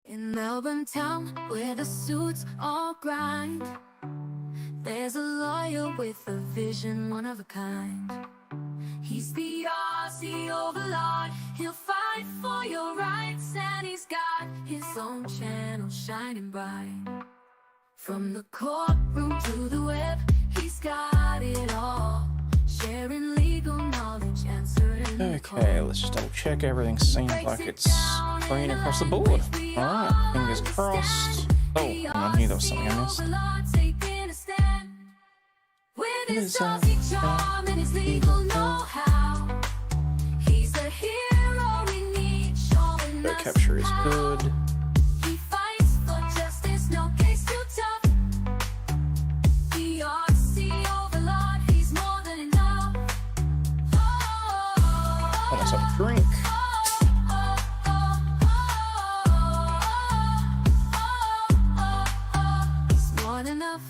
In Melbourne town, where the suits all grind, there's a lawyer with a vision, one of a kind. He's the Aussie Overlaw'd. He'll fight for your rights, and he's got his own channel shining bright. From the courtroom to the web, he's got it all, sharing legal knowledge, answering the call. Okay, let's just double check. Everything seems like it's green across the board. Alright, fingers crossed. Oh, I knew there was something I missed. With his Aussie charm and his legal know-how, he's a hero we need, showing The us capture is how. good. He fights for justice, no case too tough. The Aussie Overlaw'd, he's more than enough. Oh, let's have a drink. He's more than enough.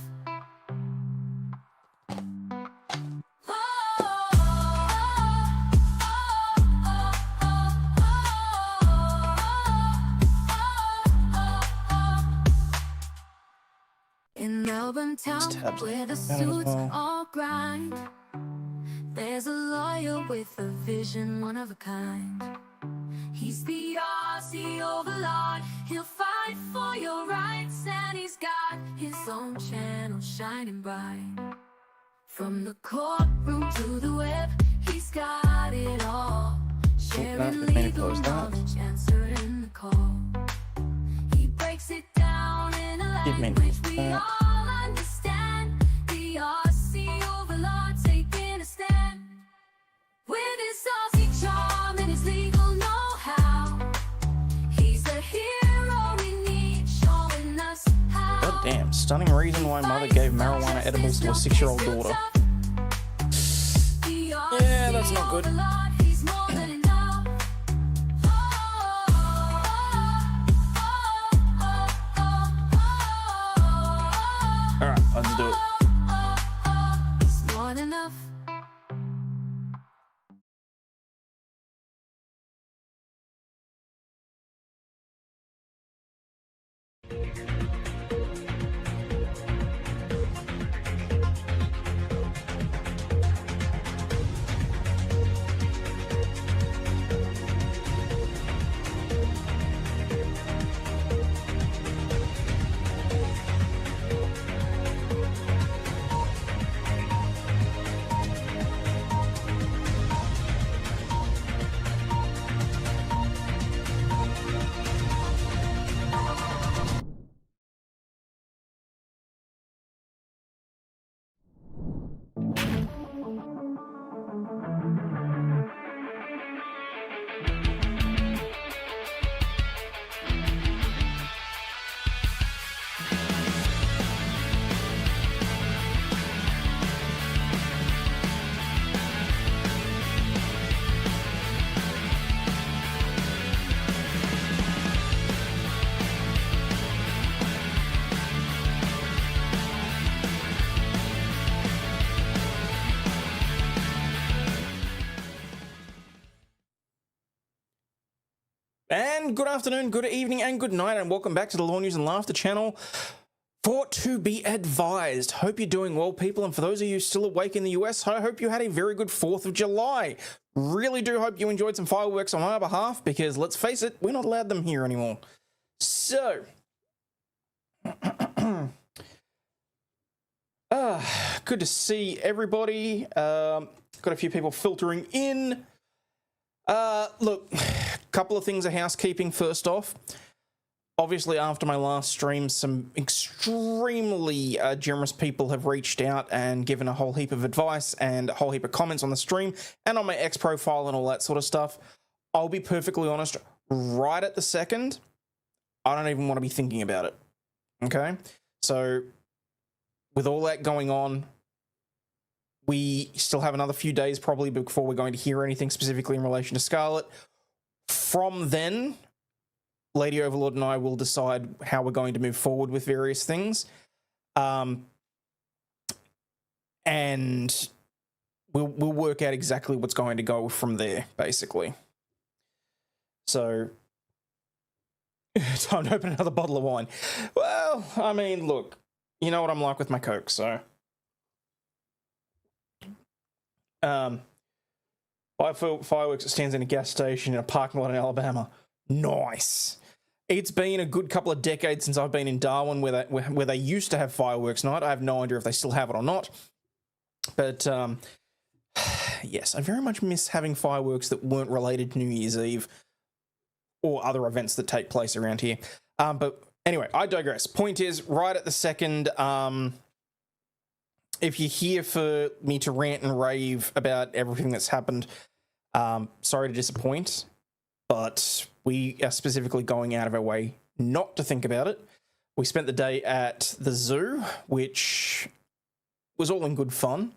In Melbourne town, tabs where the down as suits well. all grind, there's a lawyer with a vision, one of a kind. He's the Aussie Overlaw'd. He'll fight for your rights, and he's got his own channel shining bright. From the courtroom to the web, he's got it all, sharing didn't mean to legal close that. knowledge, answering the call. He breaks it down in a Didn't mean to language close we that. all understand. The Aussie Overlaw'd taking a stand. With his Aussie charm and his legal know-how, he's a hero we need, showing us how. God damn, stunning reason why mother gave marijuana edibles to a 6-year-old daughter. Yeah, that's not good. Alright, let's do it. It's more than enough. And good afternoon, good evening, and good night, and welcome back to the Law News and Laughter channel for To Be Advised. Hope you're doing well, people, and for those of you still awake in the US, I hope you had a very good 4th of July. Really do hope you enjoyed some fireworks on our behalf, because let's face it, we're not allowed them here anymore. So, good to see everybody. Got a few people filtering in. Look, couple of things of housekeeping first off. Obviously, after my last stream, some extremely generous people have reached out and given a whole heap of advice and a whole heap of comments on the stream and on my X profile and all that sort of stuff. I'll be perfectly honest, right at the second, I don't even want to be thinking about it. Okay? So, with all that going on, we still have another few days probably before we're going to hear anything specifically in relation to Scarlet. From then, Lady Overlaw'd and I will decide how we're going to move forward with various things. And we'll work out exactly what's going to go from there, basically. So Time to open another bottle of wine. Well, I mean, look, you know what I'm like with my Coke, so. Fireworks that stands in a gas station in a parking lot in Alabama. Nice. It's been a good couple of decades since I've been in Darwin where they used to have fireworks night. I have no idea if they still have it or not. But, yes, I very much miss having fireworks that weren't related to New Year's Eve or other events that take place around here. But anyway, I digress. Point is, right at the second, if you're here for me to rant and rave about everything that's happened, sorry to disappoint, but we are specifically going out of our way not to think about it. We spent the day at the zoo, which was all in good fun.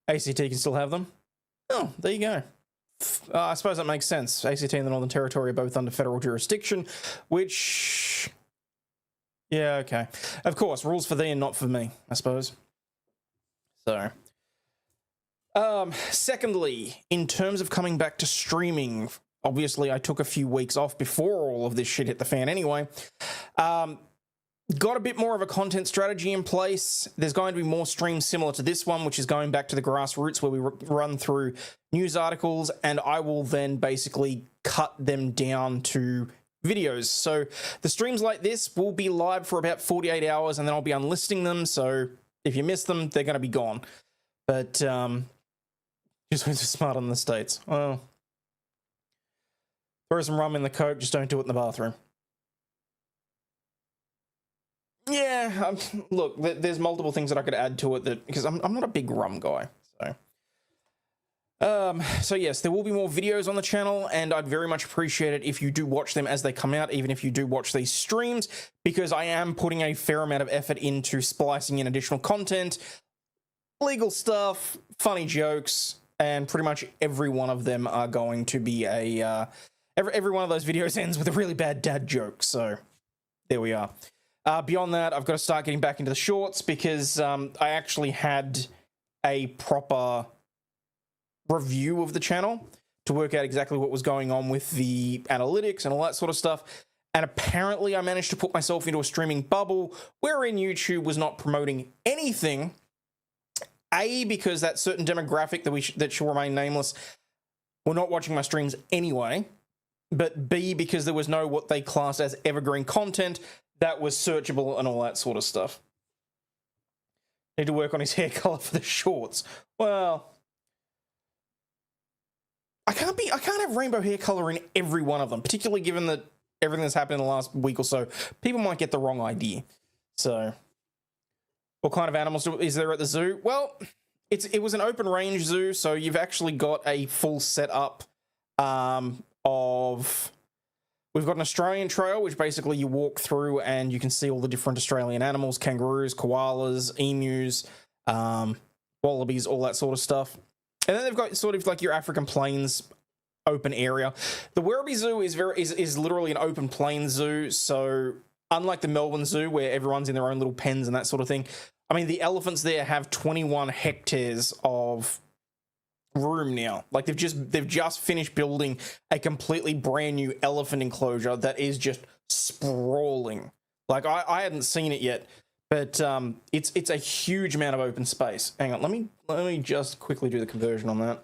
ACT can still have them. Oh, there you go. I suppose that makes sense. ACT and the Northern Territory are both under federal jurisdiction, which... yeah, okay. Of course, rules for thee and not for me, I suppose. So... secondly, in terms of coming back to streaming, obviously I took a few weeks off before all of this shit hit the fan anyway. Got a bit more of a content strategy in place. There's going to be more streams similar to this one, which is going back to the grassroots where we run through news articles, and I will then basically cut them down to videos. So the streams like this will be live for about 48 hours, and then I'll be unlisting them, so if you miss them, they're going to be gone. But, just went to smart on the States. Well, throw some rum in the Coke, just don't do it in the bathroom. Yeah, look, there's multiple things that I could add to it that, because I'm not a big rum guy, so. So yes, there will be more videos on the channel, and I'd very much appreciate it if you do watch them as they come out, even if you do watch these streams, because I am putting a fair amount of effort into splicing in additional content, legal stuff, funny jokes, and pretty much every one of them are going to be a, every one of those videos ends with a really bad dad joke, so there we are. Beyond that, I've got to start getting back into the shorts because I actually had a proper review of the channel to work out exactly what was going on with the analytics and all that sort of stuff. And apparently I managed to put myself into a streaming bubble wherein YouTube was not promoting anything. A, because that certain demographic that shall remain nameless were not watching my streams anyway. But B, because there was no what they class as evergreen content that was searchable and all that sort of stuff. Need to work on his hair color for the shorts. Well, I can't have rainbow hair color in every one of them, particularly given that everything that's happened in the last week or so. People might get the wrong idea. So, what kind of animals is there at the zoo? Well, it was an open range zoo, so you've actually got a full setup of... We've got an Australian trail, which basically you walk through and you can see all the different Australian animals, kangaroos, koalas, emus, wallabies, all that sort of stuff. And then they've got sort of like your African plains open area. The Wereby Zoo is literally an open plains zoo, so unlike the Melbourne Zoo where everyone's in their own little pens and that sort of thing, I mean, the elephants there have 21 hectares of room now. Like they've just finished building a completely brand new elephant enclosure that is just sprawling. Like I hadn't seen it yet, but it's a huge amount of open space. Hang on, let me just quickly do the conversion on that.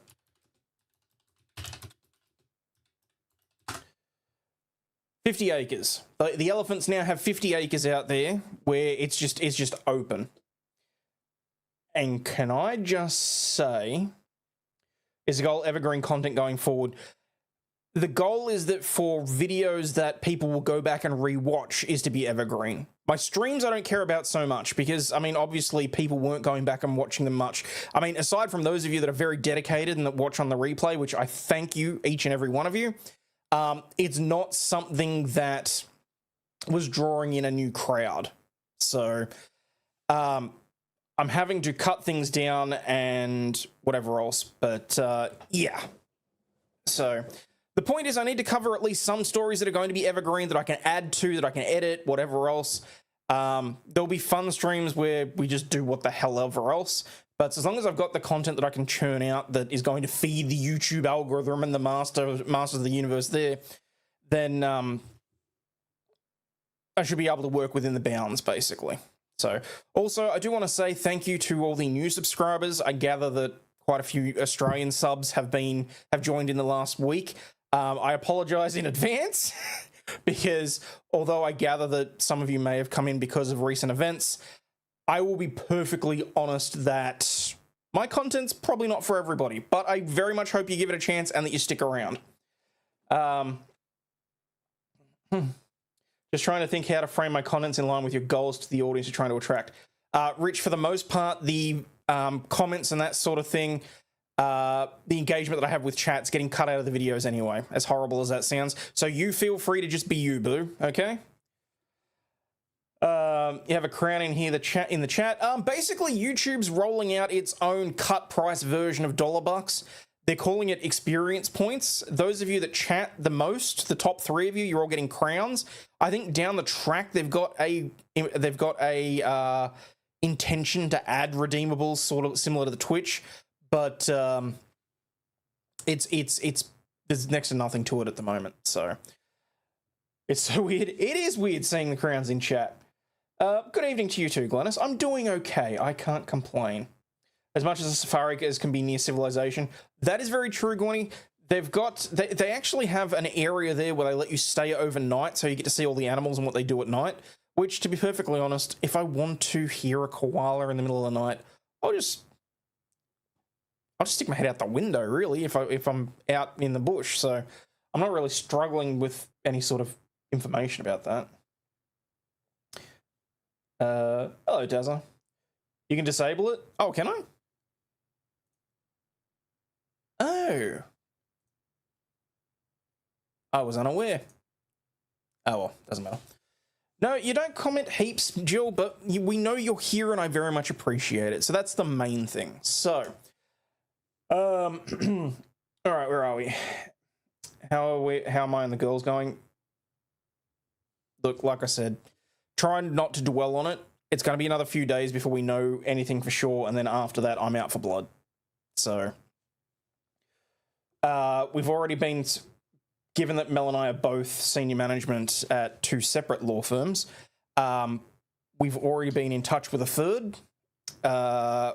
$50 acres. The elephants now have 50 acres out there where it's just open. And can I just say, is the goal evergreen content going forward? The goal is that for videos that people will go back and rewatch is to be evergreen. My streams I don't care about so much because, I mean, obviously people weren't going back and watching them much. I mean, aside from those of you that are very dedicated and that watch on the replay, which I thank you, each and every one of you, it's not something that was drawing in a new crowd. So, I'm having to cut things down and whatever else, but yeah. So the point is I need to cover at least some stories that are going to be evergreen that I can add to, that I can edit, whatever else. There'll be fun streams where we just do what the hell ever else. But as long as I've got the content that I can churn out that is going to feed the YouTube algorithm and the masters of the universe there, then I should be able to work within the bounds, basically. So, also, I do want to say thank you to all the new subscribers. I gather that quite a few Australian subs have joined in the last week. I apologise in advance because although I gather that some of you may have come in because of recent events, I will be perfectly honest that my content's probably not for everybody, but I very much hope you give it a chance and that you stick around. Just trying to think how to frame my contents in line with your goals to the audience you're trying to attract. Rich, for the most part, the comments and that sort of thing, the engagement that I have with chat's getting cut out of the videos anyway, as horrible as that sounds. So you feel free to just be you, boo, okay? You have a crown in here, in the chat. Basically, YouTube's rolling out its own cut price version of $. They're calling it experience points. Those of you that chat the most, the top 3 of you, you're all getting crowns. I think down the track they've got a intention to add redeemables, sort of similar to the Twitch, but it's there's next to nothing to it at the moment. So it's so weird. It is weird seeing the crowns in chat. Good evening to you too, Glennis. I'm doing okay. I can't complain. As much as a safari as can be near civilization. That is very true, Gwenny. They actually have an area there where they let you stay overnight, so you get to see all the animals and what they do at night. Which, to be perfectly honest, if I want to hear a koala in the middle of the night, I'll just stick my head out the window, really, if I'm out in the bush. So I'm not really struggling with any sort of information about that. Hello, Dazza. You can disable it? Oh, can I? Oh. I was unaware. Oh, well, doesn't matter. No, you don't comment heaps, Jill, but we know you're here and I very much appreciate it. So that's the main thing. So, all right, where are we? How am I and the girls going? Look, like I said, try not to dwell on it. It's going to be another few days before we know anything for sure, and then after that, I'm out for blood. So, we've already been, given that Mel and I are both senior management at 2 separate law firms, we've already been in touch with a third.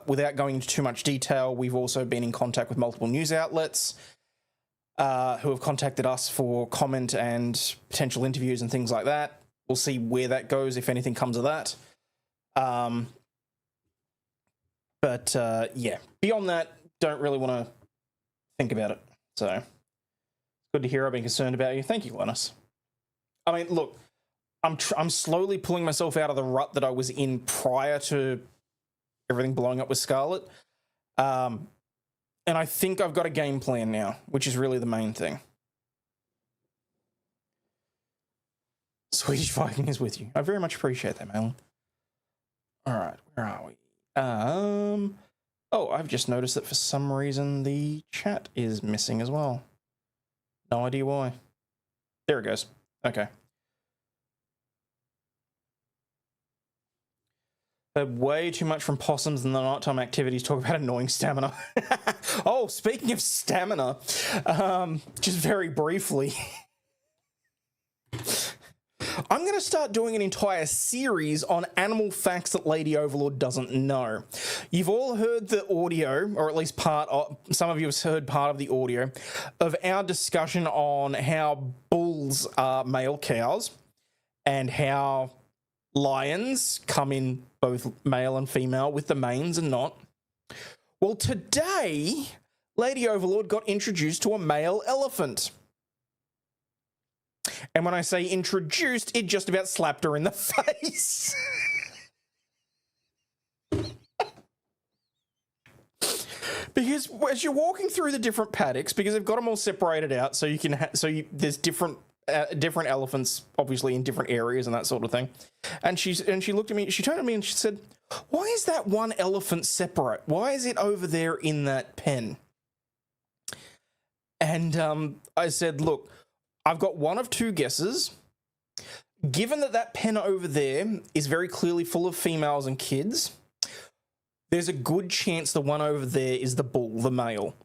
Without going into too much detail, we've also been in contact with multiple news outlets who have contacted us for comment and potential interviews and things like that. We'll see where that goes, if anything comes of that. Yeah, beyond that, don't really want to think about it. So, good to hear I've been concerned about you. Thank you, Linus. I mean, look, I'm slowly pulling myself out of the rut that I was in prior to everything blowing up with Scarlet. And I think I've got a game plan now, which is really the main thing. Swedish Viking is with you. I very much appreciate that, Malin. All right, where are we? Oh, I've just noticed that for some reason the chat is missing as well. No idea why. There it goes. Okay. Way too much from possums and the nighttime activities. Talk about annoying stamina. Oh, speaking of stamina, just very briefly. I'm going to start doing an entire series on animal facts that Lady Overlaw'd doesn't know. You've all heard the audio, or at least some of you have heard part of the audio, of our discussion on how bulls are male cows and how lions come in both male and female with the manes and not. Well, today, Lady Overlaw'd got introduced to a male elephant. And when I say introduced, it just about slapped her in the face. Because as you're walking through the different paddocks, because they've got them all separated out, so you can there's different elephants, obviously in different areas and that sort of thing. And she looked at me, she turned to me and she said, "Why is that one elephant separate? Why is it over there in that pen?" And I said, "Look, I've got one of two guesses. Given that pen over there is very clearly full of females and kids, there's a good chance the one over there is the bull, the male."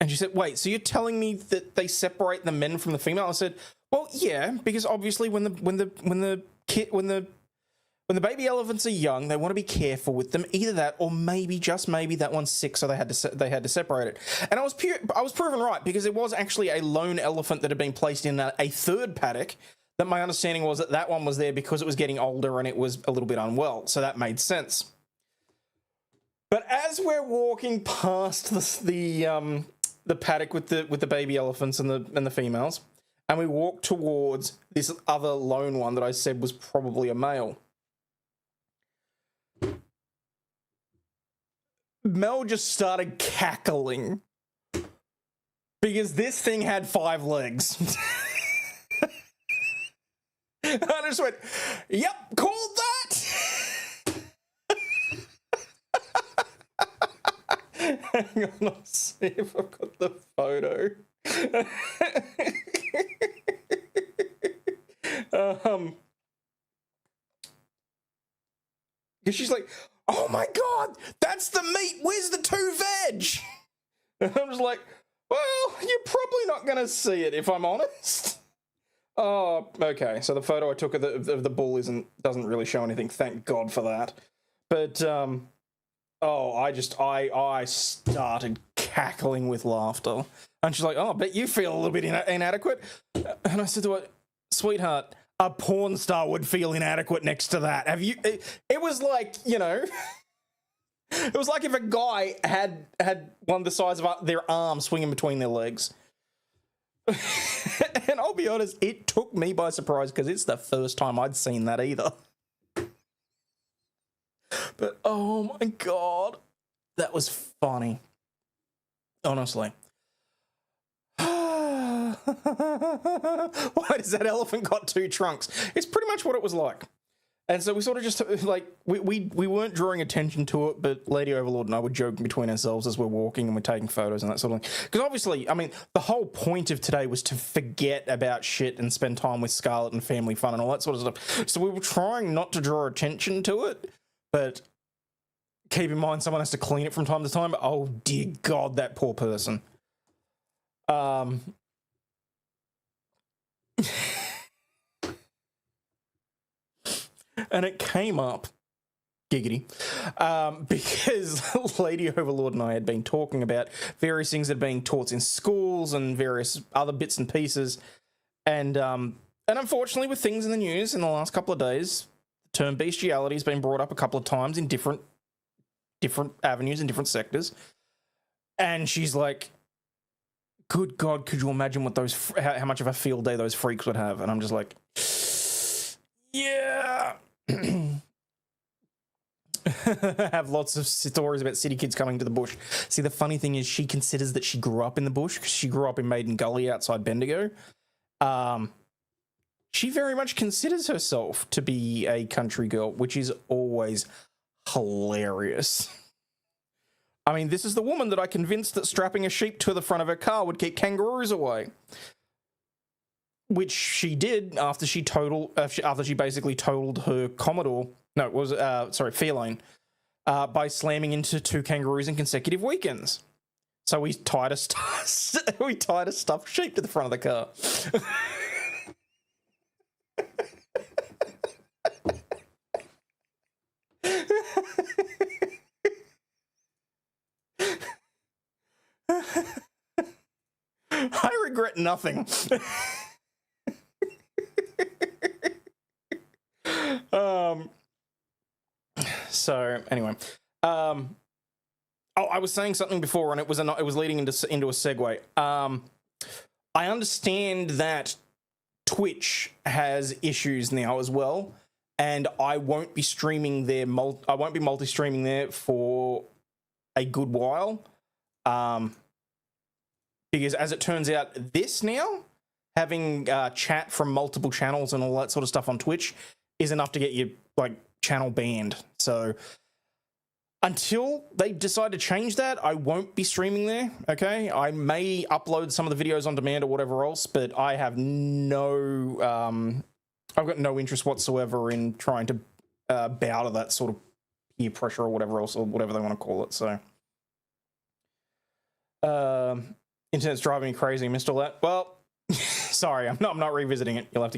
And she said, "Wait, so you're telling me that they separate the men from the female?" I said, Well, yeah, because obviously when the baby elephants are young, they want to be careful with them. Either that, or maybe just maybe that one's sick, so they had to separate it. And I was proven right, because it was actually a lone elephant that had been placed in a third paddock. That my understanding was that one was there because it was getting older and it was a little bit unwell, so that made sense. But as we're walking past the paddock with the baby elephants and the females, and we walk towards this other lone one that I said was probably a male, Mel just started cackling because this thing had 5 legs. I just went, yep, called that. Hang on, I'll see if I've got the photo. Because she's like, oh my God, that's the meat. Where's the 2 veg? And I'm just like, well, you're probably not going to see it if I'm honest. Oh, okay. So the photo I took of the bull doesn't really show anything. Thank God for that. But I started cackling with laughter, and she's like, "Oh, I bet you feel a little bit inadequate." And I said to her, "Sweetheart, a porn star would feel inadequate next to that. Have you?" It was like, you know, it was like if a guy had one the size of their arm swinging between their legs. And I'll be honest, it took me by surprise because it's the first time I'd seen that either. But oh my God, that was funny. Honestly. Why does that elephant got 2 trunks? It's pretty much what it was like. And so we sort of just, like, we weren't drawing attention to it, but Lady Overlaw'd and I were joking between ourselves as we're walking and we're taking photos and that sort of thing. Because obviously, I mean, the whole point of today was to forget about shit and spend time with Scarlett and family fun and all that sort of stuff. So we were trying not to draw attention to it, but keep in mind someone has to clean it from time to time. But oh, dear God, that poor person. And it came up, giggity, because Lady Overlaw'd and I had been talking about various things that are being taught in schools and various other bits and pieces. And unfortunately, with things in the news in the last couple of days, the term bestiality has been brought up a couple of times in different avenues and different sectors. And she's like, good God, could you imagine what how much of a field day those freaks would have? And I'm just like, yeah. Have lots of stories about city kids coming to the bush. See, the funny thing is she considers that she grew up in the bush because she grew up in Maiden Gully outside Bendigo. She very much considers herself to be a country girl, which is always hilarious. I mean, this is the woman that I convinced that strapping a sheep to the front of her car would keep kangaroos away. Which she did after she basically totaled her Commodore. No, it was Feline, by slamming into 2 kangaroos in consecutive weekends. So we tied a stuffed sheep to the front of the car. I regret nothing. So anyway, I was saying something before, and it was leading into a segue. I understand that Twitch has issues now as well, and I won't be streaming there. I won't be multi-streaming there for a good while, because as it turns out, this now having chat from multiple channels and all that sort of stuff on Twitch is enough to get you like channel banned. So until they decide to change that, I won't be streaming there. Okay, I may upload some of the videos on demand or whatever else, but I have I've got no interest whatsoever in trying to bow to that sort of peer pressure or whatever else, or whatever they want to call it. So internet's driving me crazy. Missed all that. Well, Sorry, I'm not revisiting it. You have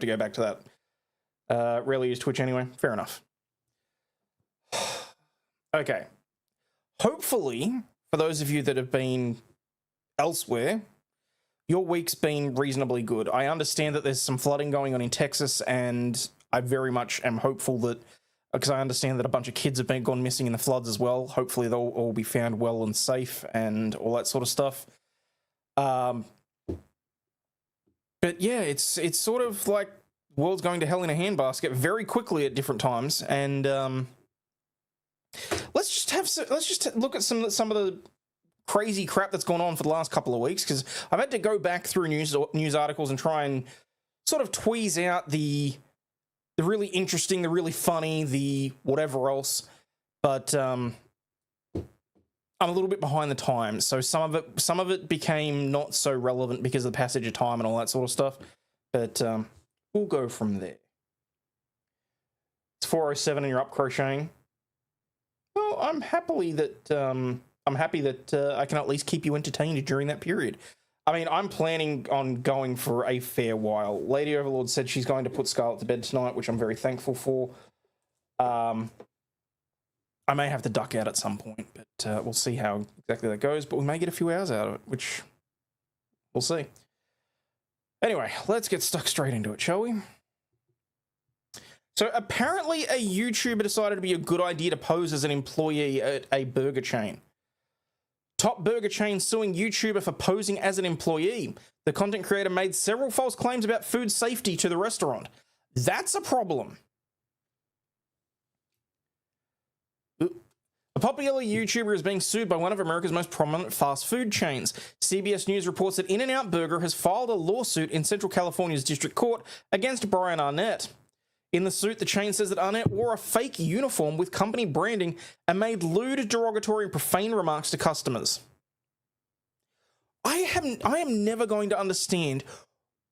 to go back to that. Rarely use Twitch anyway. Fair enough. Okay. Hopefully, for those of you that have been elsewhere, your week's been reasonably good. I understand that there's some flooding going on in Texas, and I very much am hopeful that, because I understand that a bunch of kids have gone missing in the floods as well. Hopefully they'll all be found well and safe and all that sort of stuff. But yeah, it's sort of like the world's going to hell in a handbasket very quickly at different times, and let's just look at some of the crazy crap that's gone on for the last couple of weeks, because I've had to go back through news articles and try and sort of tweeze out the really interesting, the really funny, the whatever else. But I'm a little bit behind the times, so some of it became not so relevant because of the passage of time and all that sort of stuff. But we'll go from there. It's 4:07 and you're up crocheting. Well, I'm happy that I can at least keep you entertained during that period. I mean, I'm planning on going for a fair while. Lady Overlaw'd said she's going to put Scarlett to bed tonight, which I'm very thankful for. I may have to duck out at some point, but we'll see how exactly that goes. But we may get a few hours out of it, which we'll see. Anyway, let's get stuck straight into it, shall we? So apparently a YouTuber decided to be a good idea to pose as an employee at a burger chain. Top burger chain suing YouTuber for posing as an employee. The content creator made several false claims about food safety to the restaurant. That's a problem. A popular YouTuber is being sued by one of America's most prominent fast food chains. CBS News reports that InNOut Burger has filed a lawsuit in Central California's District Court against Brian Arnett. In the suit, the chain says that Arnett wore a fake uniform with company branding and made lewd, derogatory, and profane remarks to customers. I am never going to understand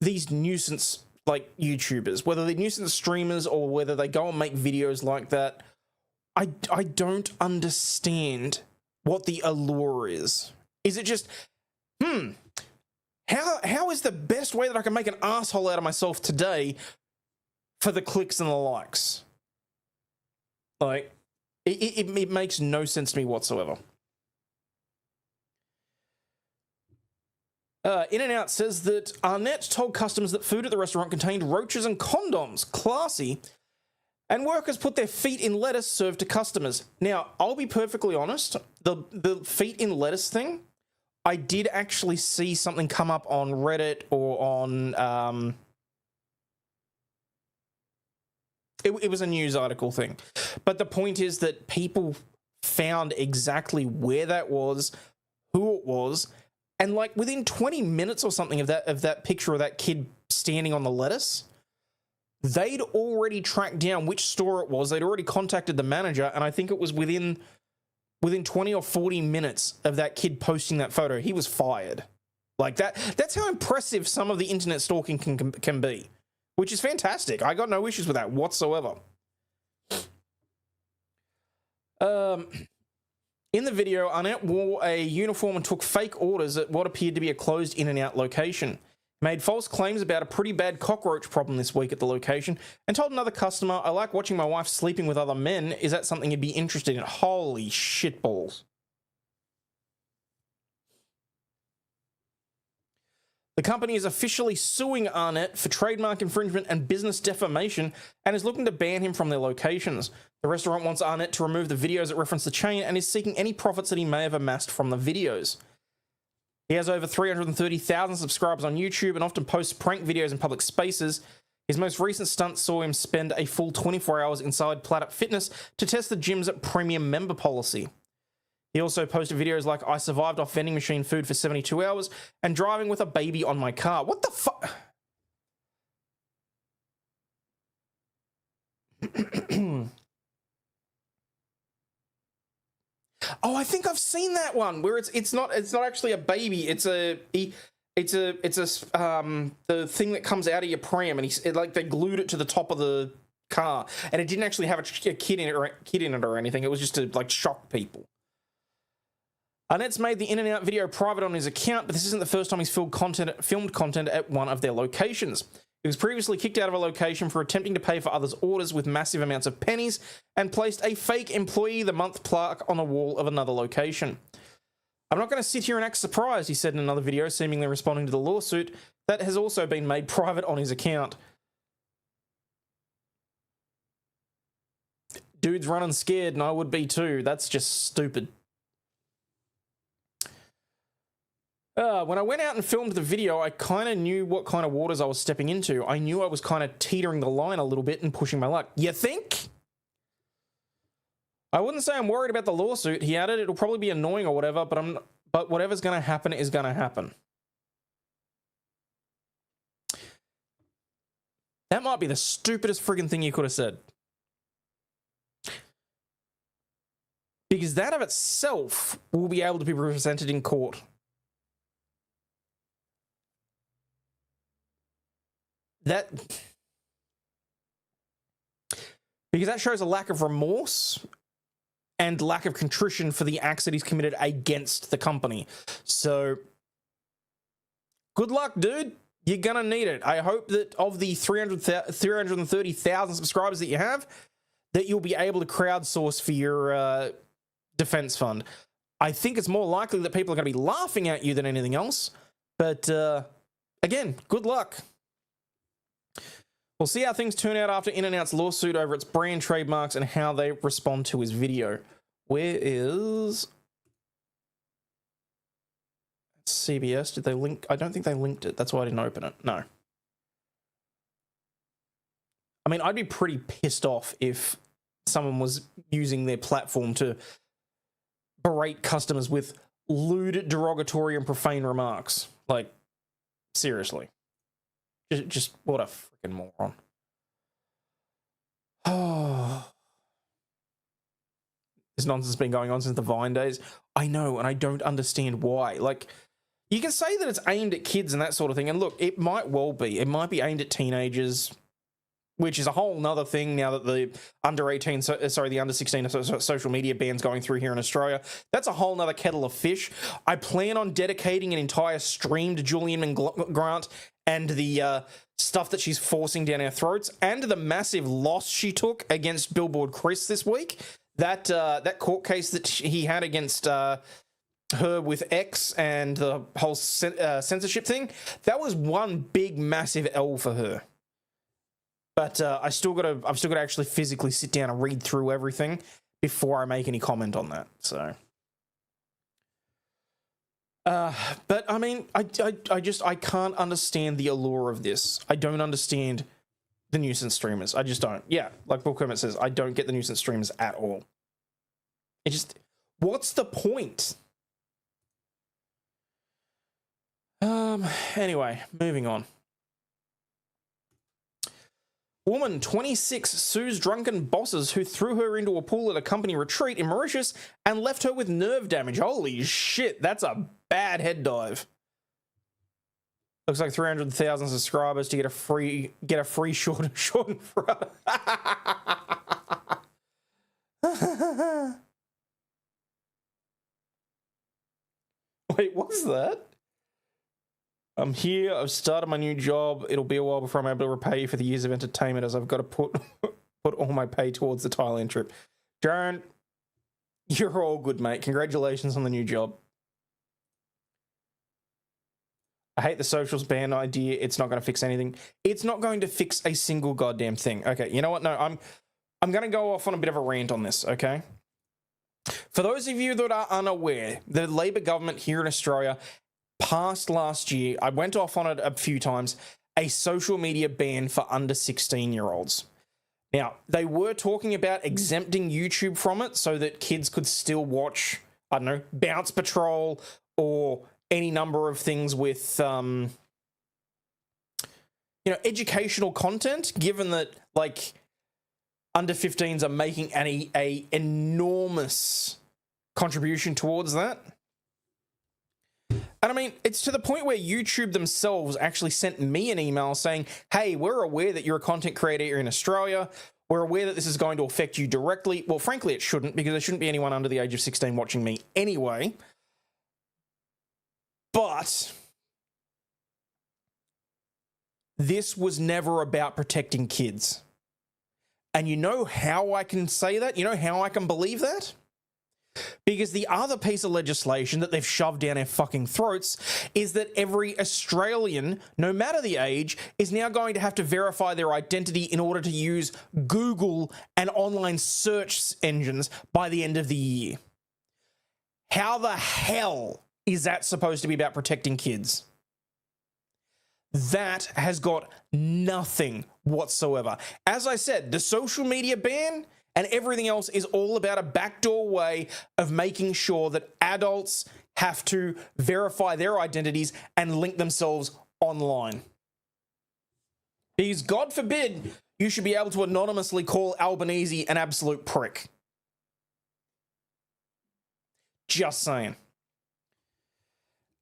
these nuisance YouTubers, whether they're nuisance streamers or whether they go and make videos like that. I don't understand what the allure is. Is it just, how is the best way that I can make an asshole out of myself today for the clicks and the likes? Like, it makes no sense to me whatsoever. InNOut says that Arnett told customers that food at the restaurant contained roaches and condoms. Classy. And workers put their feet in lettuce served to customers. Now, I'll be perfectly honest, the feet in lettuce thing, I did actually see something come up on Reddit or on... It was a news article thing. But the point is that people found exactly where that was, who it was, and like within 20 minutes or something of that picture of that kid standing on the lettuce, they'd already tracked down which store it was. They'd already contacted the manager, and I think it was within 20 or 40 minutes of that kid posting that photo, he was fired. Like that's how impressive some of the internet stalking can be. Which is fantastic. I got no issues with that whatsoever. In the video, Arnett wore a uniform and took fake orders at what appeared to be a closed InNOut location. Made false claims about a pretty bad cockroach problem this week at the location, and told another customer, "I like watching my wife sleeping with other men. Is that something you'd be interested in?" Holy shitballs. The company is officially suing Arnett for trademark infringement and business defamation and is looking to ban him from their locations. The restaurant wants Arnett to remove the videos that reference the chain and is seeking any profits that he may have amassed from the videos. He has over 330,000 subscribers on YouTube and often posts prank videos in public spaces. His most recent stunt saw him spend a full 24 hours inside Planet Fitness to test the gym's premium member policy. He also posted videos like, "I survived off vending machine food for 72 hours and driving with a baby on my car." What the fuck? Oh, I think I've seen that one where it's not actually a baby. It's the thing that comes out of your pram, and they glued it to the top of the car, and it didn't actually have a kid in it or anything. It was just to like shock people. Arnett's made the InNOut video private on his account, but this isn't the first time he's filmed content at one of their locations. He was previously kicked out of a location for attempting to pay for others' orders with massive amounts of pennies and placed a fake Employee of the Month plaque on a wall of another location. I'm not going to sit here and act surprised, he said in another video, seemingly responding to the lawsuit that has also been made private on his account. Dude's running scared, and I would be too. That's just stupid. When I went out and filmed the video, I kind of knew what kind of waters I was stepping into. I knew I was kind of teetering the line a little bit and pushing my luck. You think? I wouldn't say I'm worried about the lawsuit, he added. It'll probably be annoying or whatever, but whatever's going to happen is going to happen. That might be the stupidest friggin' thing you could have said. Because that of itself will be able to be presented in court. Because that shows a lack of remorse and lack of contrition for the acts that he's committed against the company. So, good luck, dude. You're gonna need it. I hope that of the 330,000 subscribers that you have, that you'll be able to crowdsource for your defense fund. I think it's more likely that people are going to be laughing at you than anything else. But, again, good luck. We'll see how things turn out after InNOut's lawsuit over its brand trademarks and how they respond to his video. Where is CBS? Did they link? I don't think they linked it. That's why I didn't open it. No. I mean, I'd be pretty pissed off if someone was using their platform to berate customers with lewd, derogatory, and profane remarks. Like, seriously. Just what a freaking moron. Oh. This nonsense has been going on since the Vine days. I know, and I don't understand why. Like, you can say that it's aimed at kids and that sort of thing, and look, it might well be. It might be aimed at teenagers, which is a whole nother thing now that the the under 16 social media ban's going through here in Australia. That's a whole nother kettle of fish. I plan on dedicating an entire stream to Julian Grant and the stuff that she's forcing down our throats, and the massive loss she took against Billboard Chris this week. That court case that he had against her with X and the whole censorship thing, that was one big massive L for her. But I've still got to actually physically sit down and read through everything before I make any comment on that. So, but I mean, I can't understand the allure of this. I don't understand the nuisance streamers. I just don't. Yeah, like Bill Kermit says, I don't get the nuisance streamers at all. It just, what's the point? Anyway, moving on. Woman 26 sues drunken bosses who threw her into a pool at a company retreat in Mauritius and left her with nerve damage. Holy shit, that's a bad head dive. Looks like 300,000 subscribers to get a free short and front. Wait, what's that? I'm here, I've started my new job. It'll be a while before I'm able to repay you for the years of entertainment, as I've got to put all my pay towards the Thailand trip. Jaron, you're all good, mate. Congratulations on the new job. I hate the socials ban idea. It's not going to fix anything. It's not going to fix a single goddamn thing. Okay, you know what? No, I'm going to go off on a bit of a rant on this, okay? For those of you that are unaware, the Labor government here in Australia passed last year, I went off on it a few times, a social media ban for under 16-year-olds. Now, they were talking about exempting YouTube from it so that kids could still watch, I don't know, Bounce Patrol or any number of things with, educational content, given that, like, under 15s are making a enormous contribution towards that. And I mean, it's to the point where YouTube themselves actually sent me an email saying, hey, we're aware that you're a content creator here in Australia. We're aware that this is going to affect you directly. Well, frankly, it shouldn't, because there shouldn't be anyone under the age of 16 watching me anyway. But this was never about protecting kids. And you know how I can say that? You know how I can believe that? Because the other piece of legislation that they've shoved down our fucking throats is that every Australian, no matter the age, is now going to have to verify their identity in order to use Google and online search engines by the end of the year. How the hell is that supposed to be about protecting kids? That has got nothing whatsoever. As I said, the social media ban and everything else is all about a backdoor way of making sure that adults have to verify their identities and link themselves online. Because God forbid you should be able to anonymously call Albanese an absolute prick. Just saying.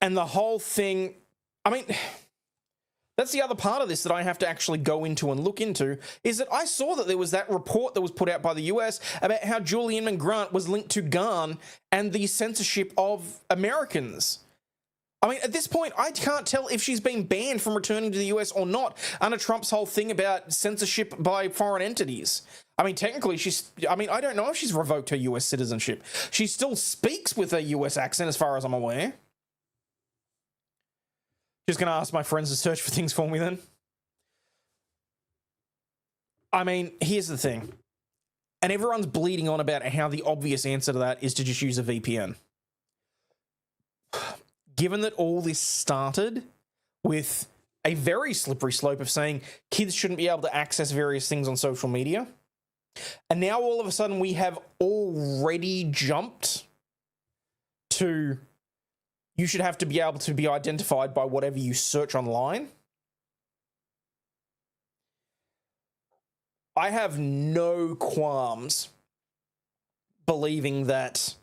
And the whole thing, I mean, that's the other part of this that I have to actually go into and look into, is that I saw that there was that report that was put out by the US about how Julian Grant was linked to Garn and the censorship of Americans. I mean, at this point, I can't tell if she's been banned from returning to the US or not under Trump's whole thing about censorship by foreign entities. I mean, technically, I don't know if she's revoked her US citizenship. She still speaks with a US accent as far as I'm aware. Just going to ask my friends to search for things for me then. I mean, here's the thing. And everyone's bleeding on about how the obvious answer to that is to just use a VPN. Given that all this started with a very slippery slope of saying kids shouldn't be able to access various things on social media, and now all of a sudden we have already jumped to you should have to be able to be identified by whatever you search online. I have no qualms believing that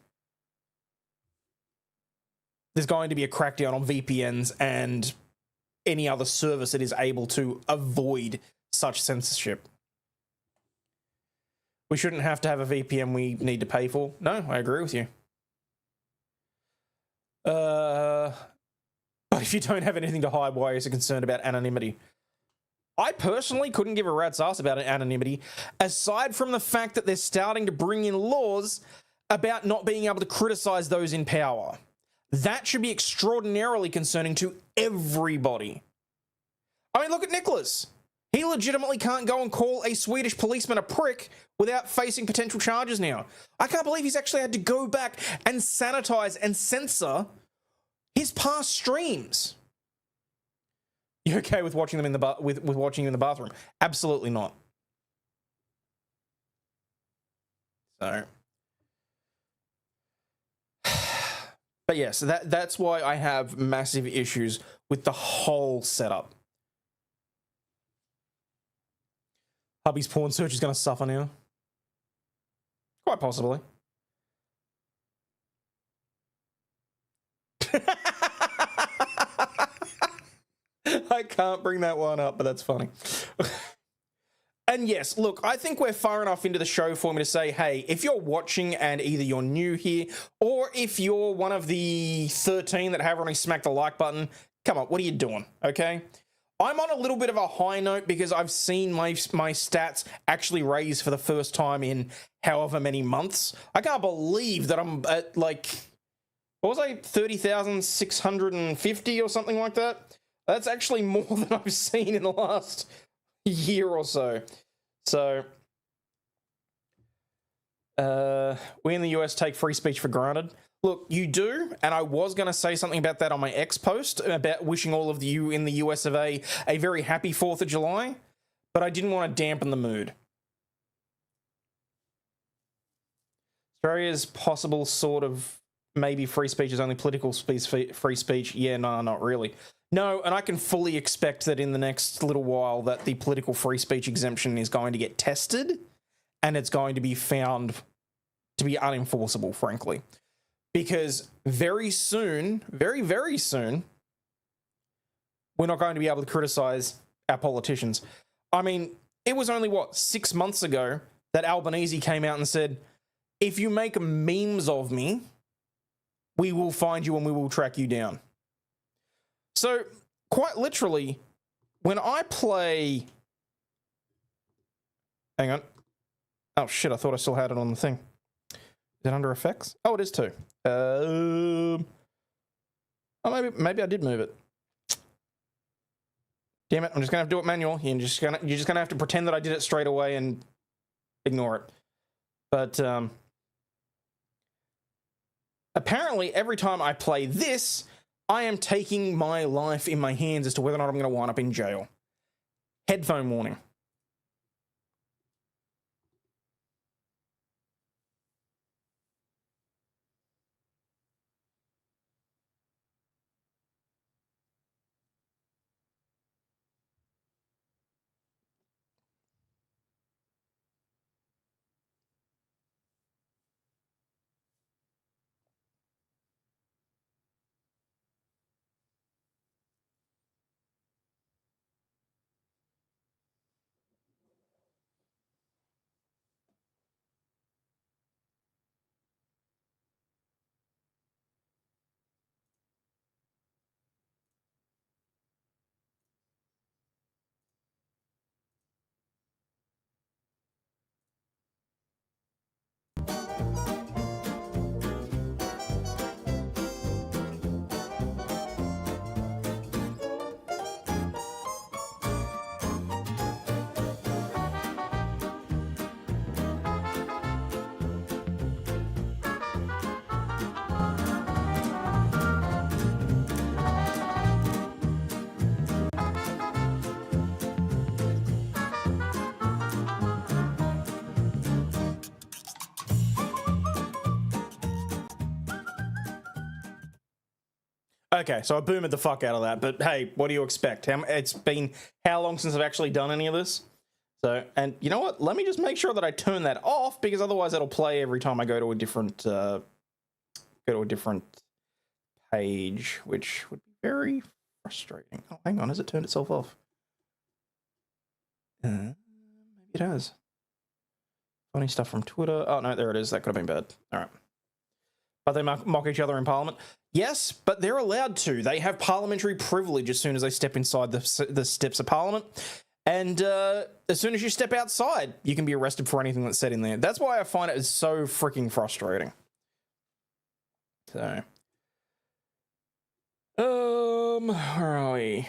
there's going to be a crackdown on VPNs and any other service that is able to avoid such censorship. We shouldn't have to have a VPN we need to pay for. No, I agree with you. But if you don't have anything to hide, why are you concerned about anonymity? I personally couldn't give a rat's ass about anonymity, aside from the fact that they're starting to bring in laws about not being able to criticize those in power. That should be extraordinarily concerning to everybody. I mean, look at Nicholas. He legitimately can't go and call a Swedish policeman a prick without facing potential charges now. I can't believe he's actually had to go back and sanitize and censor his past streams. You okay with watching them in the with watching you in the bathroom? Absolutely not. So, but yes, that's why I have massive issues with the whole setup. Hubby's porn search is going to suffer now. Quite possibly. I can't bring that one up, but that's funny. And yes, look, I think we're far enough into the show for me to say, hey, if you're watching and either you're new here or if you're one of the 13 that have only smacked the like button, come on, what are you doing, okay? I'm on a little bit of a high note because I've seen my stats actually raise for the first time in however many months. I can't believe that I'm at, like, what was I, 30,650 or something like that? That's actually more than I've seen in the last year or so. So, we in the US take free speech for granted. Look, you do, and I was going to say something about that on my X post, about wishing all of you in the US of A very happy 4th of July, but I didn't want to dampen the mood. Australia's possible sort of maybe free speech is only political free speech. Yeah, no, not really. No, and I can fully expect that in the next little while that the political free speech exemption is going to get tested and it's going to be found to be unenforceable, frankly. Because very soon, very, very soon, we're not going to be able to criticize our politicians. I mean, it was only, 6 months ago that Albanese came out and said, if you make memes of me, we will find you and we will track you down. So, quite literally, when I play... Hang on. Oh, shit, I thought I still had it on the thing. Is it under effects? Oh, it is too. Oh, maybe I did move it. Damn it, I'm just going to have to do it manual. You're just going to have to pretend that I did it straight away and ignore it. But, apparently, every time I play this, I am taking my life in my hands as to whether or not I'm going to wind up in jail. Headphone warning. Okay, so I boomed the fuck out of that, but hey, what do you expect? It's been how long since I've actually done any of this? So, and you know what? Let me just make sure that I turn that off, because otherwise it'll play every time I go to a different page, which would be very frustrating. Oh, hang on, has it turned itself off? Maybe it has. Funny stuff from Twitter. Oh no, there it is. That could have been bad. All right. But they mock each other in Parliament. Yes, but they're allowed to. They have parliamentary privilege as soon as they step inside the steps of Parliament. And as soon as you step outside, you can be arrested for anything that's said in there. That's why I find it so freaking frustrating. So, where are we?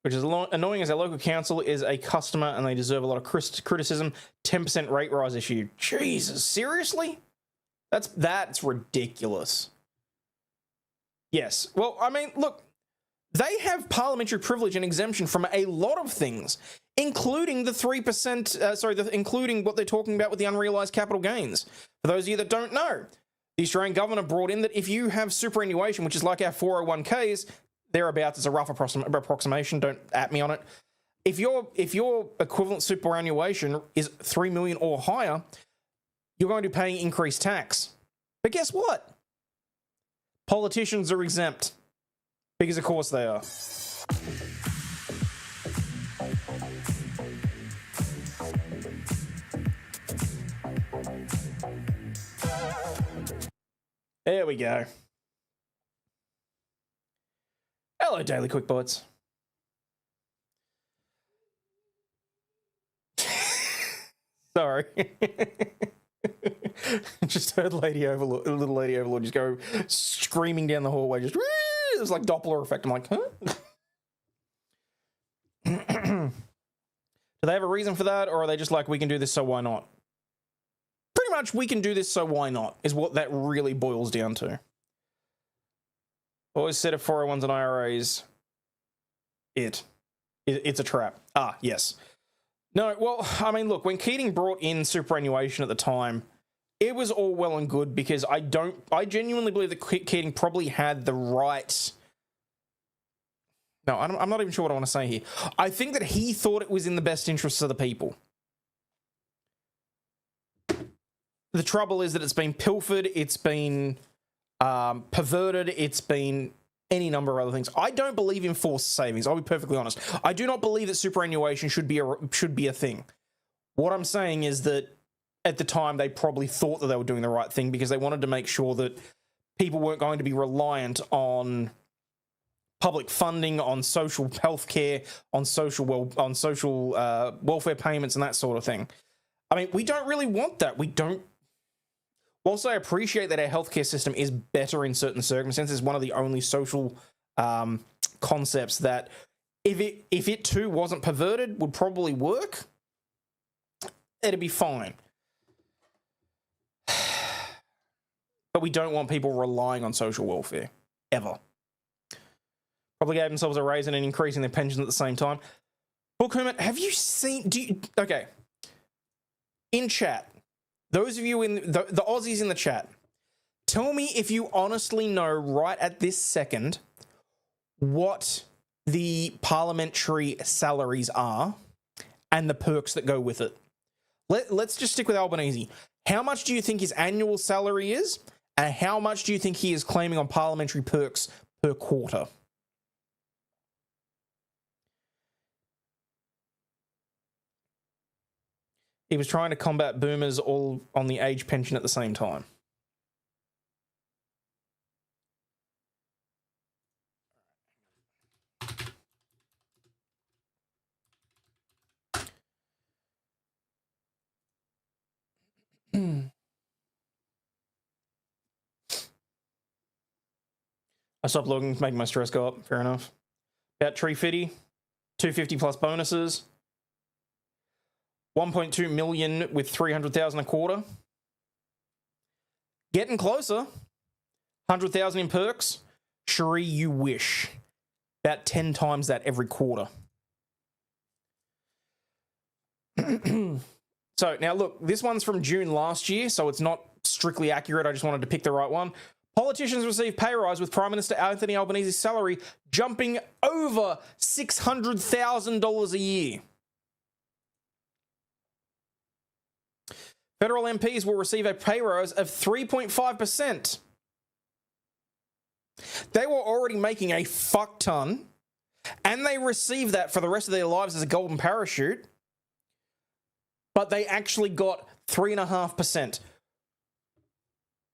Which is annoying as our local council is a customer and they deserve a lot of criticism. 10% rate rise issue. Jesus, seriously? That's ridiculous. Yes. Well, I mean, look, they have parliamentary privilege and exemption from a lot of things, including the 3%, including what they're talking about with the unrealised capital gains. For those of you that don't know, the Australian government brought in that if you have superannuation, which is like our 401ks, thereabouts, it's a rough approximation, don't at me on it. If your equivalent superannuation is 3 million or higher, you're going to be paying increased tax. But guess what? Politicians are exempt. Because of course they are. There we go. Hello, Daily Quick Bites. Sorry. Just heard little Lady Overlaw'd just go screaming down the hallway. Just, it was like Doppler effect. I'm like, huh? Do they have a reason for that, or are they just like, we can do this, so why not? Pretty much, we can do this, so why not, is what that really boils down to. Always said of 401s and IRAs, it's a trap. Ah, yes. No, well, I mean, look, when Keating brought in superannuation at the time, it was all well and good, because I genuinely believe that Keating probably had the right... No, I'm not even sure what I want to say here. I think that he thought it was in the best interests of the people. The trouble is that it's been pilfered, it's been perverted, it's been any number of other things. I don't believe in forced savings, I'll be perfectly honest. I do not believe that superannuation should be a thing. What I'm saying is that at the time they probably thought that they were doing the right thing, because they wanted to make sure that people weren't going to be reliant on public funding on social health care, on social welfare payments and that sort of thing. I mean, we don't really want that. We don't. Whilst I appreciate that our healthcare system is better in certain circumstances, one of the only social concepts that, if it too wasn't perverted, would probably work. It'd be fine. But we don't want people relying on social welfare ever. Probably gave themselves a raise and an increase in their pensions at the same time. Book Hermit, have you seen... Okay. In chat, those of you in... The Aussies in the chat, tell me if you honestly know right at this second what the parliamentary salaries are and the perks that go with it. Let's just stick with Albanese. How much do you think his annual salary is? And how much do you think he is claiming on parliamentary perks per quarter? He was trying to combat boomers all on the age pension at the same time. I stopped looking to make my stress go up. Fair enough. About 350, 250 plus bonuses. 1.2 million with 300,000 a quarter. Getting closer. 100,000 in perks. Sheree, you wish. About 10 times that every quarter. So, now look, this one's from June last year, so it's not strictly accurate. I just wanted to pick the right one. Politicians receive pay rise with Prime Minister Anthony Albanese's salary jumping over $600,000 a year. Federal MPs will receive a pay rise of 3.5%. They were already making a fuck ton, and they receive that for the rest of their lives as a golden parachute, but they actually got 3.5%.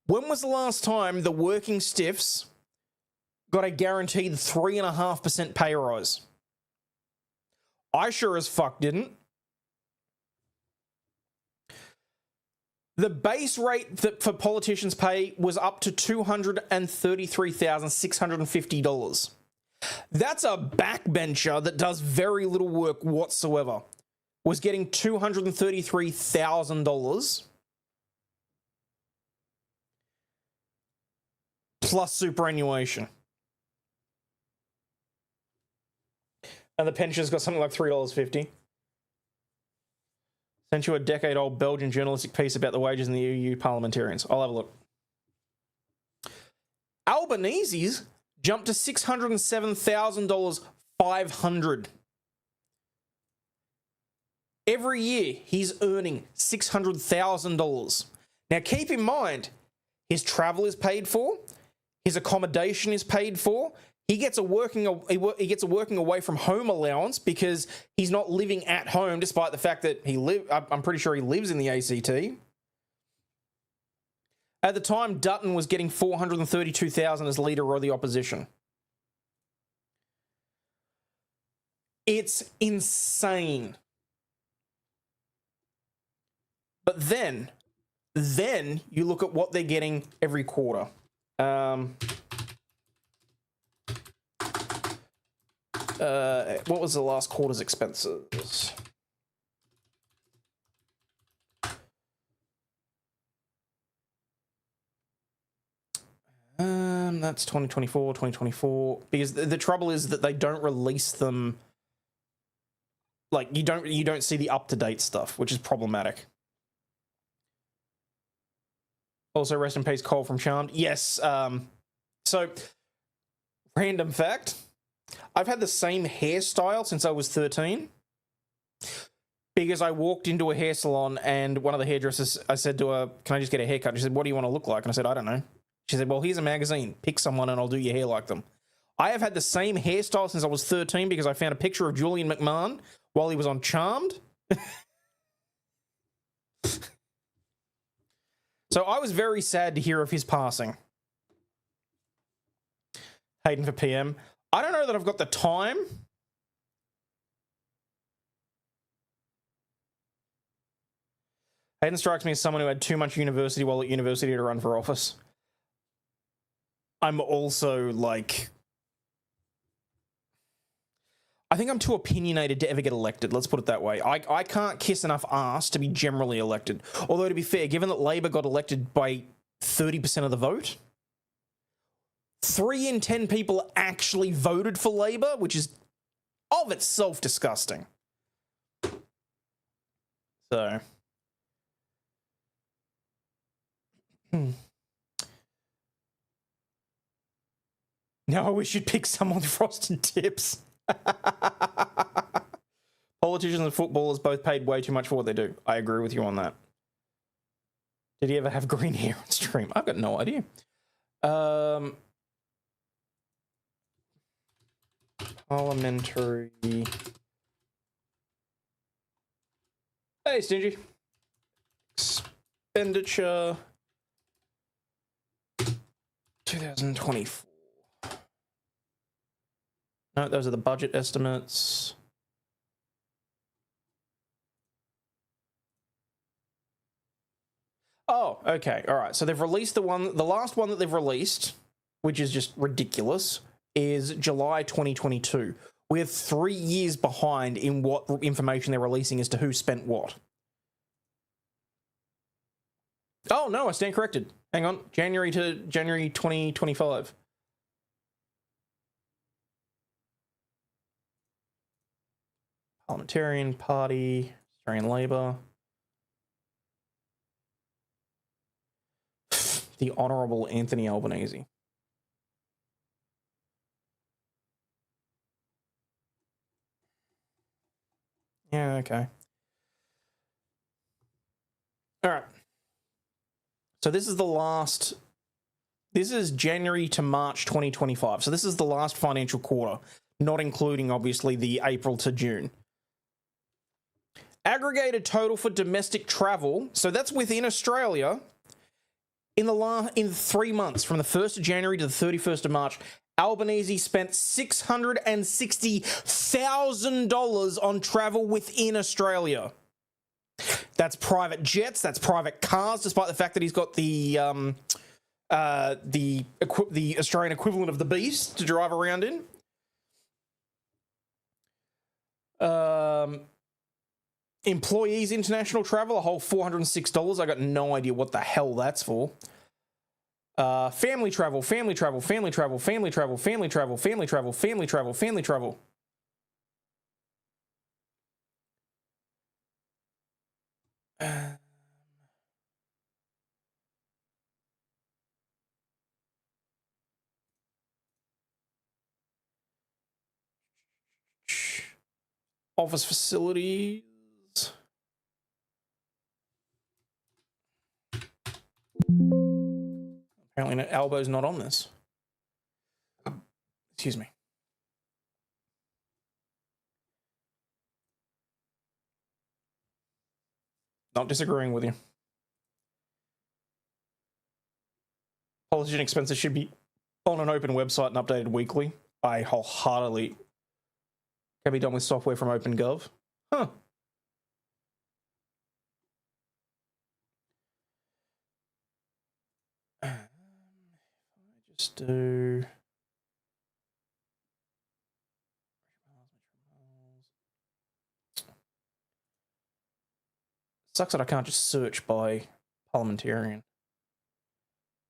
When was the last time the working stiffs got a guaranteed 3.5% pay rise? I sure as fuck didn't. The base rate for politicians' pay was up to $233,650. That's a backbencher that does very little work whatsoever. Was getting $233,000 plus superannuation. And the pension's got something like $3.50. Sent you a decade-old Belgian journalistic piece about the wages in the EU parliamentarians. I'll have a look. Albanese's jumped to $607,000 $500. Every year, he's earning $600,000. Now, keep in mind, his travel is paid for, his accommodation is paid for. He gets a working away from home allowance because he's not living at home, despite the fact that I'm pretty sure he lives in the ACT. At the time, Dutton was getting $432,000 as leader of the opposition. It's insane. But then you look at what they're getting every quarter. What was the last quarter's expenses? That's 2024. Because the trouble is that they don't release them. Like, you don't see the up-to-date stuff, which is problematic. Also, rest in peace, Cole from Charmed. Yes. So, random fact. I've had the same hairstyle since I was 13. Because I walked into a hair salon and one of the hairdressers, I said to her, "Can I just get a haircut?" She said, "What do you want to look like?" And I said, "I don't know." She said, "Well, here's a magazine. Pick someone and I'll do your hair like them." I have had the same hairstyle since I was 13 because I found a picture of Julian McMahon while he was on Charmed. So I was very sad to hear of his passing. Hayden for PM. I don't know that I've got the time. Hayden strikes me as someone who had too much university while at university to run for office. I'm also like, I think I'm too opinionated to ever get elected. Let's put it that way. I can't kiss enough ass to be generally elected. Although, to be fair, given that Labor got elected by 30% of the vote, 3 in 10 people actually voted for Labor, which is of itself disgusting. So. Now I wish you'd pick someone with frosted tips. Politicians and footballers both paid way too much for what they do. I agree with you on that. Did he ever have green hair on stream? I've got no idea. Parliamentary. Hey, Stingy. Expenditure 2024. No, those are the budget estimates. Oh, okay. All right. So they've released the last one that they've released, which is just ridiculous, is July 2022. We're 3 years behind in what information they're releasing as to who spent what. Oh, no, I stand corrected. Hang on. January to January 2025. Parliamentarian Party, Australian Labor. The Honourable Anthony Albanese. Yeah, okay. All right. So this is the last... This is January to March 2025. So this is the last financial quarter, not including, obviously, the April to June. Aggregated total for domestic travel, so that's within Australia, in 3 months, from the 1st of January to the 31st of March, Albanese spent $660,000 on travel within Australia. That's private jets, that's private cars, despite the fact that he's got the Australian equivalent of the Beast to drive around in. Employees international travel, a whole $406. I got no idea what the hell that's for. Family travel, family travel, family travel, family travel, family travel, family travel, family travel, family travel. Office facilities. Apparently, Albo's not on this. Excuse me. Not disagreeing with you. Politician expenses should be on an open website and updated weekly. I wholeheartedly can be done with software from OpenGov. Huh. Just do... Sucks that I can't just search by parliamentarian.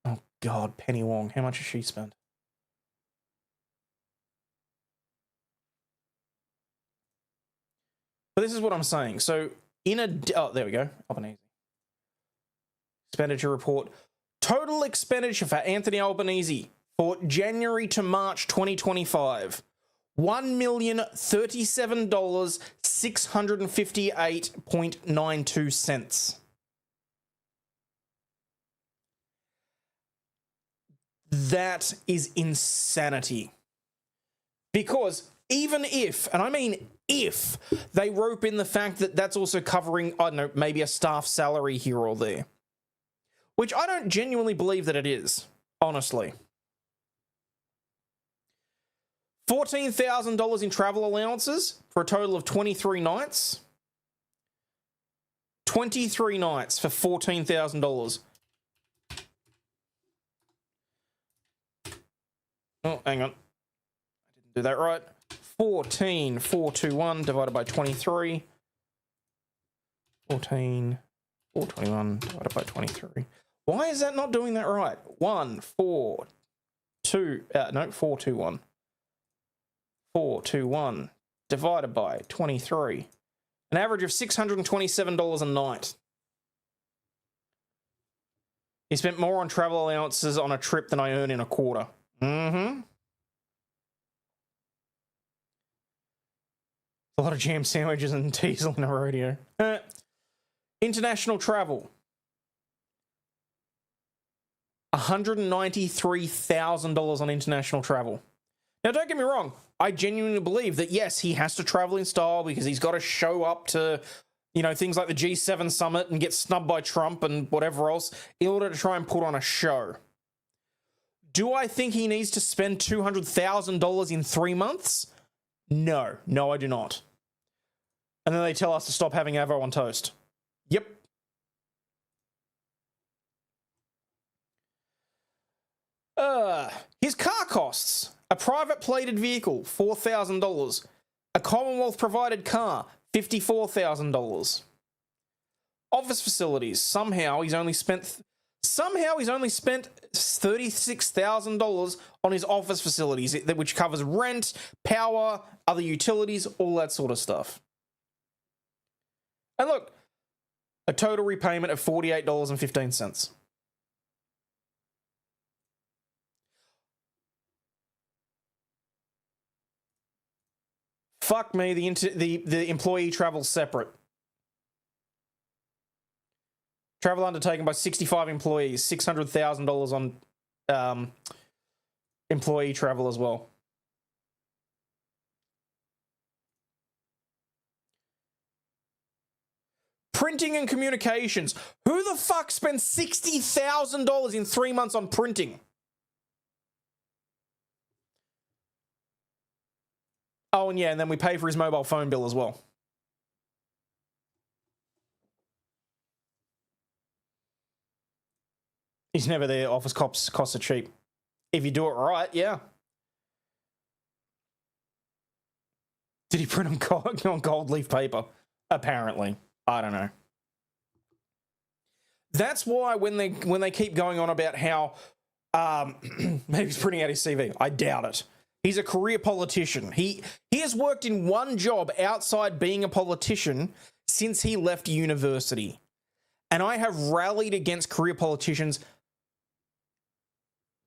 Oh God, Penny Wong. How much has she spent? But this is what I'm saying. So oh, there we go. Albanese. Expenditure report. Total expenditure for Anthony Albanese for January to March 2025. $1,037,658.92. That is insanity. Because even if, and I mean if, they rope in the fact that that's also covering, I don't know, maybe a staff salary here or there, which I don't genuinely believe that it is, honestly. $14,000 in travel allowances for a total of 23 nights. 23 nights for $14,000. Oh, hang on. I didn't do that right. 14,421 divided by 23. 14,421 divided by 23. Why is that not doing that right? 421. 421 divided by 23. An average of $627 a night. He spent more on travel allowances on a trip than I earn in a quarter. Mm-hmm. A lot of jam sandwiches and diesel in a rodeo. International travel. $193,000 on international travel. Now, don't get me wrong. I genuinely believe that, yes, he has to travel in style because he's got to show up to, you know, things like the G7 summit and get snubbed by Trump and whatever else in order to try and put on a show. Do I think he needs to spend $200,000 in 3 months? No. No, I do not. And then they tell us to stop having Avo on toast. Yep. His car costs. A private plated vehicle, $4,000. A Commonwealth-provided car, $54,000. Office facilities. Somehow he's only spent $36,000 on his office facilities, which covers rent, power, other utilities, all that sort of stuff. And look, a total repayment of $48.15. Fuck me, the employee travel's separate. Travel undertaken by 65 employees, $600,000 on employee travel as well. Printing and communications. Who the fuck spends $60,000 in 3 months on printing? Oh, and yeah, and then we pay for his mobile phone bill as well. He's never there. Office costs are cheap. If you do it right, yeah. Did he print on gold leaf paper? Apparently. I don't know. That's why when they keep going on about how maybe he's printing out his CV, I doubt it. He's a career politician. He has worked in one job outside being a politician since he left university. And I have rallied against career politicians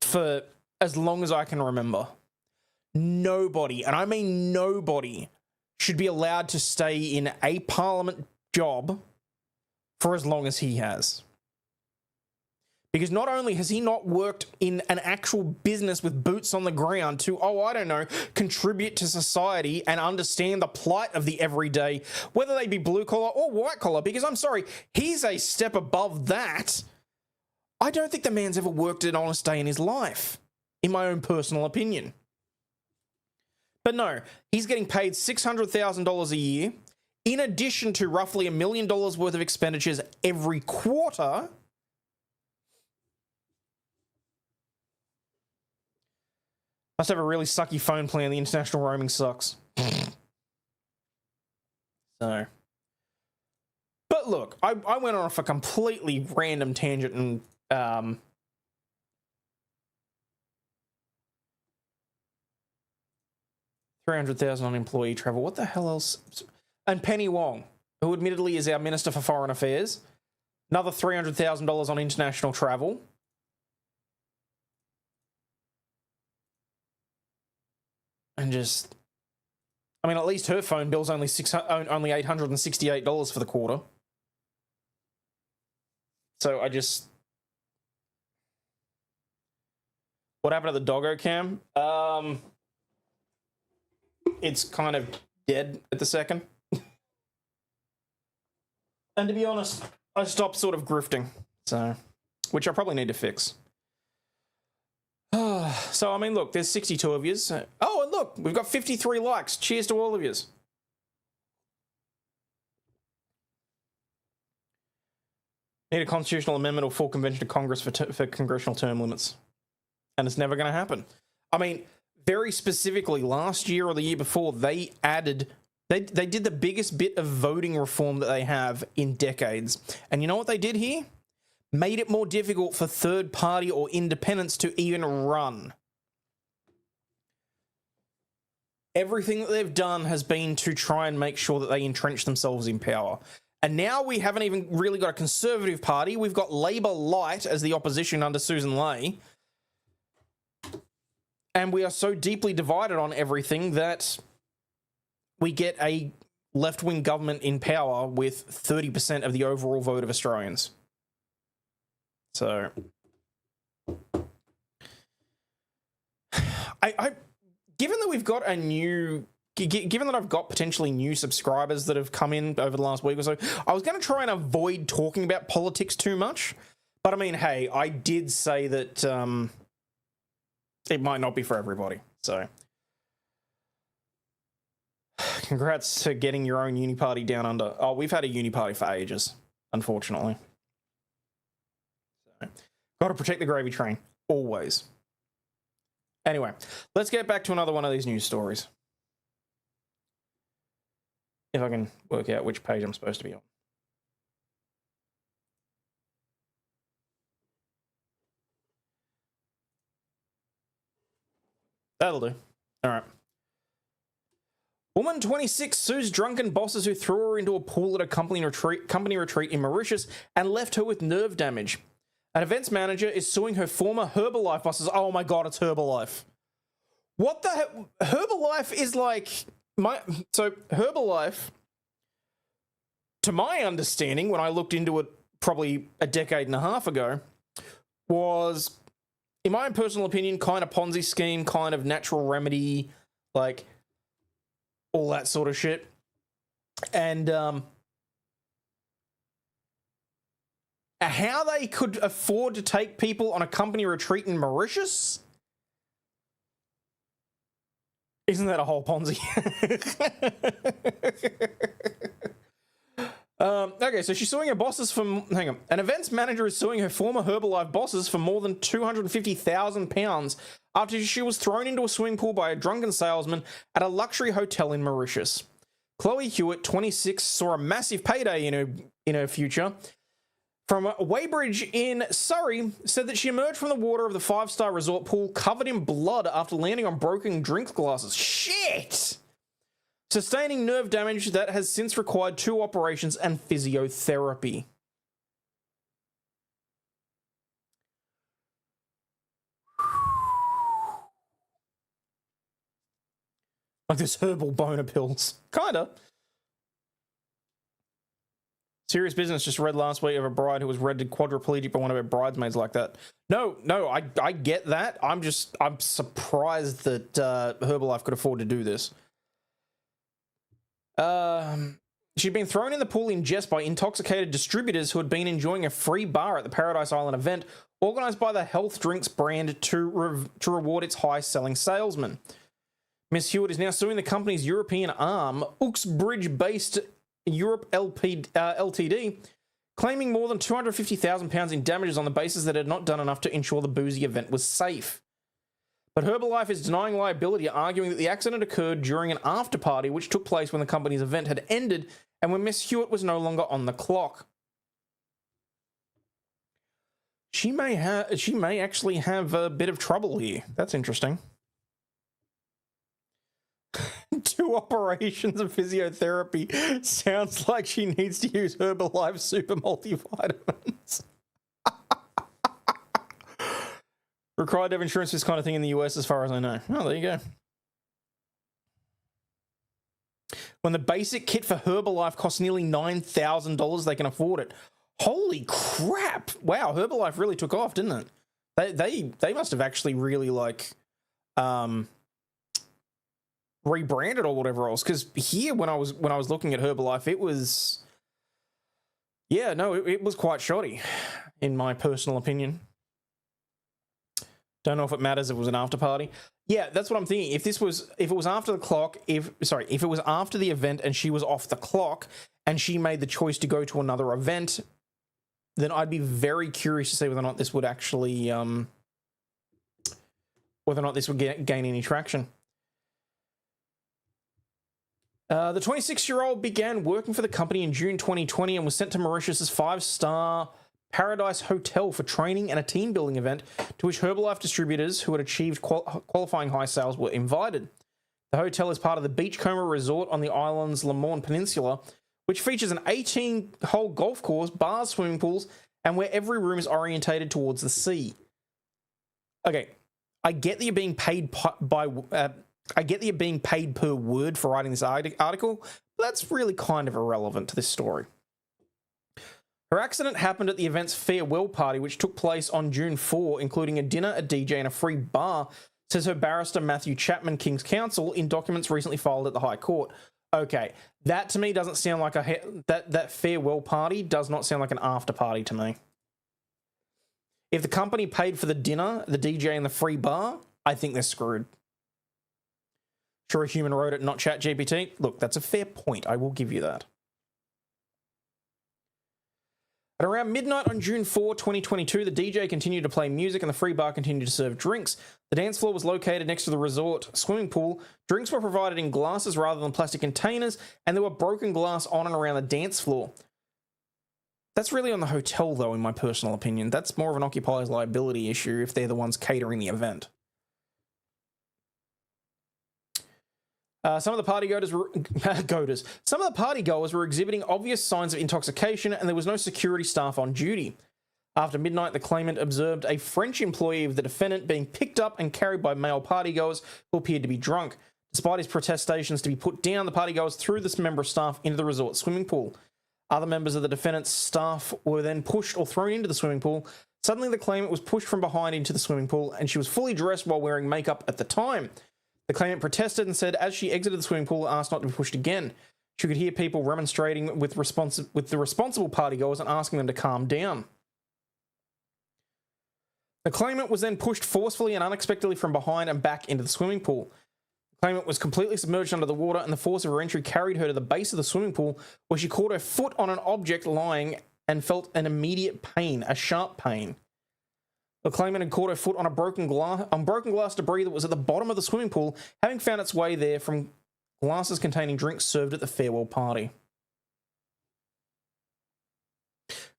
for as long as I can remember. Nobody, and I mean nobody, should be allowed to stay in a parliament job for as long as he has. Because not only has he not worked in an actual business with boots on the ground to, contribute to society and understand the plight of the everyday, whether they be blue collar or white collar, because I'm sorry, he's a step above that. I don't think the man's ever worked an honest day in his life, in my own personal opinion. But no, he's getting paid $600,000 a year, in addition to roughly $1 million worth of expenditures every quarter. Must have a really sucky phone plan. The international roaming sucks. So. But look, I went off a completely random tangent and $300,000 on employee travel. What the hell else? And Penny Wong, who admittedly is our Minister for Foreign Affairs, another $300,000 on international travel. And just, I mean, at least her phone bill's only $868 for the quarter. So I just, what happened to the doggo cam? It's kind of dead at the second. And to be honest, I stopped sort of grifting, so, which I probably need to fix. So, I mean, look, there's 62 of yous. Oh, and look, we've got 53 likes. Cheers to all of yous. Need a constitutional amendment or full convention of Congress for congressional term limits. And it's never going to happen. I mean, very specifically, last year or the year before, they added... They did the biggest bit of voting reform that they have in decades. And you know what they did here? Made it more difficult for third party or independents to even run. Everything that they've done has been to try and make sure that they entrench themselves in power. And now we haven't even really got a Conservative Party. We've got Labor Light as the opposition under Susan Ley. And we are so deeply divided on everything that we get a left-wing government in power with 30% of the overall vote of Australians. So, given that we've got a new, given that I've got potentially new subscribers that have come in over the last week or so, I was going to try and avoid talking about politics too much. But I mean, hey, I did say that it might not be for everybody. So, congrats to getting your own uni party down under. Oh, we've had a uni party for ages, unfortunately. So, got to protect the gravy train, always. Anyway, let's get back to another one of these news stories. If I can work out which page I'm supposed to be on. That'll do. All right. Woman 26 sues drunken bosses who threw her into a pool at a company retreat in Mauritius and left her with nerve damage. An events manager is suing her former Herbal Life bosses. Oh my god, it's Herbal Life. What the hell? Herbal Life is like so Herbal Life, to my understanding, when I looked into it probably a decade and a half ago, was, in my personal opinion, kind of Ponzi scheme, kind of natural remedy, like all that sort of shit. And how they could afford to take people on a company retreat in Mauritius? Isn't that a whole Ponzi? Okay, so she's suing her bosses for... Hang on. An events manager is suing her former Herbalife bosses for more than £250,000 after she was thrown into a swimming pool by a drunken salesman at a luxury hotel in Mauritius. Chloe Hewitt, 26, saw a massive payday in her future. From Weybridge in Surrey, said that she emerged from the water of the five-star resort pool covered in blood after landing on broken drink glasses. Shit! Sustaining nerve damage that has since required 2 operations and physiotherapy. Like this herbal boner pills. Kinda. Serious business just read last week of a bride who was rendered quadriplegic by one of her bridesmaids like that. No, I get that. I'm surprised that Herbalife could afford to do this. She'd been thrown in the pool in jest by intoxicated distributors who had been enjoying a free bar at the Paradise Island event organised by the health drinks brand to reward its high-selling salesmen. Miss Hewitt is now suing the company's European arm, Uxbridge-based Europe Ltd, claiming more than £250,000 in damages on the basis that it had not done enough to ensure the boozy event was safe. But Herbalife is denying liability, arguing that the accident occurred during an after-party which took place when the company's event had ended and when Miss Hewitt was no longer on the clock. She may actually have a bit of trouble here. That's interesting. 2 operations of physiotherapy. Sounds like she needs to use Herbalife super multivitamins. Required to have insurance for this kind of thing in the US, as far as I know. Oh, there you go. When the basic kit for Herbalife costs nearly $9,000, they can afford it. Holy crap! Wow, Herbalife really took off, didn't it? They must have actually really like rebranded or whatever else. Because here, when I was looking at Herbalife, it was, it was quite shoddy, in my personal opinion. Don't know if it matters if it was an after party. Yeah, that's what I'm thinking. If it was after the clock, if it was after the event and she was off the clock and she made the choice to go to another event, then I'd be very curious to see whether or not this would actually, whether or not this would gain any traction. The 26-year-old began working for the company in June 2020 and was sent to Mauritius's 5-star Paradise Hotel for training and a team-building event to which Herbal Life distributors who had achieved qualifying high sales were invited. The hotel is part of the Beachcomber Resort on the island's Le Morne Peninsula, which features an 18-hole golf course, bars, swimming pools, and where every room is orientated towards the sea. Okay, I get that you're being paid I get that you're being paid per word for writing this article, but that's really kind of irrelevant to this story. Her accident happened at the event's farewell party, which took place on June 4, including a dinner, a DJ, and a free bar, says her barrister Matthew Chapman, King's Counsel, in documents recently filed at the High Court. Okay, that to me doesn't sound like that farewell party does not sound like an after party to me. If the company paid for the dinner, the DJ, and the free bar, I think they're screwed. Sure, a human wrote it, not ChatGPT. Look, that's a fair point. I will give you that. At around midnight on June 4, 2022, the DJ continued to play music and the free bar continued to serve drinks. The dance floor was located next to the resort swimming pool. Drinks were provided in glasses rather than plastic containers, and there were broken glass on and around the dance floor. That's really on the hotel, though, in my personal opinion. That's more of an occupier's liability issue if they're the ones catering the event. Some of the partygoers were exhibiting obvious signs of intoxication, and there was no security staff on duty. After midnight, the claimant observed a French employee of the defendant being picked up and carried by male partygoers who appeared to be drunk. Despite his protestations to be put down, the partygoers threw this member of staff into the resort swimming pool. Other members of the defendant's staff were then pushed or thrown into the swimming pool. Suddenly, the claimant was pushed from behind into the swimming pool, and she was fully dressed while wearing makeup at the time. The claimant protested and said as she exited the swimming pool, asked not to be pushed again. She could hear people remonstrating with the responsible partygoers and asking them to calm down. The claimant was then pushed forcefully and unexpectedly from behind and back into the swimming pool. The claimant was completely submerged under the water, and the force of her entry carried her to the base of the swimming pool, where she caught her foot on an object lying and felt an immediate pain, a sharp pain. The claimant had caught her foot on broken glass debris that was at the bottom of the swimming pool, having found its way there from glasses containing drinks served at the farewell party.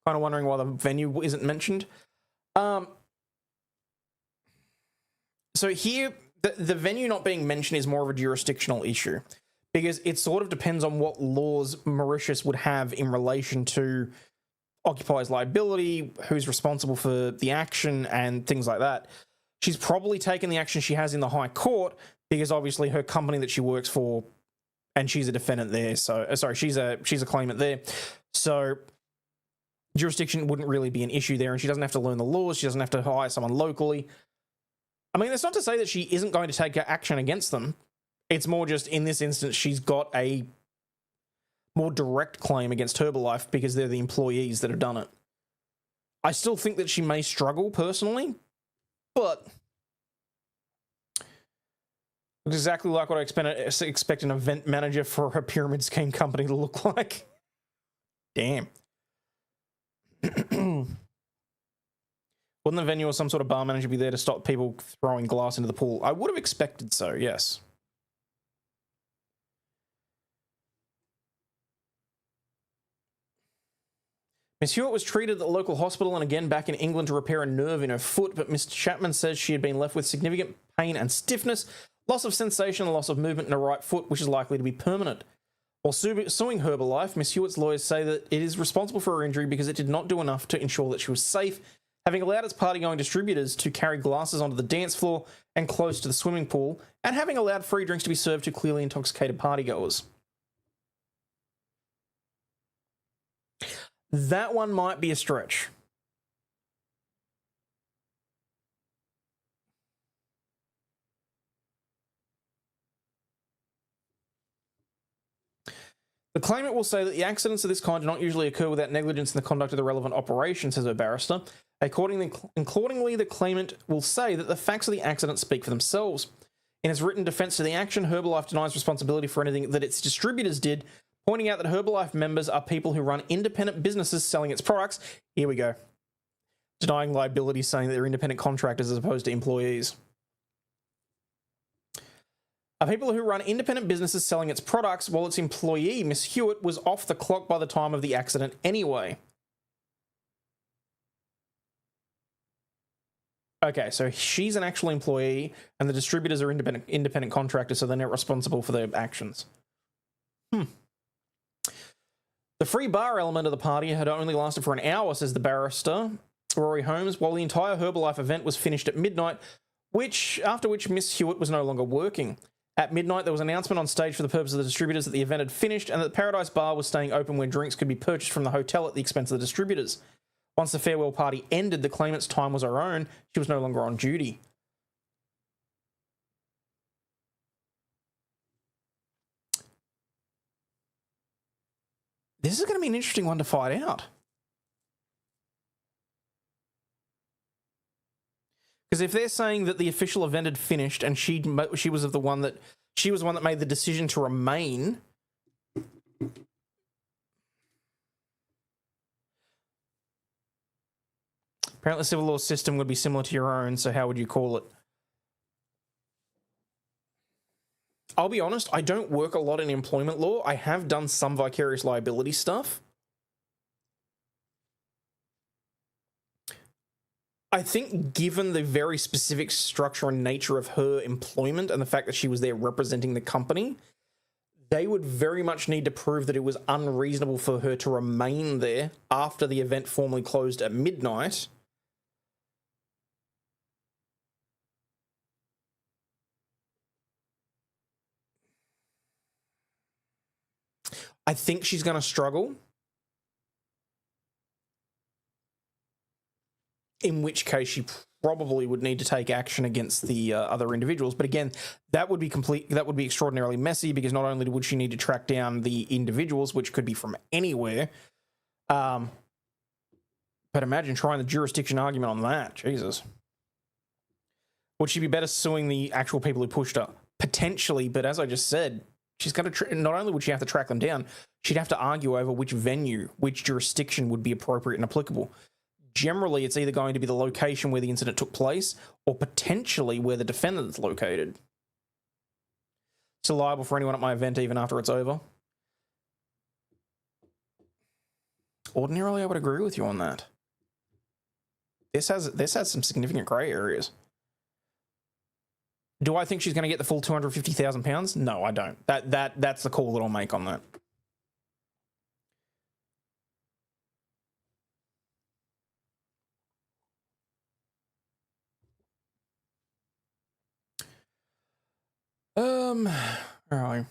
Kind of wondering why the venue isn't mentioned. So here, the venue not being mentioned is more of a jurisdictional issue, because it sort of depends on what laws Mauritius would have in relation to occupiers' liability, who's responsible for the action, and things like that. She's probably taken the action she has in the High Court because obviously her company that she works for, and she's a defendant there. So, she's a claimant there. So jurisdiction wouldn't really be an issue there, and she doesn't have to learn the laws. She doesn't have to hire someone locally. I mean, that's not to say that she isn't going to take action against them. It's more just in this instance, she's got a more direct claim against Herbal Life because they're the employees that have done it. I still think that she may struggle personally, but it's exactly like what I expect an event manager for a pyramid scheme company to look like. Damn. Wouldn't the venue or some sort of bar manager be there to stop people throwing glass into the pool? I would have expected so, yes. Miss Hewitt was treated at the local hospital and again back in England to repair a nerve in her foot, but Mr. Chapman says she had been left with significant pain and stiffness, loss of sensation and loss of movement in her right foot, which is likely to be permanent. While suing Herbal Life, Miss Hewitt's lawyers say that it is responsible for her injury because it did not do enough to ensure that she was safe, having allowed its party-going distributors to carry glasses onto the dance floor and close to the swimming pool, and having allowed free drinks to be served to clearly intoxicated partygoers. That one might be a stretch. The claimant will say that the accidents of this kind do not usually occur without negligence in the conduct of the relevant operation, says her barrister. Accordingly, the claimant will say that the facts of the accident speak for themselves. In his written defence to the action, Herbal Life denies responsibility for anything that its distributors did, pointing out that Herbal Life members are people who run independent businesses selling its products. Here we go. Denying liability, saying that they're independent contractors as opposed to employees. Are people who run independent businesses selling its products, while its employee, Miss Hewitt, was off the clock by the time of the accident anyway. Okay, so she's an actual employee, and the distributors are independent contractors, so they're not responsible for their actions. The free bar element of the party had only lasted for an hour, says the barrister, Rory Holmes, while the entire Herbalife event was finished at midnight, after which Miss Hewitt was no longer working. At midnight, there was an announcement on stage for the purpose of the distributors that the event had finished and that the Paradise Bar was staying open where drinks could be purchased from the hotel at the expense of the distributors. Once the farewell party ended, the claimant's time was her own. She was no longer on duty. This is going to be an interesting one to find out. Because if they're saying that the official event had finished and she was the one that made the decision to remain, apparently the civil law system would be similar to your own, so how would you call it? I'll be honest, I don't work a lot in employment law. I have done some vicarious liability stuff. I think given the very specific structure and nature of her employment and the fact that she was there representing the company, they would very much need to prove that it was unreasonable for her to remain there after the event formally closed at midnight. I think she's going to struggle. In which case she probably would need to take action against the other individuals. But again, that would be extraordinarily messy, because not only would she need to track down the individuals, which could be from anywhere, but imagine trying the jurisdiction argument on that. Jesus. Would she be better suing the actual people who pushed her? Potentially, but as I just said, she's going to not only would she have to track them down, she'd have to argue over which venue, which jurisdiction would be appropriate and applicable. Generally, it's either going to be the location where the incident took place or potentially where the defendant's located. Still liable for anyone at my event even after it's over. Ordinarily, I would agree with you on that. This has some significant grey areas. Do I think she's going to get the full £250,000? No, I don't. That's the call that I'll make on that. Alright.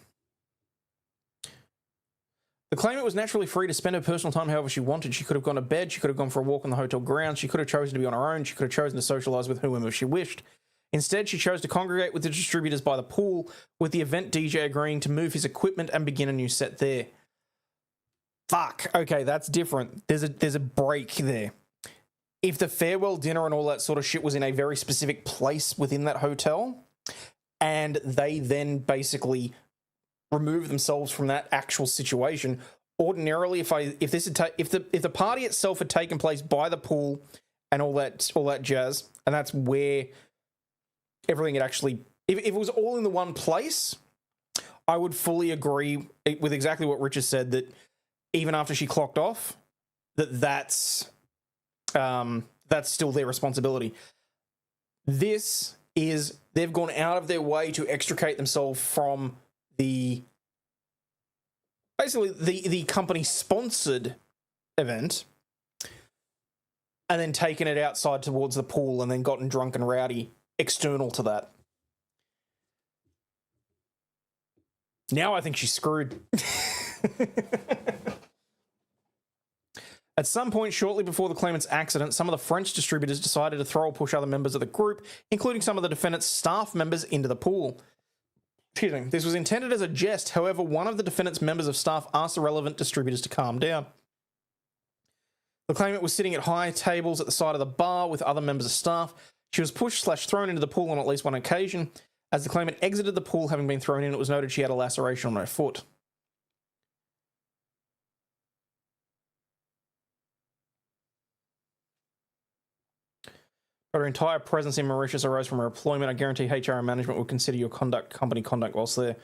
The claimant was naturally free to spend her personal time however she wanted. She could have gone to bed, she could have gone for a walk on the hotel grounds, she could have chosen to be on her own, she could have chosen to socialise with whomever she wished. Instead, she chose to congregate with the distributors by the pool, with the event DJ agreeing to move his equipment and begin a new set there. Fuck. Okay, that's different. There's a break there. If the farewell dinner and all that sort of shit was in a very specific place within that hotel, and they then basically remove themselves from that actual situation, ordinarily, if the party itself had taken place by the pool and all that jazz, and that's where everything had actually, if it was all in the one place, I would fully agree with exactly what Richard said, that even after she clocked off, that's still their responsibility. This is, they've gone out of their way to extricate themselves from the company-sponsored event, and then taken it outside towards the pool and then gotten drunk and rowdy external to that. Now I think she's screwed. At some point shortly before the claimant's accident, some of the French distributors decided to throw or push other members of the group, including some of the defendant's staff members, into the pool. Excuse me. This was intended as a jest. However, one of the defendant's members of staff asked the relevant distributors to calm down. The claimant was sitting at high tables at the side of the bar with other members of staff. She was pushed/thrown into the pool on at least one occasion. As the claimant exited the pool, having been thrown in, it was noted she had a laceration on her foot. But her entire presence in Mauritius arose from her employment. I guarantee HR and management will consider your company conduct whilst there.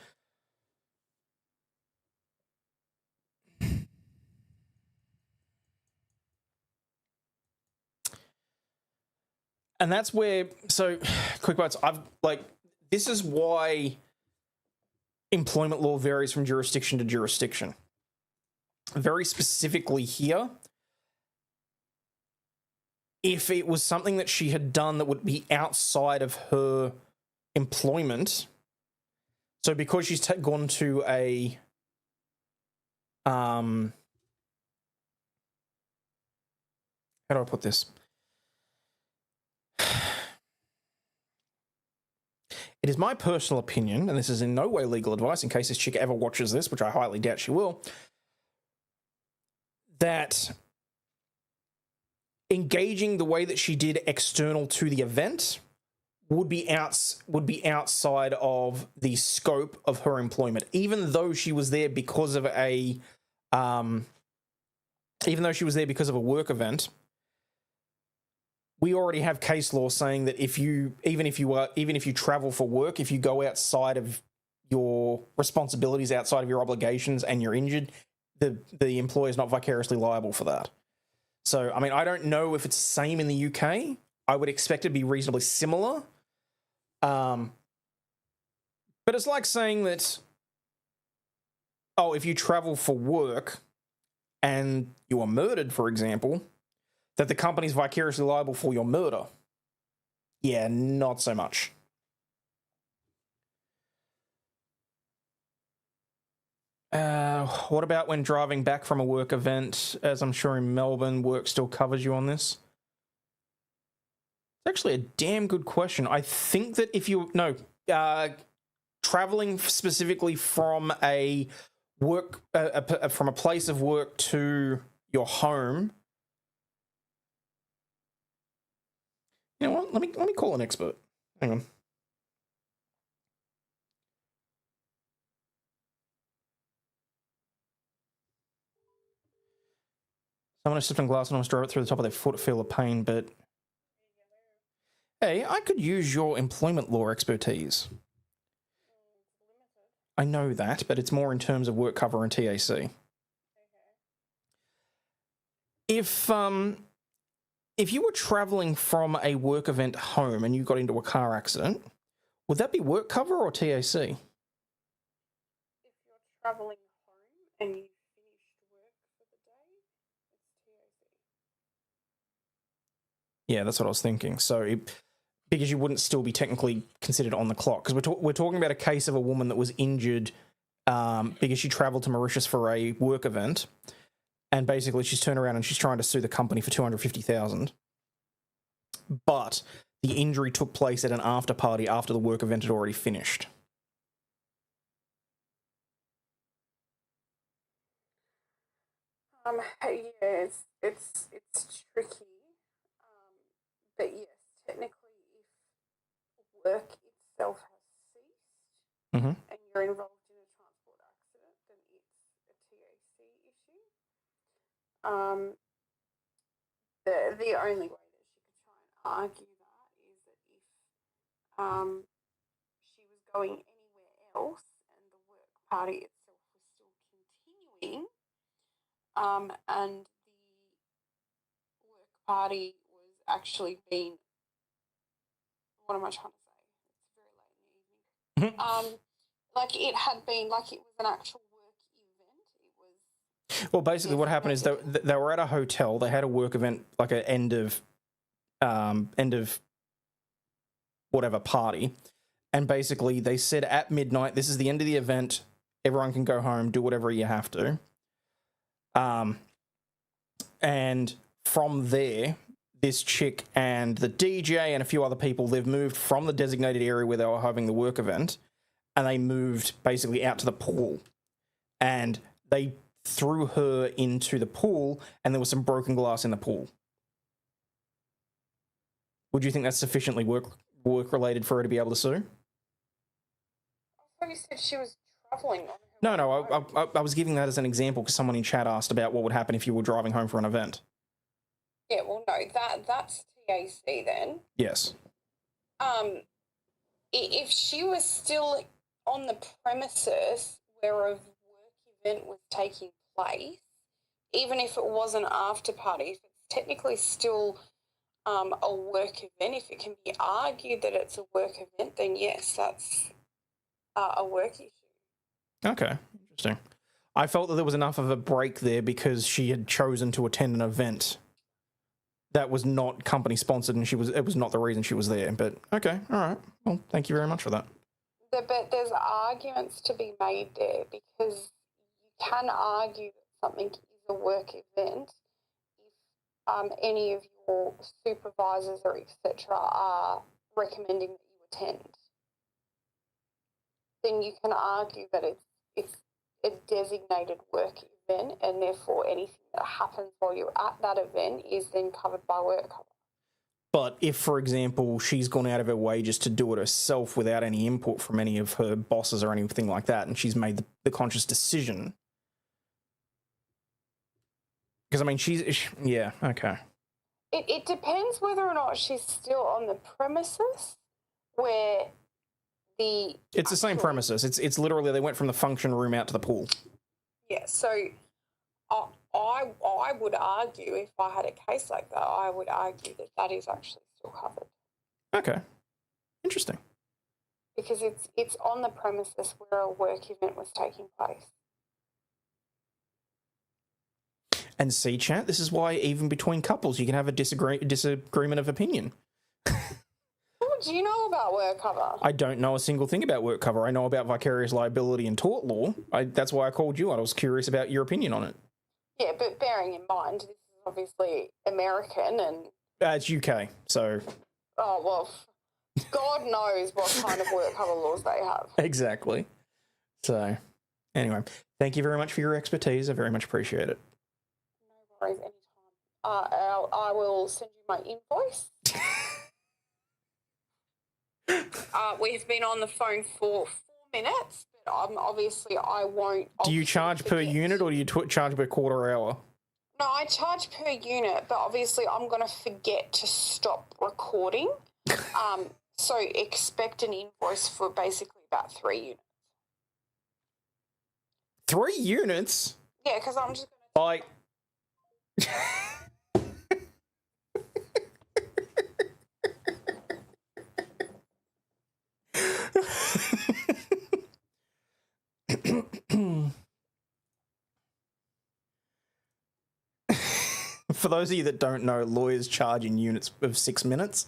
And that's where, so, quick bites, this is why employment law varies from jurisdiction to jurisdiction. Very specifically here, if it was something that she had done that would be outside of her employment, so because she's gone to a, how do I put this? It is my personal opinion, and this is in no way legal advice in case this chick ever watches this, which I highly doubt she will, that engaging the way that she did external to the event would be outside of the scope of her employment, even though she was there because of a work event. We already have case law saying that even if you travel for work, if you go outside of your responsibilities, outside of your obligations, and you're injured, the employer is not vicariously liable for that. So, I mean, I don't know if it's the same in the UK. I would expect it to be reasonably similar. But it's like saying that, if you travel for work and you are murdered, for example, that the company's vicariously liable for your murder. Yeah, not so much. What about when driving back from a work event? As I'm sure in Melbourne, work still covers you on this. It's actually a damn good question. I think that if you... No, traveling specifically from a work... from a place of work to your home... You know what? Let me call an expert. Hang on. Someone has slipped on glass and almost drove it through the top of their foot to feel the pain, but... Hey, I could use your employment law expertise. I know that, but it's more in terms of work cover and TAC. Okay. If you were travelling from a work event home and you got into a car accident, would that be work cover or TAC? If you're travelling home and you finished work for the day, it's TAC. Yeah, that's what I was thinking. So, because you wouldn't still be technically considered on the clock. Because we're talking about a case of a woman that was injured because she travelled to Mauritius for a work event. And basically, she's turned around and she's trying to sue the company for $250,000. But the injury took place at an after party after the work event had already finished. Yeah, it's tricky. But yes, technically, if work itself has ceased and you're involved in a transport accident, then it's a TAC issue. The only way that she could try and argue that is that if she was going anywhere else and the work party itself was still continuing, and the work party was actually being, what am I trying to say? It's very late in the evening. Like it had been, like it was an actual work event. It was. Well, basically, what happened is they were at a hotel. They had a work event, like an end of whatever party, and basically they said at midnight, "This is the end of the event. Everyone can go home. Do whatever you have to." And from there, this chick and the DJ and a few other people, they've moved from the designated area where they were having the work event, and they moved basically out to the pool. And they threw her into the pool and there was some broken glass in the pool. Would you think that's sufficiently work-related for her to be able to sue? I thought you said she was travelling on her No, way home. I was giving that as an example because someone in chat asked about what would happen if you were driving home for an event. Yeah, well, no, that's TAC then. Yes. If she was still on the premises where a work event was taking place, even if it wasn't after party, if it's technically still a work event, if it can be argued that it's a work event, then yes, that's a work issue. Okay, interesting. I felt that there was enough of a break there because she had chosen to attend an event that was not company sponsored and it was not the reason she was there. But okay, all right. Well, thank you very much for that. But there's arguments to be made there because you can argue that something is a work event if any of your supervisors or etc. are recommending that you attend. Then you can argue that it's a designated work event and therefore anything that happens while you're at that event is then covered by work cover. But if, for example, she's gone out of her way just to do it herself without any input from any of her bosses or anything like that, and she's made the conscious decision. Because, I mean, yeah, okay. It depends whether or not she's still on the premises where the... It's the same premises. It's literally they went from the function room out to the pool. Yeah, so I would argue, if I had a case like that, I would argue that that is actually still covered. Okay. Interesting. Because it's on the premises where a work event was taking place. And see, chat, this is why even between couples you can have a disagreement of opinion. What do you know about work cover? I don't know a single thing about work cover. I know about vicarious liability and tort law. That's why I called you. I was curious about your opinion on it. Yeah, but bearing in mind, this is obviously American and... It's UK, so... Oh, well, God knows what kind of work cover laws they have. Exactly. So, anyway, thank you very much for your expertise. I very much appreciate it. No worries, anytime. I will send you my invoice. We've been on the phone for 4 minutes, but obviously I won't... Do you charge per unit or do you charge per quarter hour? No, I charge per unit, but obviously I'm going to forget to stop recording. So expect an invoice for basically about 3 units. 3 units? Yeah, because I'm just I... going to... For those of you that don't know, lawyers charge in units of 6 minutes,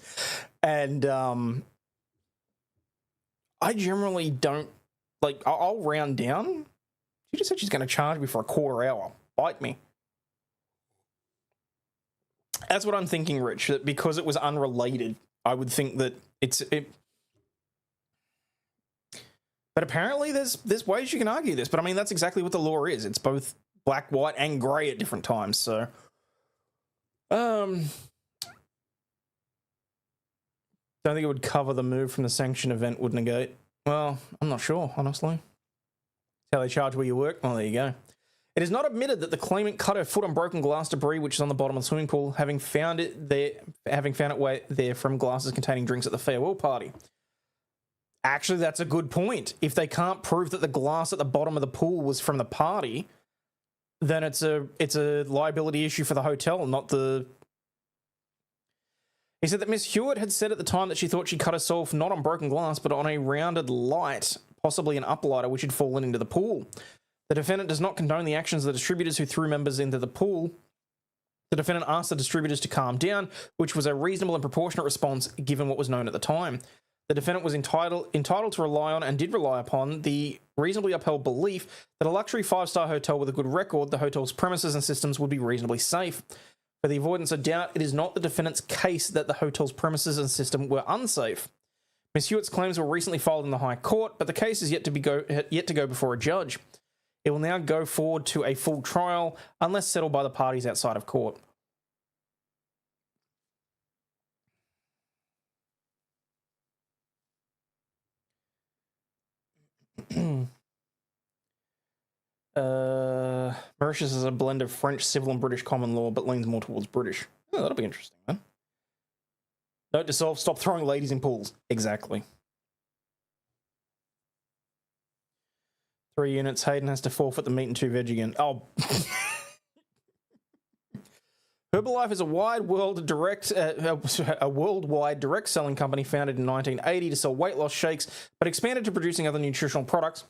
and I generally don't, like, I'll round down. She just said she's going to charge me for a quarter hour. Bite me. That's what I'm thinking, Rich, that because it was unrelated, I would think that it. But apparently there's ways you can argue this, but I mean, that's exactly what the law is. It's both black, white, and grey at different times, so... Don't think it would cover the move from the sanction event would negate. Well, I'm not sure, honestly. How they charge where you work? Well, there you go. It is not admitted that the claimant cut her foot on broken glass debris, which is on the bottom of the swimming pool, having found it there from glasses containing drinks at the farewell party. Actually, that's a good point. If they can't prove that the glass at the bottom of the pool was from the party, then it's a liability issue for the hotel, not the... He said that Miss Hewitt had said at the time that she thought she cut herself not on broken glass, but on a rounded light, possibly an uplighter, which had fallen into the pool. The defendant does not condone the actions of the distributors who threw members into the pool. The defendant asked the distributors to calm down, which was a reasonable and proportionate response given what was known at the time. The defendant was entitled to rely on and did rely upon the reasonably upheld belief that a luxury 5-star hotel with a good record, the hotel's premises and systems would be reasonably safe. For the avoidance of doubt, it is not the defendant's case that the hotel's premises and system were unsafe. Ms. Hewitt's claims were recently filed in the High Court, but the case is yet to go before a judge. It will now go forward to a full trial unless settled by the parties outside of court. Mauritius is a blend of French civil and British common law, but leans more towards British. Oh, that'll be interesting, man. Note to self, stop throwing ladies in pools. Exactly. 3 units. Hayden has to forfeit the meat and 2 veg again. Oh. Herbal Life is a worldwide direct selling company founded in 1980 to sell weight loss shakes, but expanded to producing other nutritional products,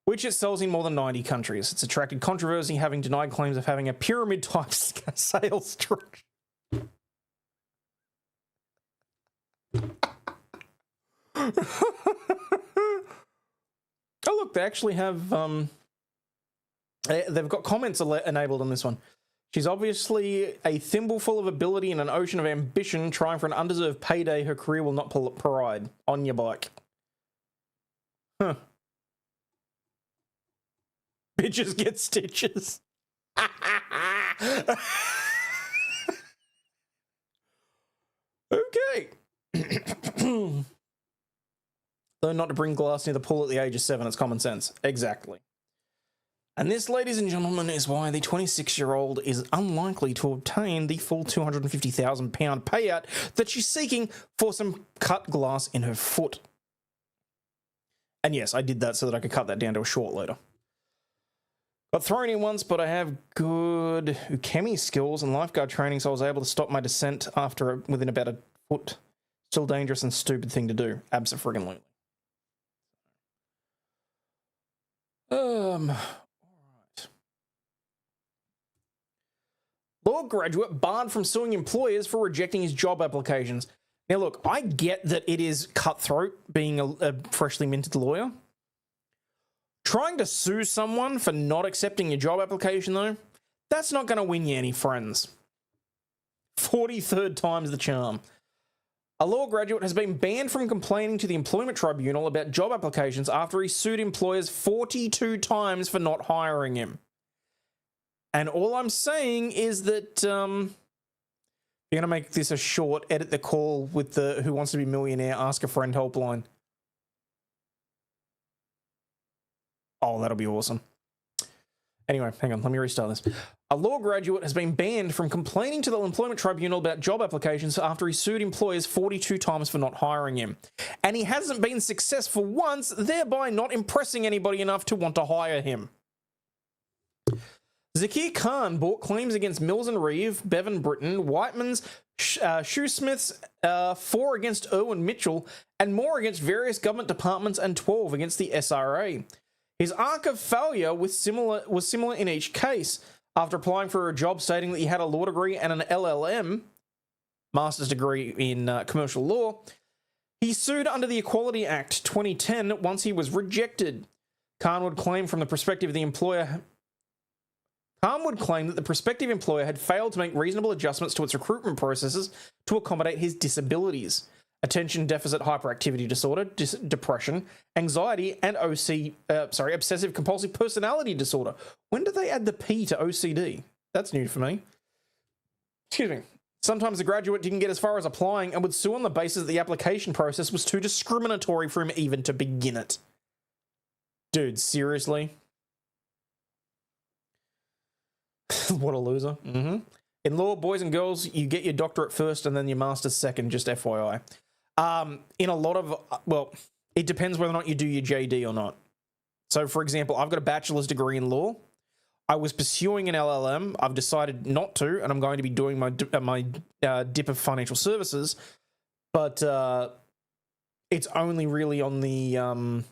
which it sells in more than 90 countries. It's attracted controversy, having denied claims of having a pyramid-type sales structure. Oh, look, they actually have... they've got comments enabled on this one. She's obviously a thimbleful of ability and an ocean of ambition, trying for an undeserved payday. Her career will not provide. On your bike. Huh. Bitches get stitches. Okay. Though not to bring glass near the pool at the age of 7, it's common sense. Exactly. And this, ladies and gentlemen, is why the 26-year-old is unlikely to obtain the full £250,000 payout that she's seeking for some cut glass in her foot. And yes, I did that so that I could cut that down to a short later. Got thrown in once, but I have good ukemi skills and lifeguard training, so I was able to stop my descent within about a foot. Still dangerous and stupid thing to do. Abso-friggin-lutely. Alright. Law graduate barred from suing employers for rejecting his job applications. Now look, I get that it is cutthroat being a freshly minted lawyer. Trying to sue someone for not accepting your job application, though, that's not going to win you any friends. 43rd time's the charm. A law graduate has been banned from complaining to the Employment Tribunal about job applications after he sued employers 42 times for not hiring him. And all I'm saying is that you're going to make this a short, edit the call with the Who Wants to Be Millionaire, Ask a Friend helpline. Oh, that'll be awesome. Anyway, hang on, let me restart this. A law graduate has been banned from complaining to the Employment Tribunal about job applications after he sued employers 42 times for not hiring him. And he hasn't been successful once, thereby not impressing anybody enough to want to hire him. Zakir Khan brought claims against Mills and Reeve, Bevan Britton, Whiteman's, Shoesmiths, 4 against Irwin Mitchell, and more against various government departments and 12 against the SRA. His arc of failure was similar in each case. After applying for a job stating that he had a law degree and an LLM, master's degree in commercial law, he sued under the Equality Act 2010 once he was rejected. Khan would claim that the prospective employer had failed to make reasonable adjustments to its recruitment processes to accommodate his disabilities. Attention deficit hyperactivity disorder, depression, anxiety, and obsessive compulsive personality disorder. When do they add the P to OCD? That's new for me. Excuse me. Sometimes the graduate didn't get as far as applying and would sue on the basis that the application process was too discriminatory for him even to begin it. Dude, seriously? What a loser. In law, boys and girls, you get your doctorate first and then your master's second, just FYI. In a lot of, well, it depends whether or not you do your JD or not. So, for example, I've got a bachelor's degree in law. I was pursuing an LLM. I've decided not to, and I'm going to be doing my dip of financial services. But it's only really on the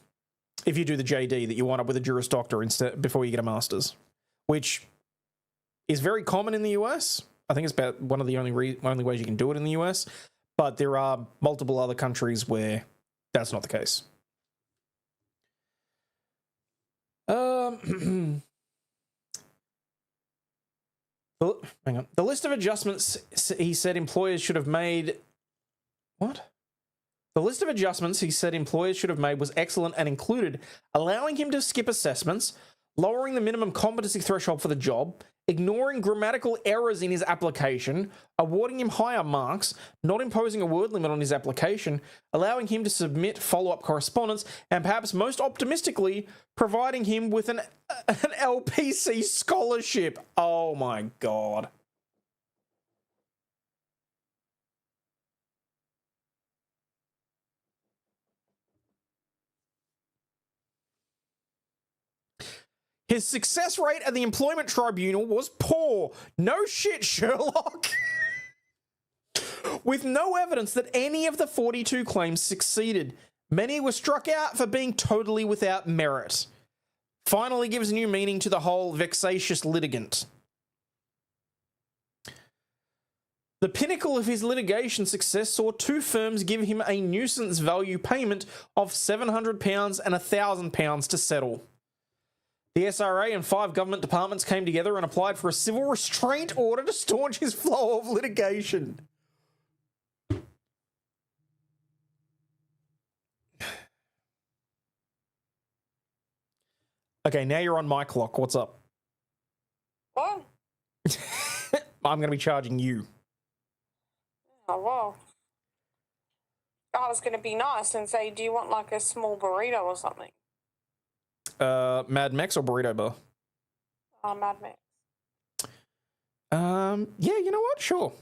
if you do the JD that you wind up with a Juris Doctor instead before you get a master's, which is very common in the US. I think it's about one of the only ways you can do it in the US. But there are multiple other countries where that's not the case. Hang on. The list of adjustments he said employers should have made... What? The list of adjustments he said employers should have made was excellent and included allowing him to skip assessments, lowering the minimum competency threshold for the job, ignoring grammatical errors in his application, awarding him higher marks, not imposing a word limit on his application, allowing him to submit follow-up correspondence, and perhaps most optimistically, providing him with an LPC scholarship. Oh my God. His success rate at the employment tribunal was poor. No shit, Sherlock. With no evidence that any of the 42 claims succeeded. Many were struck out for being totally without merit. Finally gives new meaning to the whole vexatious litigant. The pinnacle of his litigation success saw two firms give him a nuisance value payment of £700 and £1,000 to settle. The SRA and 5 government departments came together and applied for a civil restraint order to staunch his flow of litigation. Okay, now you're on my clock. What's up? What? I'm going to be charging you. Oh, well. I was going to be nice and say, do you want like a small burrito or something? Mad Max or Burrito Bar? Mad Max. Yeah, you know what? Sure.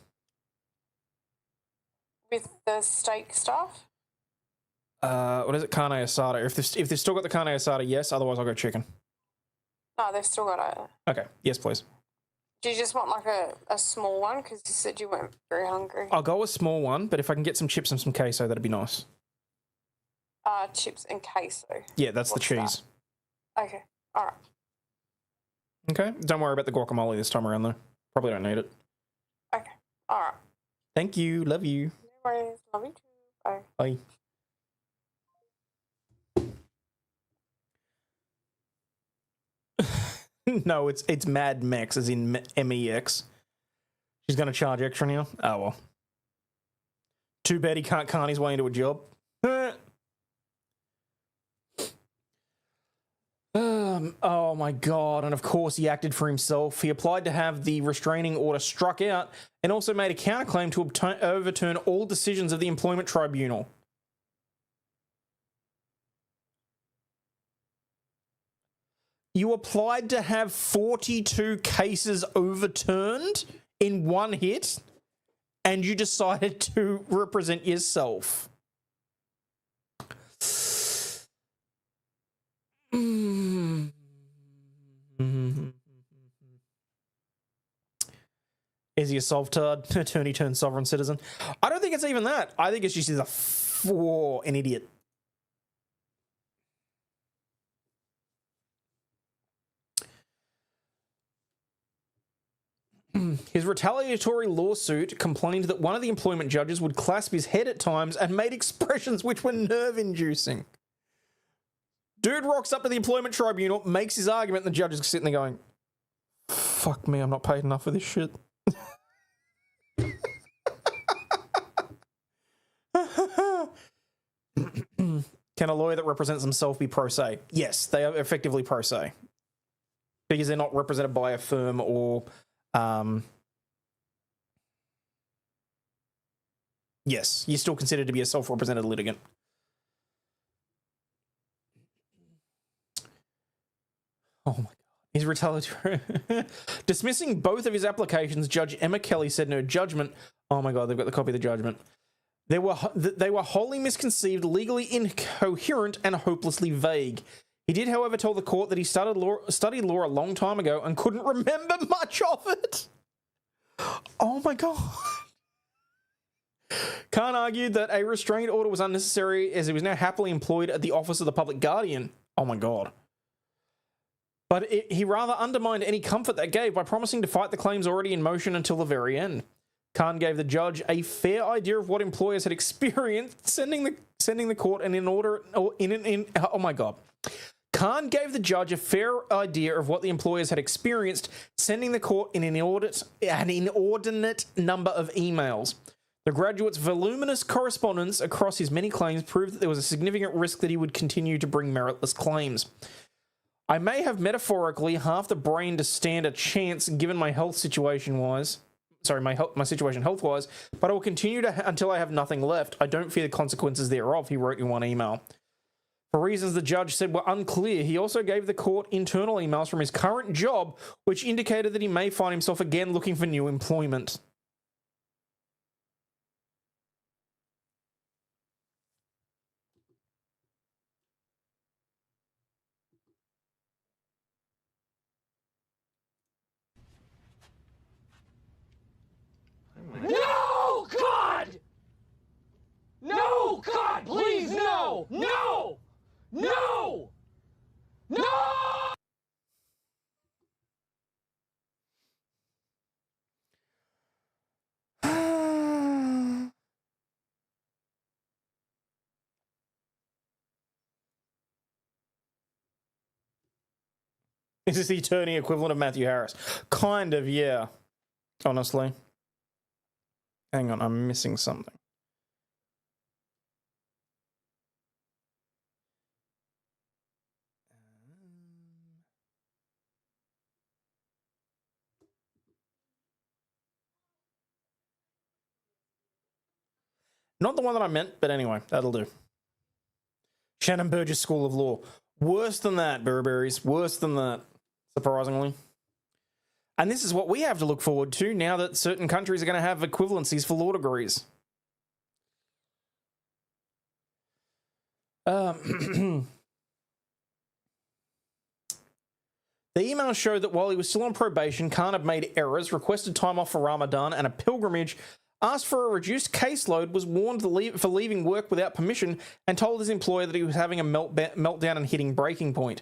With the steak stuff? What is it? Carne asada. If they've still got the carne asada, yes. Otherwise, I'll go chicken. No, they've still got it. Okay. Yes, please. Do you just want like a small one? Because you said you weren't very hungry. I'll go a small one, but if I can get some chips and some queso, that'd be nice. Chips and queso. Yeah, that's the cheese. That? Okay. All right. Okay. Don't worry about the guacamole this time around, though. Probably don't need it. Okay. All right. Thank you. Love you. No worries. Love you too. Bye. Bye. No, it's Mad Max, as in MEX. She's going to charge extra now? Oh, well. Too bad he can't his way into a job. Oh my God. And of course he acted for himself. He applied to have the restraining order struck out and also made a counterclaim to overturn all decisions of the employment tribunal. You applied to have 42 cases overturned in one hit and you decided to represent yourself. Is he a soft-tard attorney turned sovereign citizen? I don't think it's even that. I think it's just he's an idiot. His retaliatory lawsuit complained that one of the employment judges would clasp his head at times and made expressions which were nerve-inducing. Dude rocks up to the employment tribunal, makes his argument, and the judge is sitting there going, fuck me, I'm not paid enough for this shit. Can a lawyer that represents himself be pro se? Yes, they are effectively pro se. Because they're not represented by a firm or... yes, you're still considered to be a self-represented litigant. Oh my God. He's retaliatory. Dismissing both of his applications, Judge Emma Kelly said in her judgment, oh my God, they've got the copy of the judgment. They were wholly misconceived, legally incoherent, and hopelessly vague. He did, however, tell the court that he studied law a long time ago and couldn't remember much of it. Oh my God. Khan argued that a restraint order was unnecessary as he was now happily employed at the Office of the Public Guardian. Oh my God. But he rather undermined any comfort that gave by promising to fight the claims already in motion until the very end. Khan gave the judge a fair idea of what employers had experienced sending the court and oh my God. Khan gave the judge a fair idea of what the employers had experienced, sending the court in an inordinate number of emails. The graduate's voluminous correspondence across his many claims proved that there was a significant risk that he would continue to bring meritless claims. I may have metaphorically half the brain to stand a chance given my health situation wise. Sorry, my situation health-wise, but I will continue to until I have nothing left. I don't fear the consequences thereof, he wrote in one email. For reasons the judge said were unclear, he also gave the court internal emails from his current job, which indicated that he may find himself again looking for new employment. No, God! No, God, please, no! No! No! No! This is the attorney equivalent of Matthew Harris. Kind of, yeah. Honestly. Hang on, I'm missing something. Not the one that I meant, but anyway, that'll do. Shannon Burgess School of Law. Worse than that, Burberries. Worse than that, surprisingly. And this is what we have to look forward to now that certain countries are going to have equivalencies for law degrees. The email showed that while he was still on probation, Khan had made errors, requested time off for Ramadan and a pilgrimage, asked for a reduced caseload, was warned for leaving work without permission, and told his employer that he was having a meltdown and hitting breaking point.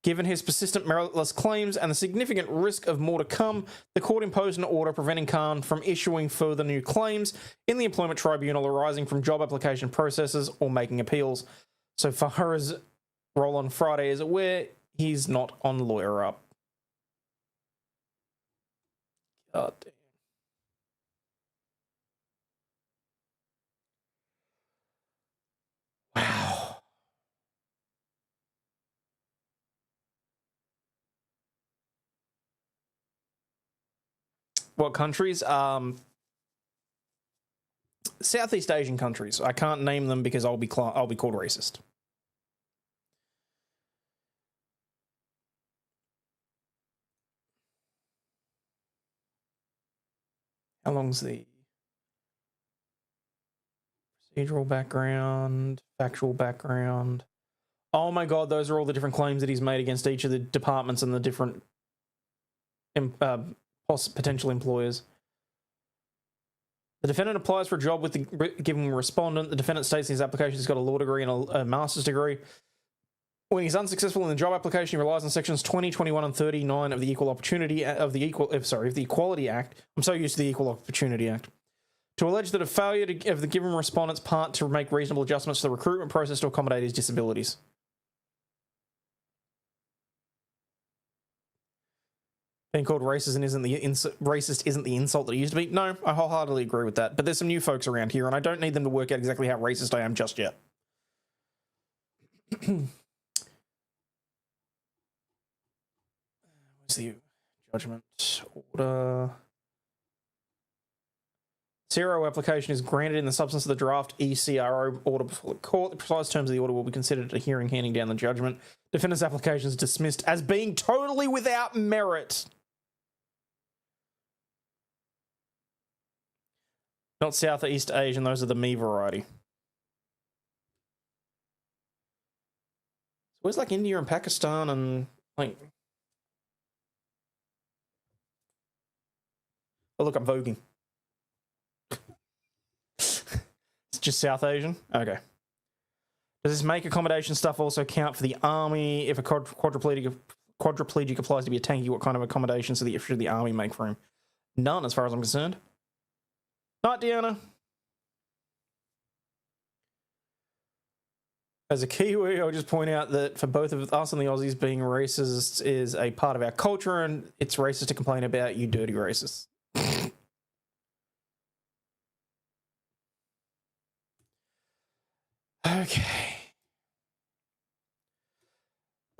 Given his persistent meritless claims and the significant risk of more to come, the court imposed an order preventing Khan from issuing further new claims in the employment tribunal arising from job application processes or making appeals. So far as Roland Friday is aware, he's not on Lawyer Up. God damn. Wow. What countries? Southeast Asian countries. I can't name them because I'll be called racist. How long's the procedural background, factual background? Oh my god, those are all the different claims that he's made against each of the departments and the different potential employers. The defendant applies for a job with the given respondent. The defendant states in his application he's got a law degree and a master's degree. When he's unsuccessful in the job application, he relies on sections 20, 21, and 39 of the Equality Act. I'm so used to the Equal Opportunity Act. To allege that a failure of the given respondent's part to make reasonable adjustments to the recruitment process to accommodate his disabilities. Being called racist isn't the insult that it used to be. No, I wholeheartedly agree with that. But there's some new folks around here, and I don't need them to work out exactly how racist I am just yet. Where's the judgment order? CRO application is granted in the substance of the draft ECRO order before the court. The precise terms of the order will be considered at a hearing handing down the judgment. Defendant's application is dismissed as being totally without merit. Not Southeast Asian, those are the me variety. Where's like India and Pakistan and like... Oh look, I'm voguing. It's just South Asian? Okay. Does this make accommodation stuff also count for the army? If a quadriplegic applies to be a tanky, what kind of accommodation should the army make for him? None, as far as I'm concerned. Not Deanna. As a Kiwi, I'll just point out that for both of us and the Aussies, being racist is a part of our culture, and it's racist to complain about you dirty racists. Okay.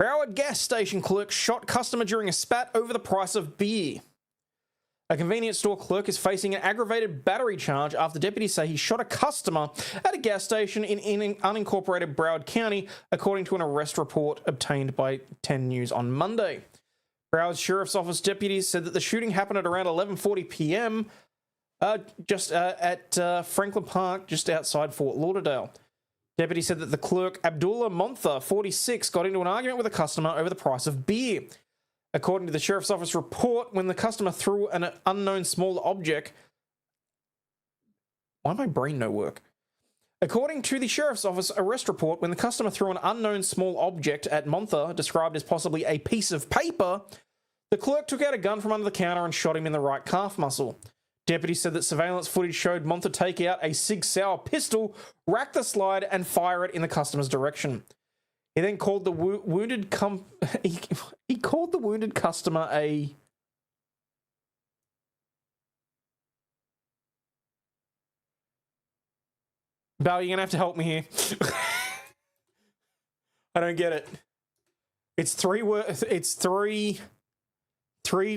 Broward gas station clerk shot customer during a spat over the price of beer. A convenience store clerk is facing an aggravated battery charge after deputies say he shot a customer at a gas station in unincorporated Broward County, according to an arrest report obtained by 10 News on Monday. Broward Sheriff's Office deputies said that the shooting happened at around 11:40 p.m. Just at Franklin Park, just outside Fort Lauderdale. Deputy said that the clerk, Abdullah Montha, 46, got into an argument with a customer over the price of beer. According to the Sheriff's Office report, when the customer threw an unknown small object... Why my brain no work? According to the Sheriff's Office arrest report, when the customer threw an unknown small object at Montha, described as possibly a piece of paper, the clerk took out a gun from under the counter and shot him in the right calf muscle. Deputies said that surveillance footage showed Montha take out a Sig Sauer pistol, rack the slide, and fire it in the customer's direction. He then called the wounded he called the wounded customer a... Val, you're gonna have to help me here. I don't get it. It's three words. It's three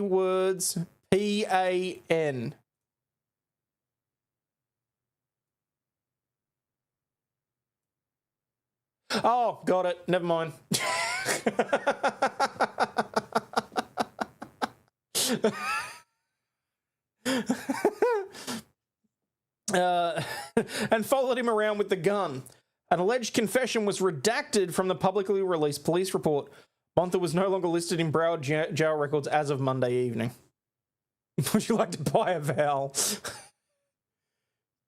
words. PAN. Oh, got it. Never mind. And followed him around with the gun. An alleged confession was redacted from the publicly released police report. Montha was no longer listed in Broward jail records as of Monday evening. Would you like to buy a vowel?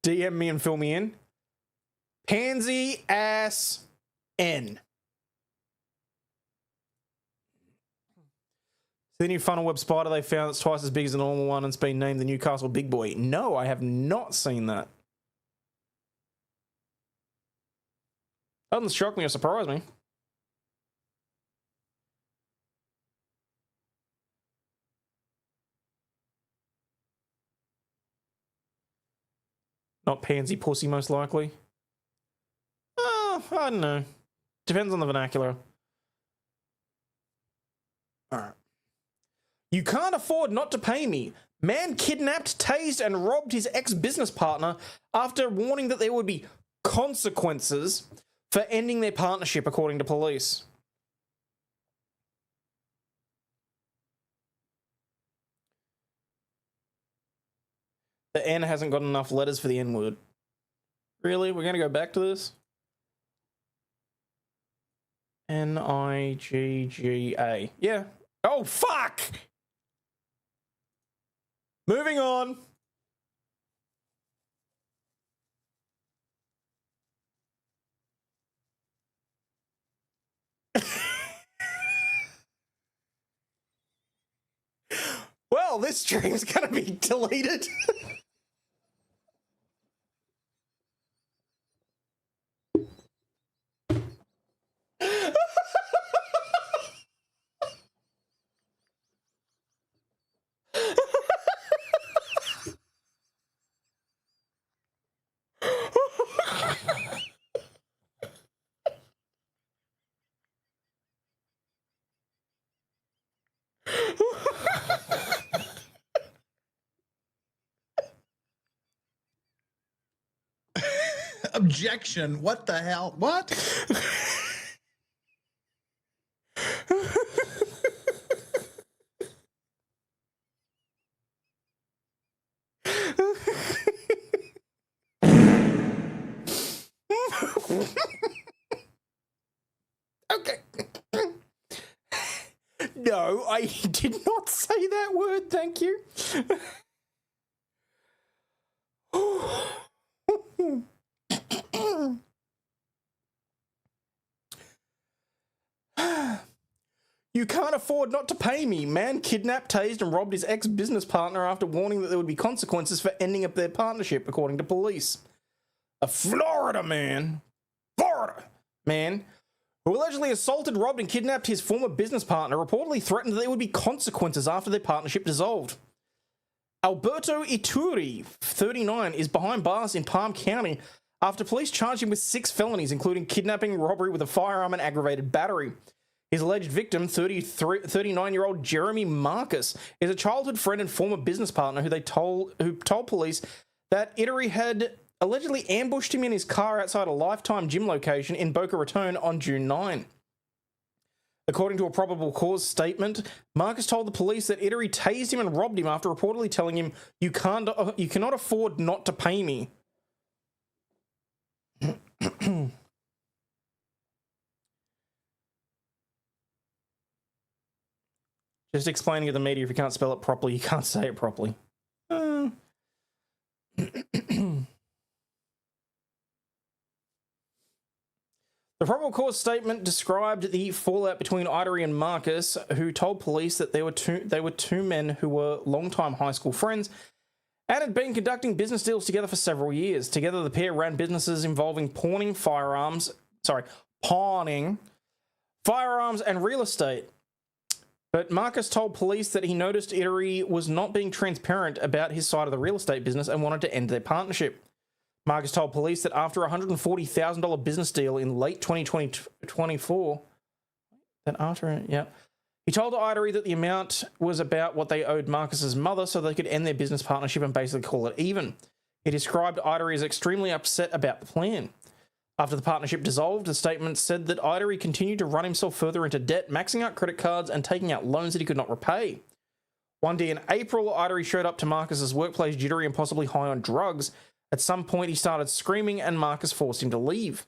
DM me and fill me in. Pansy ass N. The new funnel web spider they found that's twice as big as the normal one and it's been named the Newcastle Big Boy. No, I have not seen that. Doesn't shock me or surprise me. Not pansy pussy, most likely. Oh, I don't know. Depends on the vernacular. Alright. You can't afford not to pay me. Man kidnapped, tased, and robbed his ex-business partner after warning that there would be consequences for ending their partnership, according to police. The N hasn't got enough letters for the N word. Really? We're going to go back to this? N-I-G-G-A. Yeah. Oh, fuck! Moving on. Well, this stream's going to be deleted. Objection. What the hell? What? Okay. No, I did not say that word, thank you. You can't afford not to pay me. Man kidnapped, tased, and robbed his ex-business partner after warning that there would be consequences for ending up their partnership, according to police. A Florida man who allegedly assaulted, robbed, and kidnapped his former business partner reportedly threatened that there would be consequences after their partnership dissolved. Alberto Ituri, 39, is behind bars in Palm County after police charged him with 6 felonies, including kidnapping, robbery with a firearm, and aggravated battery. His alleged victim, 39-year-old Jeremy Marcus, is a childhood friend and former business partner who told police that Ittery had allegedly ambushed him in his car outside a Lifetime gym location in Boca Raton on June 9. According to a probable cause statement, Marcus told the police that Ittery tased him and robbed him after reportedly telling him, you cannot afford not to pay me. Just explaining to the media, if you can't spell it properly, you can't say it properly. The probable cause statement described the fallout between Ittery and Marcus, who told police that they were two men who were longtime high school friends and had been conducting business deals together for several years. Together, the pair ran businesses involving pawning firearms and real estate. But Marcus told police that he noticed Ittery was not being transparent about his side of the real estate business and wanted to end their partnership. Marcus told police that after a $140,000 business deal in late 2024, he told Ittery that the amount was about what they owed Marcus's mother so they could end their business partnership and basically call it even. He described Ittery as extremely upset about the plan. After the partnership dissolved, the statement said that Ittery continued to run himself further into debt, maxing out credit cards and taking out loans that he could not repay. One day in April, Ittery showed up to Marcus's workplace jittery and possibly high on drugs. At some point, he started screaming and Marcus forced him to leave.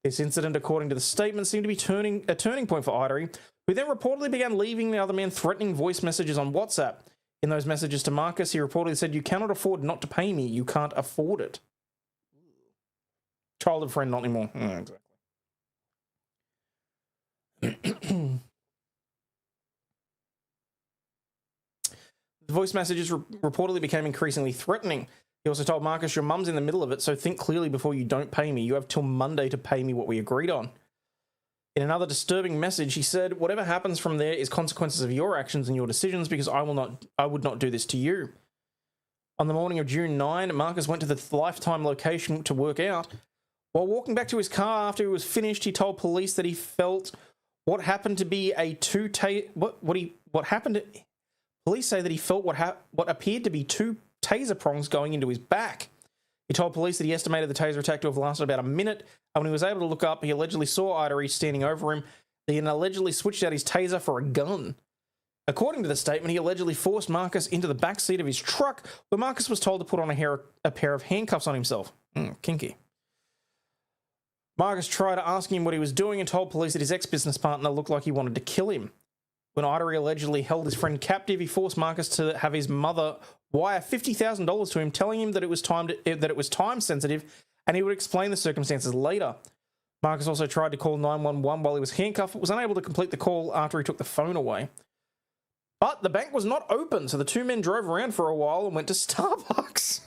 This incident, according to the statement, seemed to be a turning point for Ittery, who then reportedly began leaving the other man threatening voice messages on WhatsApp. In those messages to Marcus, he reportedly said, "You cannot afford not to pay me. You can't afford it." Childhood friend, not anymore. Yeah, exactly. The voice messages reportedly became increasingly threatening. He also told Marcus, "Your mum's in the middle of it, so think clearly before you don't pay me. You have till Monday to pay me what we agreed on." In another disturbing message, he said, "Whatever happens from there is consequences of your actions and your decisions because I would not do this to you." On the morning of June 9, Marcus went to the Lifetime location to work out. While walking back to his car after he was finished, he told police that he felt what happened to be a Police say that he felt what appeared to be 2 taser prongs going into his back. He told police that he estimated the taser attack to have lasted about a minute, and when he was able to look up, he allegedly saw Ittery standing over him. He allegedly switched out his taser for a gun. According to the statement, he allegedly forced Marcus into the back seat of his truck, where Marcus was told to put on a pair of handcuffs on himself. Kinky. Marcus tried asking him what he was doing and told police that his ex-business partner looked like he wanted to kill him. When Ittery allegedly held his friend captive, he forced Marcus to have his mother wire $50,000 to him, telling him that it was time sensitive and he would explain the circumstances later. Marcus also tried to call 911 while he was handcuffed, but was unable to complete the call after he took the phone away. But the bank was not open, so the two men drove around for a while and went to Starbucks.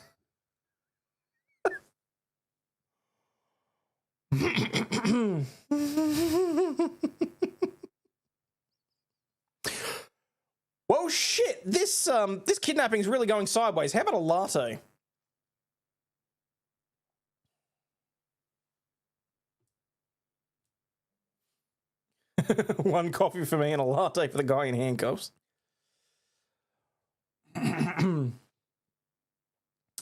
Well, shit, this kidnapping is really going sideways. How about a latte? One coffee for me and a latte for the guy in handcuffs.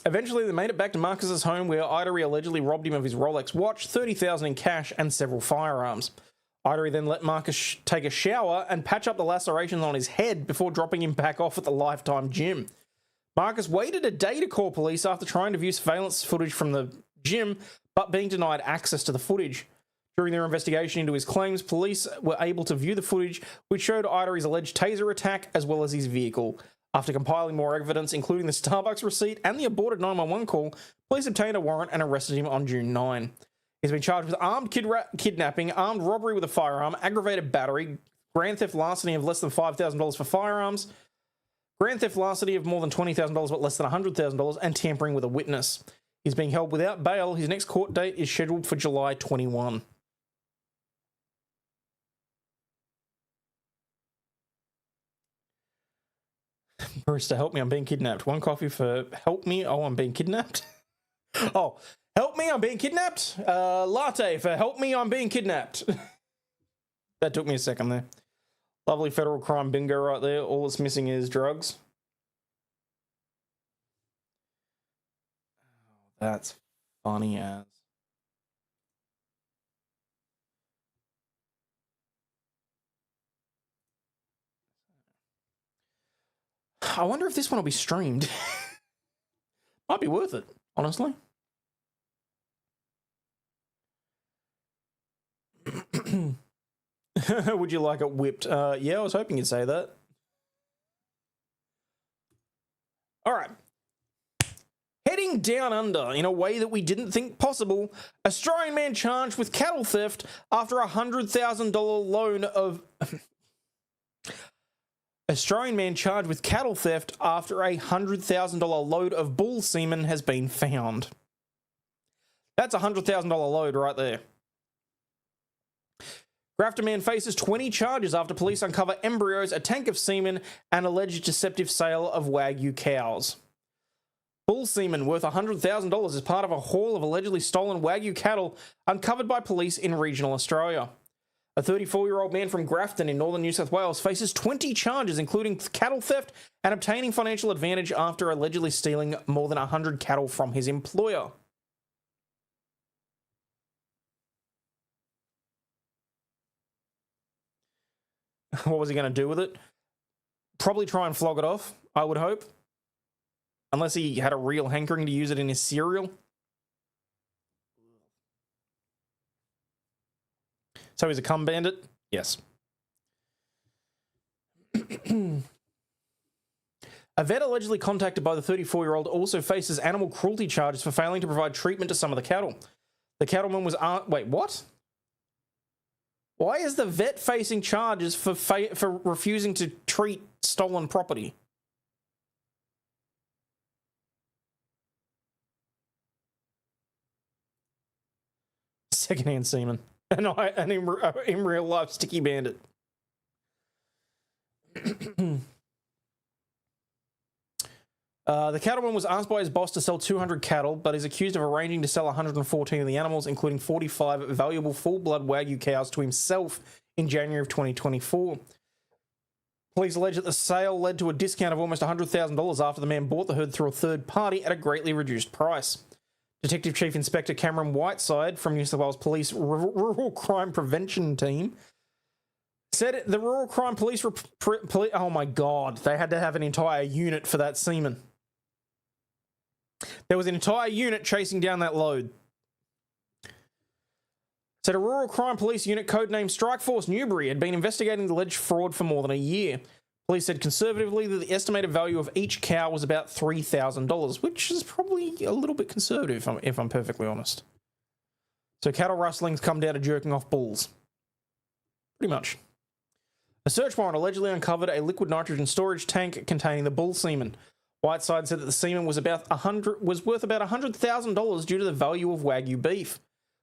Eventually, they made it back to Marcus's home, where Ittery allegedly robbed him of his Rolex watch, $30,000 in cash, and several firearms. Ittery then let Marcus take a shower and patch up the lacerations on his head before dropping him back off at the Lifetime gym. Marcus waited a day to call police after trying to view surveillance footage from the gym, but being denied access to the footage. During their investigation into his claims, police were able to view the footage, which showed Ittery's alleged taser attack as well as his vehicle. After compiling more evidence, including the Starbucks receipt and the aborted 911 call, police obtained a warrant and arrested him on June 9. He's been charged with armed kidnapping, armed robbery with a firearm, aggravated battery, grand theft larceny of less than $5,000 for firearms, grand theft larceny of more than $20,000 but less than $100,000, and tampering with a witness. He's being held without bail. His next court date is scheduled for July 21. Barista, help me, I'm being kidnapped. One coffee for help me. Oh, I'm being kidnapped. Oh, help me, I'm being kidnapped. Latte for help me, I'm being kidnapped. That took me a second there. Lovely federal crime bingo right there. All it's missing is drugs. That's funny as. I wonder if this one will be streamed. Might be worth it, honestly. Would you like it whipped? Yeah, I was hoping you'd say that. All right. Heading down under in a way that we didn't think possible, Australian man charged with cattle theft after a $100,000 loan of... Australian man charged with cattle theft after a $100,000 load of bull semen has been found. That's a $100,000 load right there. Grafton man faces 20 charges after police uncover embryos, a tank of semen, and alleged deceptive sale of Wagyu cows. Bull semen worth $100,000 is part of a haul of allegedly stolen Wagyu cattle uncovered by police in regional Australia. A 34-year-old man from Grafton in northern New South Wales faces 20 charges, including cattle theft and obtaining financial advantage after allegedly stealing more than 100 cattle from his employer. What was he going to do with it? Probably try and flog it off, I would hope. Unless he had a real hankering to use it in his cereal. So he's a cum bandit? Yes. A vet allegedly contacted by the 34-year-old also faces animal cruelty charges for failing to provide treatment to some of the cattle. The cattleman was... Wait, what? Why is the vet facing charges for refusing to treat stolen property? Secondhand semen. And in real life, sticky bandit. The cattleman was asked by his boss to sell 200 cattle, but is accused of arranging to sell 114 of the animals, including 45 valuable full-blood Wagyu cows, to himself in January of 2024. Police allege that the sale led to a discount of almost $100,000 after the man bought the herd through a third party at a greatly reduced price. Detective Chief Inspector Cameron Whiteside from New South Wales Police Rural Crime Prevention Team said the Rural Crime Police... oh my God, they had to have an entire unit for that semen. There was an entire unit chasing down that load. Said a Rural Crime Police unit codenamed Strike Force Newbury had been investigating the alleged fraud for more than a year. Police said conservatively that the estimated value of each cow was about $3,000, which is probably a little bit conservative, if I'm perfectly honest. So cattle rustlings come down to jerking off bulls. Pretty much. A search warrant allegedly uncovered a liquid nitrogen storage tank containing the bull semen. Whiteside said that the semen was worth about $100,000 due to the value of Wagyu beef.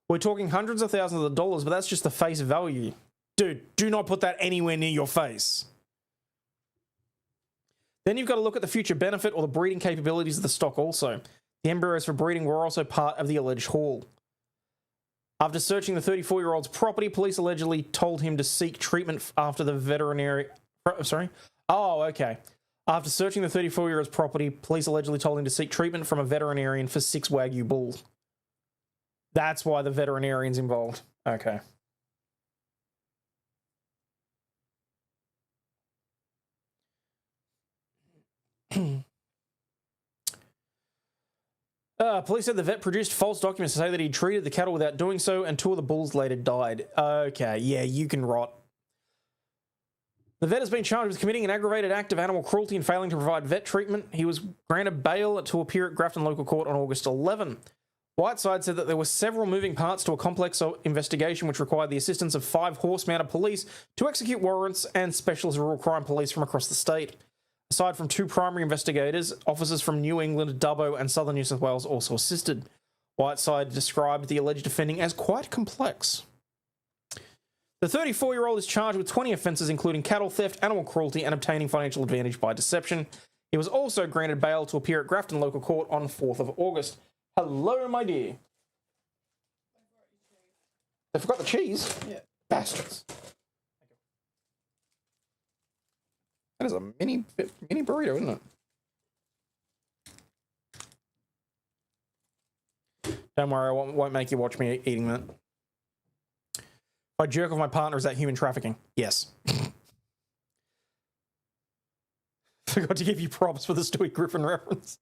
We're talking hundreds of thousands of dollars, but that's just the face value. Dude, do not put that anywhere near your face. Then you've got to look at the future benefit or the breeding capabilities of the stock also. The embryos for breeding were also part of the alleged haul. After searching the 34-year-old's property, police allegedly told him to seek treatment after the veterinary... Sorry? Oh, okay. After searching the 34-year-old's property, police allegedly told him to seek treatment from a veterinarian for 6 Wagyu bulls. That's why the veterinarian's involved. Okay. Police said the vet produced false documents to say that he treated the cattle without doing so, and 2 of the bulls later died. Okay, yeah, you can rot. The vet has been charged with committing an aggravated act of animal cruelty and failing to provide vet treatment. He was granted bail to appear at Grafton Local Court on August 11. Whiteside said that there were several moving parts to a complex investigation which required the assistance of 5 horse-mounted police to execute warrants and specialist rural crime police from across the state. Aside from 2 primary investigators, officers from New England, Dubbo and Southern New South Wales also assisted. Whiteside described the alleged offending as quite complex. The 34-year-old is charged with 20 offences including cattle theft, animal cruelty and obtaining financial advantage by deception. He was also granted bail to appear at Grafton Local Court on 4th of August. Hello, my dear. They forgot the cheese. Yeah. Bastards. That is a mini burrito, isn't it? Don't worry, I won't make you watch me eating that. If I jerk off my partner, is that human trafficking? Yes. Forgot to give you props for the Stewie Griffin reference.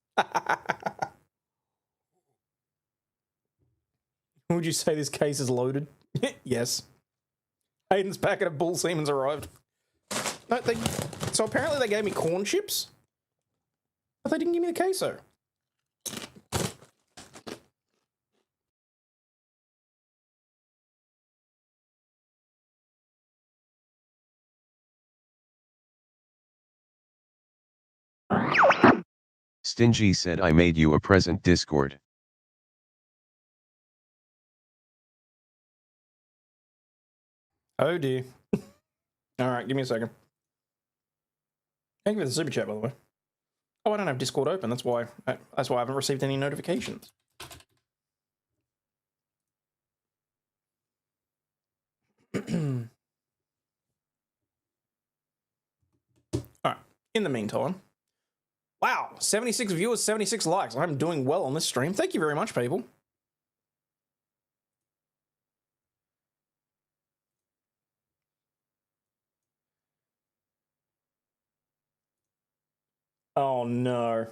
Would you say this case is loaded? Yes. Hayden's packet of bull semen's arrived. No, so apparently they gave me corn chips, but they didn't give me the queso. Stingy said I made you a present Discord. Oh dear. Alright, give me a second. Thank you for the super chat, by the way. Oh, I don't have Discord open, that's why I haven't received any notifications. Alright, in the meantime. Wow, 76 viewers, 76 likes. I'm doing well on this stream. Thank you very much, people. Oh no.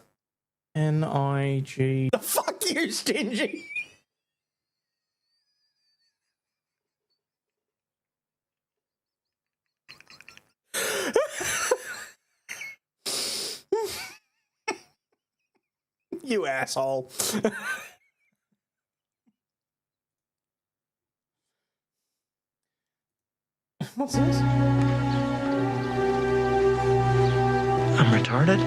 N-I-G. Fuck you, Stingy. You asshole. What's this? I'm retarded?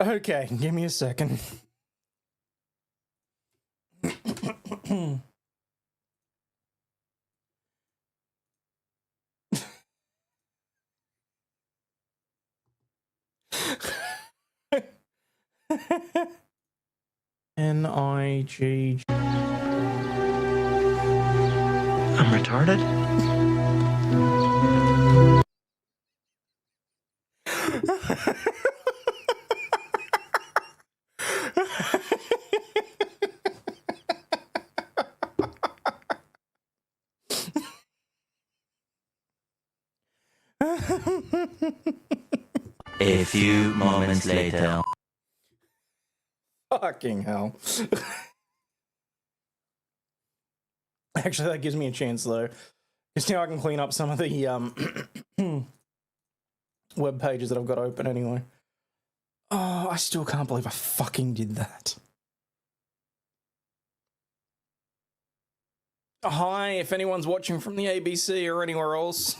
Okay, give me a second. N-I-G. I'm retarded? A few moments later. Fucking hell. Actually, that gives me a chance, though. Because now I can clean up some of the web pages that I've got open anyway. Oh, I still can't believe I fucking did that. Hi, if anyone's watching from the ABC or anywhere else.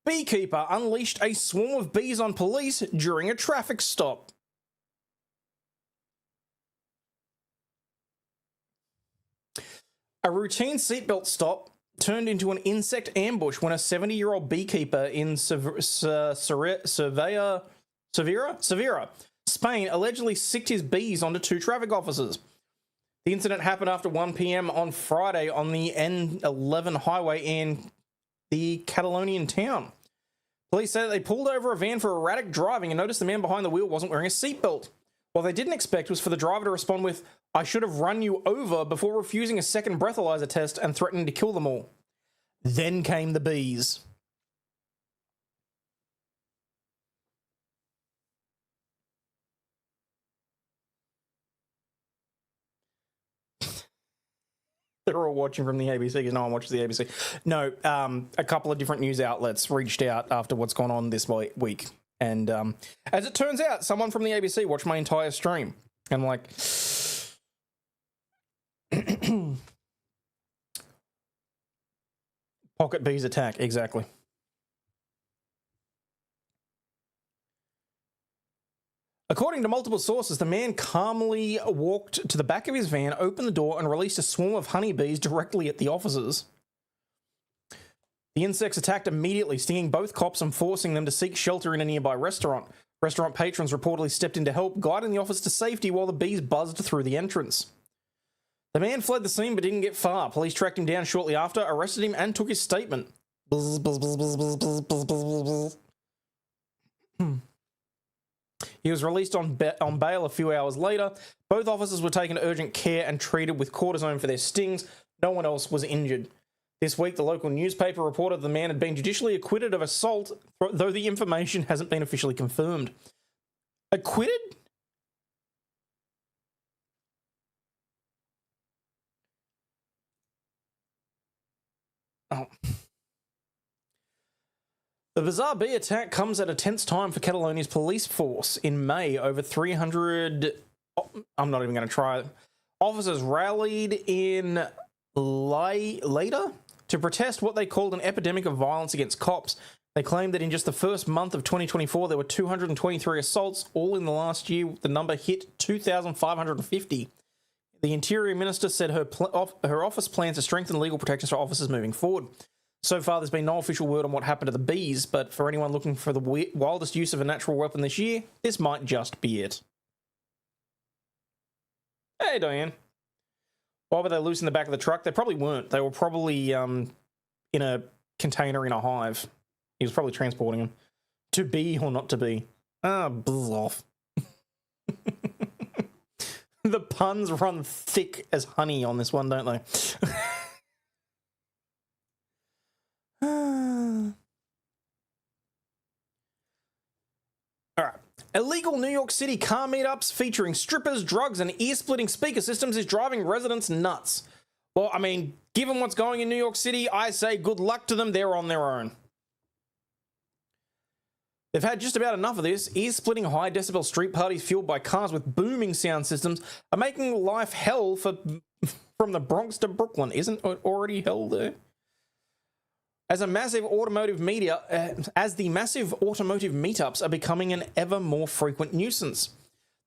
Beekeeper unleashed a swarm of bees on police during a traffic stop. A routine seatbelt stop turned into an insect ambush when a 70-year-old beekeeper in Sevilla, Spain, allegedly sicked his bees onto two traffic officers. The incident happened after 1 p.m. on Friday on the N11 highway in the Catalonian town. Police say that they pulled over a van for erratic driving and noticed the man behind the wheel wasn't wearing a seatbelt. What they didn't expect was for the driver to respond with, "I should have run you over," before refusing a second breathalyzer test and threatening to kill them all. Then came the bees. They're all watching from the ABC because no one watches the ABC. No, a couple of different news outlets reached out after what's gone on this week. And as it turns out, someone from the ABC watched my entire stream. And I'm like... Pocket bees attack, exactly. According to multiple sources, the man calmly walked to the back of his van, opened the door, and released a swarm of honeybees directly at the officers. The insects attacked immediately, stinging both cops and forcing them to seek shelter in a nearby restaurant. Restaurant patrons reportedly stepped in to help, guiding the officers to safety while the bees buzzed through the entrance. The man fled the scene but didn't get far. Police tracked him down shortly after, arrested him, and took his statement. Buzz, buzz, buzz, buzz, buzz, buzz, buzz, buzz, buzz. He was released on bail a few hours later. Both officers were taken to urgent care and treated with cortisone for their stings. No one else was injured. This week, the local newspaper reported the man had been judicially acquitted of assault, though the information hasn't been officially confirmed. Acquitted? Oh. The bizarre bee attack comes at a tense time for Catalonia's police force. In May, over 300... I'm not even going to try it. Officers rallied in Lleida to protest what they called an epidemic of violence against cops. They claimed that in just the first month of 2024, there were 223 assaults. All in the last year, the number hit 2,550. The Interior Minister said her office plans to strengthen legal protections for officers moving forward. So far, there's been no official word on what happened to the bees, but for anyone looking for the wildest use of a natural weapon this year, this might just be it. Hey, Diane. Why were they loose in the back of the truck? They probably weren't. They were probably in a container in a hive. He was probably transporting them. To be or not to be. Buzz off. The puns run thick as honey on this one, don't they? Alright. Illegal New York City car meetups featuring strippers, drugs, and ear-splitting speaker systems is driving residents nuts. Well, I mean, given what's going in New York City, I say good luck to them. They're on their own. They've had just about enough of this. Ear-splitting high-decibel street parties fueled by cars with booming sound systems are making life hell from the Bronx to Brooklyn. Isn't it already hell there? As the massive automotive meetups are becoming an ever more frequent nuisance.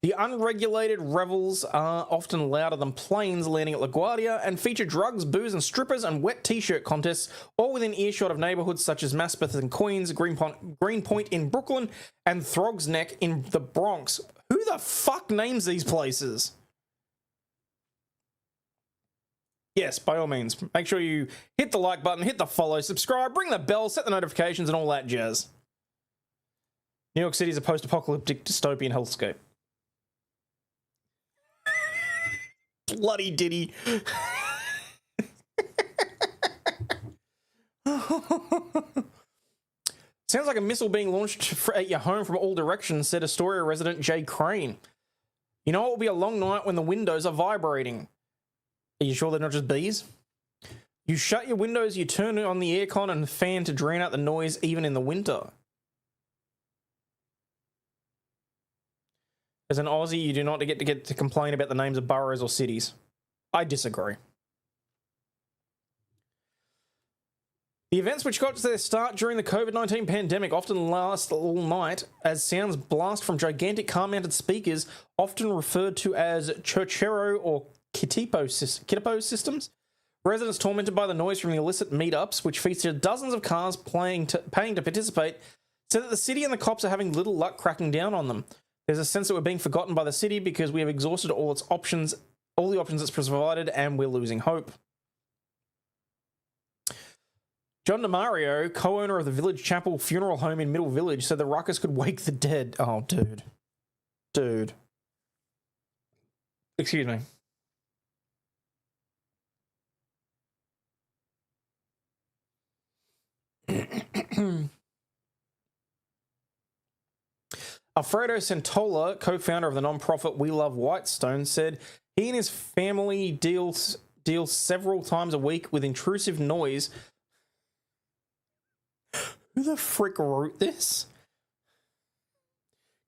The unregulated revels are often louder than planes landing at LaGuardia and feature drugs, booze and strippers and wet t-shirt contests, all within earshot of neighborhoods such as Maspeth in Queens, Greenpoint in Brooklyn, and Throgs Neck in the Bronx. Who the fuck names these places? Yes, by all means, make sure you hit the like button, hit the follow, subscribe, ring the bell, set the notifications and all that jazz. New York City is a post-apocalyptic dystopian hellscape. Bloody Diddy. Sounds like a missile being launched at your home from all directions, said Astoria resident Jay Crane. You know it will be a long night when the windows are vibrating. Are you sure they're not just bees? You shut your windows, you turn on the aircon and fan to drown out the noise even in the winter. As an Aussie, you do not get to complain about the names of boroughs or cities. I disagree. The events which got to their start during the COVID-19 pandemic often last all night, as sounds blast from gigantic car-mounted speakers, often referred to as churchero or kitipo systems. Residents tormented by the noise from the illicit meetups, which featured dozens of cars paying to participate, said that the city and the cops are having little luck cracking down on them. There's a sense that we're being forgotten by the city because we have exhausted all the options it's provided, and we're losing hope. John DeMario, co-owner of the Village Chapel Funeral Home in Middle Village, said the ruckus could wake the dead. Oh, dude. Dude. Excuse me. Alfredo Santola, co-founder of the non-profit We Love Whitestone, said he and his family deals deal several times a week with intrusive noise. Who the frick wrote this?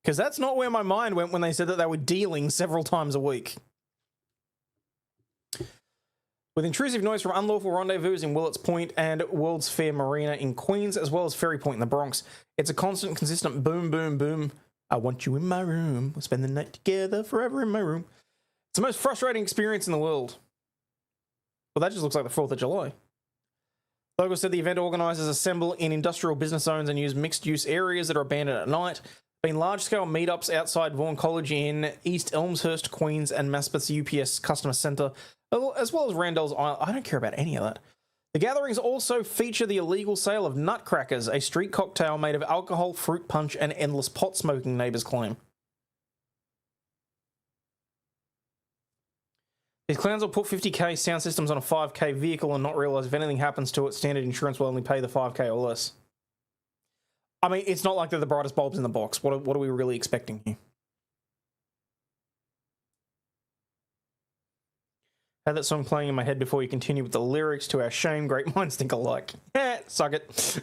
Because that's not where my mind went when they said that they were dealing several times a week. With intrusive noise from unlawful rendezvous in Willets Point and World's Fair Marina in Queens, as well as Ferry Point in the Bronx. It's a constant, consistent boom, boom, boom. I want you in my room. We'll spend the night together, forever in my room. It's the most frustrating experience in the world. Well, that just looks like the 4th of July. Logo said the event organisers assemble in industrial business zones and use mixed-use areas that are abandoned at night. Been large-scale meetups outside Vaughan College in East Elmshurst, Queens, and Maspeth's UPS Customer Centre, as well as Randall's Island. I don't care about any of that. The gatherings also feature the illegal sale of nutcrackers, a street cocktail made of alcohol, fruit punch, and endless pot smoking, neighbours claim. These clowns will put 50k sound systems on a 5k vehicle and not realise if anything happens to it, standard insurance will only pay the 5k or less. I mean, it's not like they're the brightest bulbs in the box. What are we really expecting here? Had that song playing in my head before you continue with the lyrics. To our shame, great minds think alike. Suck it.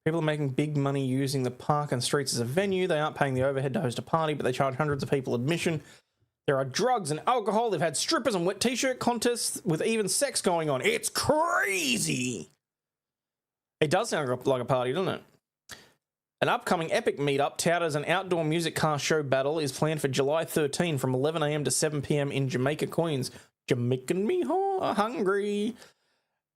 People are making big money using the park and streets as a venue. They aren't paying the overhead to host a party, but they charge hundreds of people admission. There are drugs and alcohol. They've had strippers and wet t-shirt contests with even sex going on. It's crazy. It does sound like a party, doesn't it? An upcoming epic meetup touted as an outdoor music car show battle is planned for July 13 from 11 a.m. to 7 p.m. in Jamaica, Queens. Jamaican me hungry.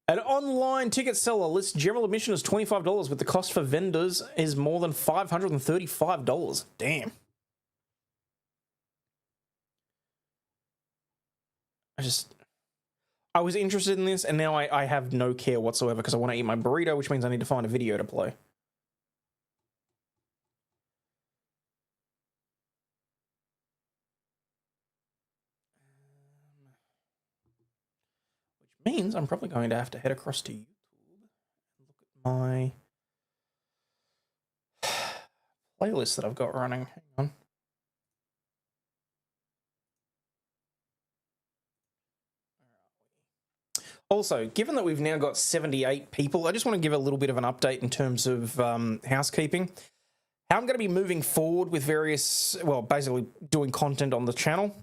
An online ticket seller lists general admission as $25, with the cost for vendors is more than $535. Damn. I was interested in this, and now I have no care whatsoever because I want to eat my burrito, which means I need to find a video to play. Which means I'm probably going to have to head across to YouTube and look at my playlist that I've got running. Hang on. Also, given that we've now got 78 people, I just want to give a little bit of an update in terms of housekeeping. How I'm going to be moving forward with various, well, basically doing content on the channel.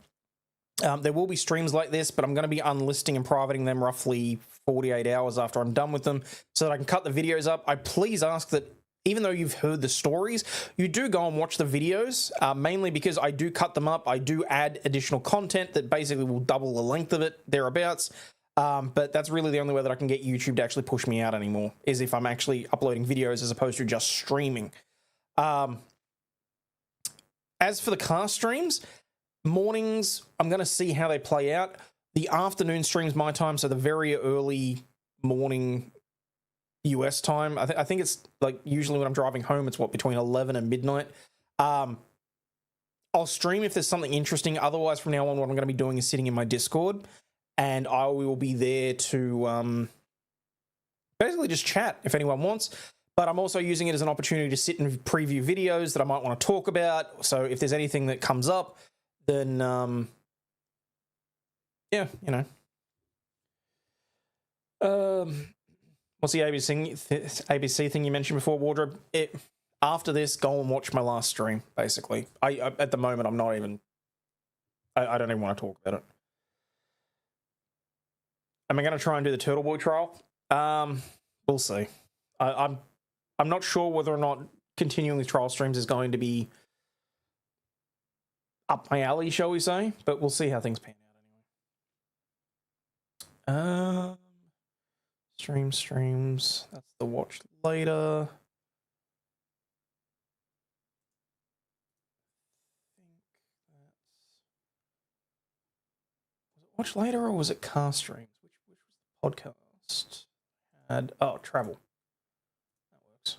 There will be streams like this, but I'm going to be unlisting and privating them roughly 48 hours after I'm done with them so that I can cut the videos up. I please ask that even though you've heard the stories, you do go and watch the videos, mainly because I do cut them up. I do add additional content that basically will double the length of it, thereabouts. But that's really the only way that I can get YouTube to actually push me out anymore, is if I'm actually uploading videos as opposed to just streaming. As for the car streams, mornings, I'm going to see how they play out. The afternoon streams my time, so the very early morning US time. I think it's like usually when I'm driving home, it's between 11 and midnight. I'll stream if there's something interesting. Otherwise, from now on, what I'm going to be doing is sitting in my Discord, and I will be there to basically just chat if anyone wants. But I'm also using it as an opportunity to sit and preview videos that I might want to talk about. So if there's anything that comes up, then, yeah, you know. What's the ABC thing you mentioned before, Wardrobe? After this, go and watch my last stream, basically. I at the moment, I'm not even... I don't even want to talk about it. Am I going to try and do the Turtle Boy trial? We'll see. I'm not sure whether or not continuing with trial streams is going to be up my alley, shall we say, but we'll see how things pan out anyway. Streams. That's the watch later. Was it watch later or was it car streams? Which was the podcast? Travel. That works.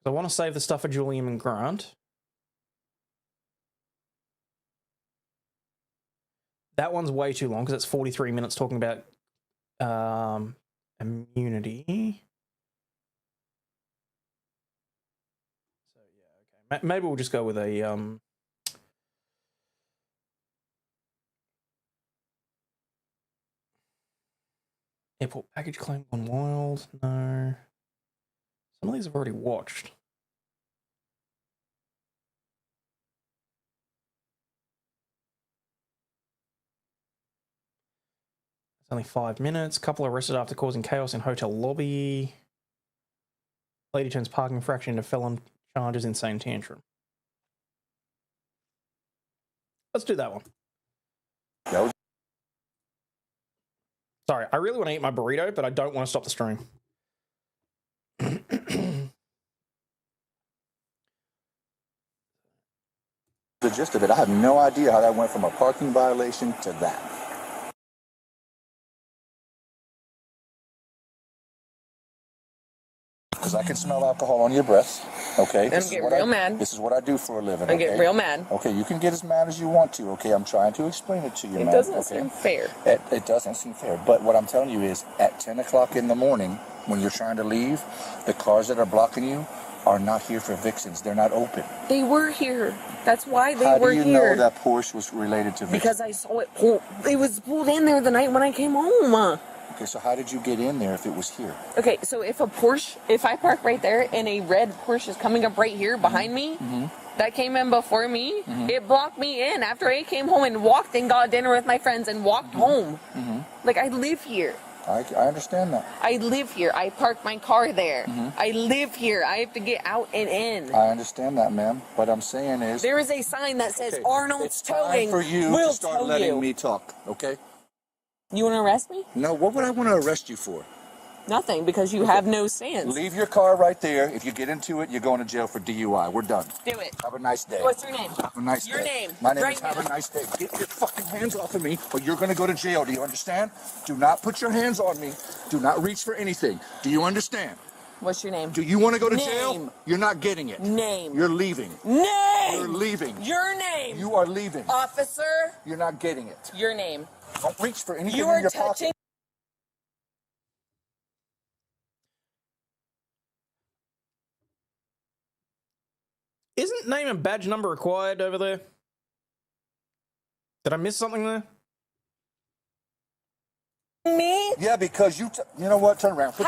I want to save the stuff for Julian and Grant. That one's way too long because it's 43 minutes talking about immunity. Maybe we'll just go with a airport package claim gone wild. No, some of these I've already watched. It's only 5 minutes. Couple arrested after causing chaos in hotel lobby. Lady turns parking infraction into felon charges, insane tantrum. Let's do that one. Sorry, I really want to eat my burrito, but I don't want to stop the stream. The gist of it, I have no idea how that went from a parking violation to that. Because I can smell alcohol on your breath, okay? I'm getting real mad. This is what I do for a living, I'm getting real mad. Okay, you can get as mad as you want to, okay? I'm trying to explain it to you, It man. doesn't seem fair. It doesn't seem fair. But what I'm telling you is, at 10 o'clock in the morning, when you're trying to leave, the cars that are blocking you are not here for vixens. They're not open. They were here. That's why they How were do you here. know that Porsche was related to vixens? Because I saw it pull. It was pulled in there the night when I came home. Okay, so how did you get in there if it was here? Okay, so if I park right there and a red Porsche is coming up right here behind me, that came in before me, it blocked me in after I came home and walked and got dinner with my friends and walked home. Like, I live here. I understand that. I live here. I park my car there. I live here. I have to get out and in. I understand that, ma'am. What I'm saying is... There is a sign that says Arnold's it's Towing. time for you will to start tow letting you. me talk, okay? You want to arrest me? No, what would I want to arrest you for? Nothing, because you have no stance. Leave your car right there. If you get into it, you're going to jail for DUI. We're done. Do it. Have a nice day. What's your name? Have a nice Your day. name. My name Right is Have now. a nice day. Get your fucking hands off of me, or you're going to go to jail. Do you understand? Do not put your hands on me. Do not reach for anything. Do you understand? What's your name? Do you want to go to Name. jail? You're not getting it. Name. You're leaving. Name. You're leaving. Your name. You are leaving. Officer. You're not getting it. Your name. Don't reach for anything You in are your touching. pocket. Isn't name and badge number required over there? Did I miss something there? Me? Yeah, because you know what? Turn around. Put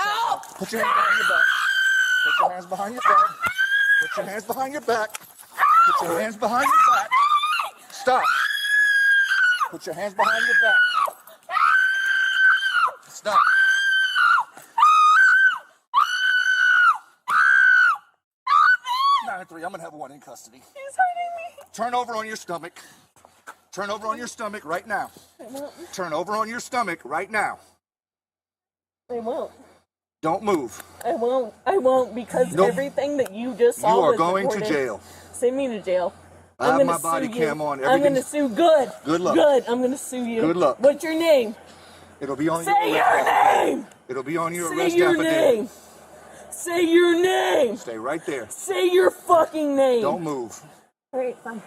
your hands behind your back. Put your hands behind your back. Put your hands behind your back. Put your hands behind your back. Stop. Put your hands behind your back. Stop. I'm going to have one in custody. He's hurting me. Turn over on your stomach. Turn over on your stomach right now. I won't. Turn over on your stomach right now. I won't. Don't move. I won't. I won't, because Nope. everything that you just saw You are was going to recorded. jail. Send me to jail. I have I'm my gonna body sue you. cam on. I'm going to Everything's- sue. Good. Good luck. Good. I'm going to sue you. Good luck. What's your name? It'll be on Say your your arrest affidavit. name. It'll be on your Say arrest your affidavit. name. Say your name. Stay right there. Say your fucking name. Don't move. All right, fine.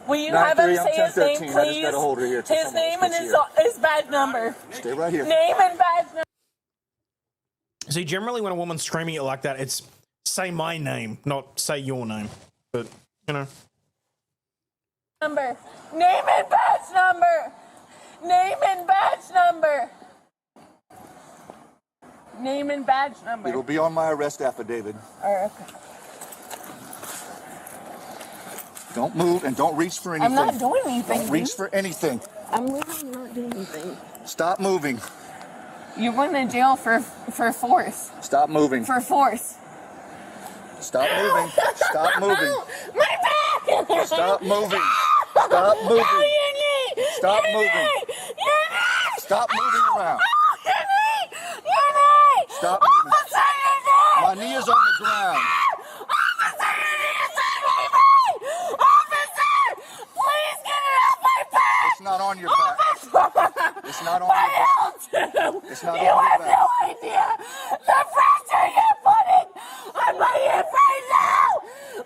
Will you have him 9-3, say I'm his name, 10-13. I just please? gotta hold her here till His someone name and gets his badge number. Stay right here. Name and badge number. See, generally when a woman's screaming it like that, it's say my name, not say your name. But, you know. Number. Name and badge number. Name and badge number. Name and badge number. It'll be on my arrest affidavit. All right, okay. Don't move and don't reach for anything. I'm not doing anything. Don't reach for anything. I'm literally not doing anything. Stop moving. You went to jail for force. Stop moving. For force. Stop moving. Stop moving. My back! Stop moving. Stop moving. Oh, your knee! Stop Your moving. knee! Your knee! Stop moving around. Oh, your knee! Your knee! Stop moving. Officer, your knee! My knee is on the ground. Officer, your knee is hurting me! Officer! Please get it off my back! It's not on your back. It's not on My your back. heel, too! It's not You on your have back. no idea the pressure you're putting on my hip right now!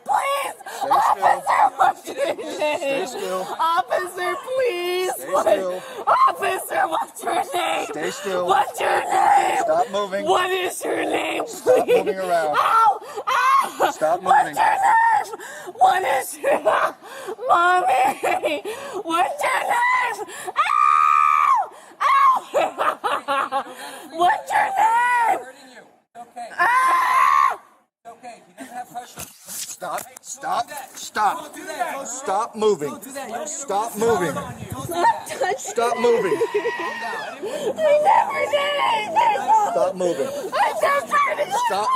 Please! Stay still. Officer, what's your name? Stay still. Officer, please! Stay still. Officer, what's your name? Stay still. What's your name? Stop Stop moving. What is your name, please? Stop moving around. Ow! Ow! Stop What's moving. your name? What is your Mommy! What's your name? Ow! Ow! What's your name? Okay. Ow! Okay. He doesn't have pressure. Stop. Stop. Stop. Don't do that. Stop moving. Don't do that. Stop moving. Stop moving. I never did anything! Stop moving. I just tried to Stop.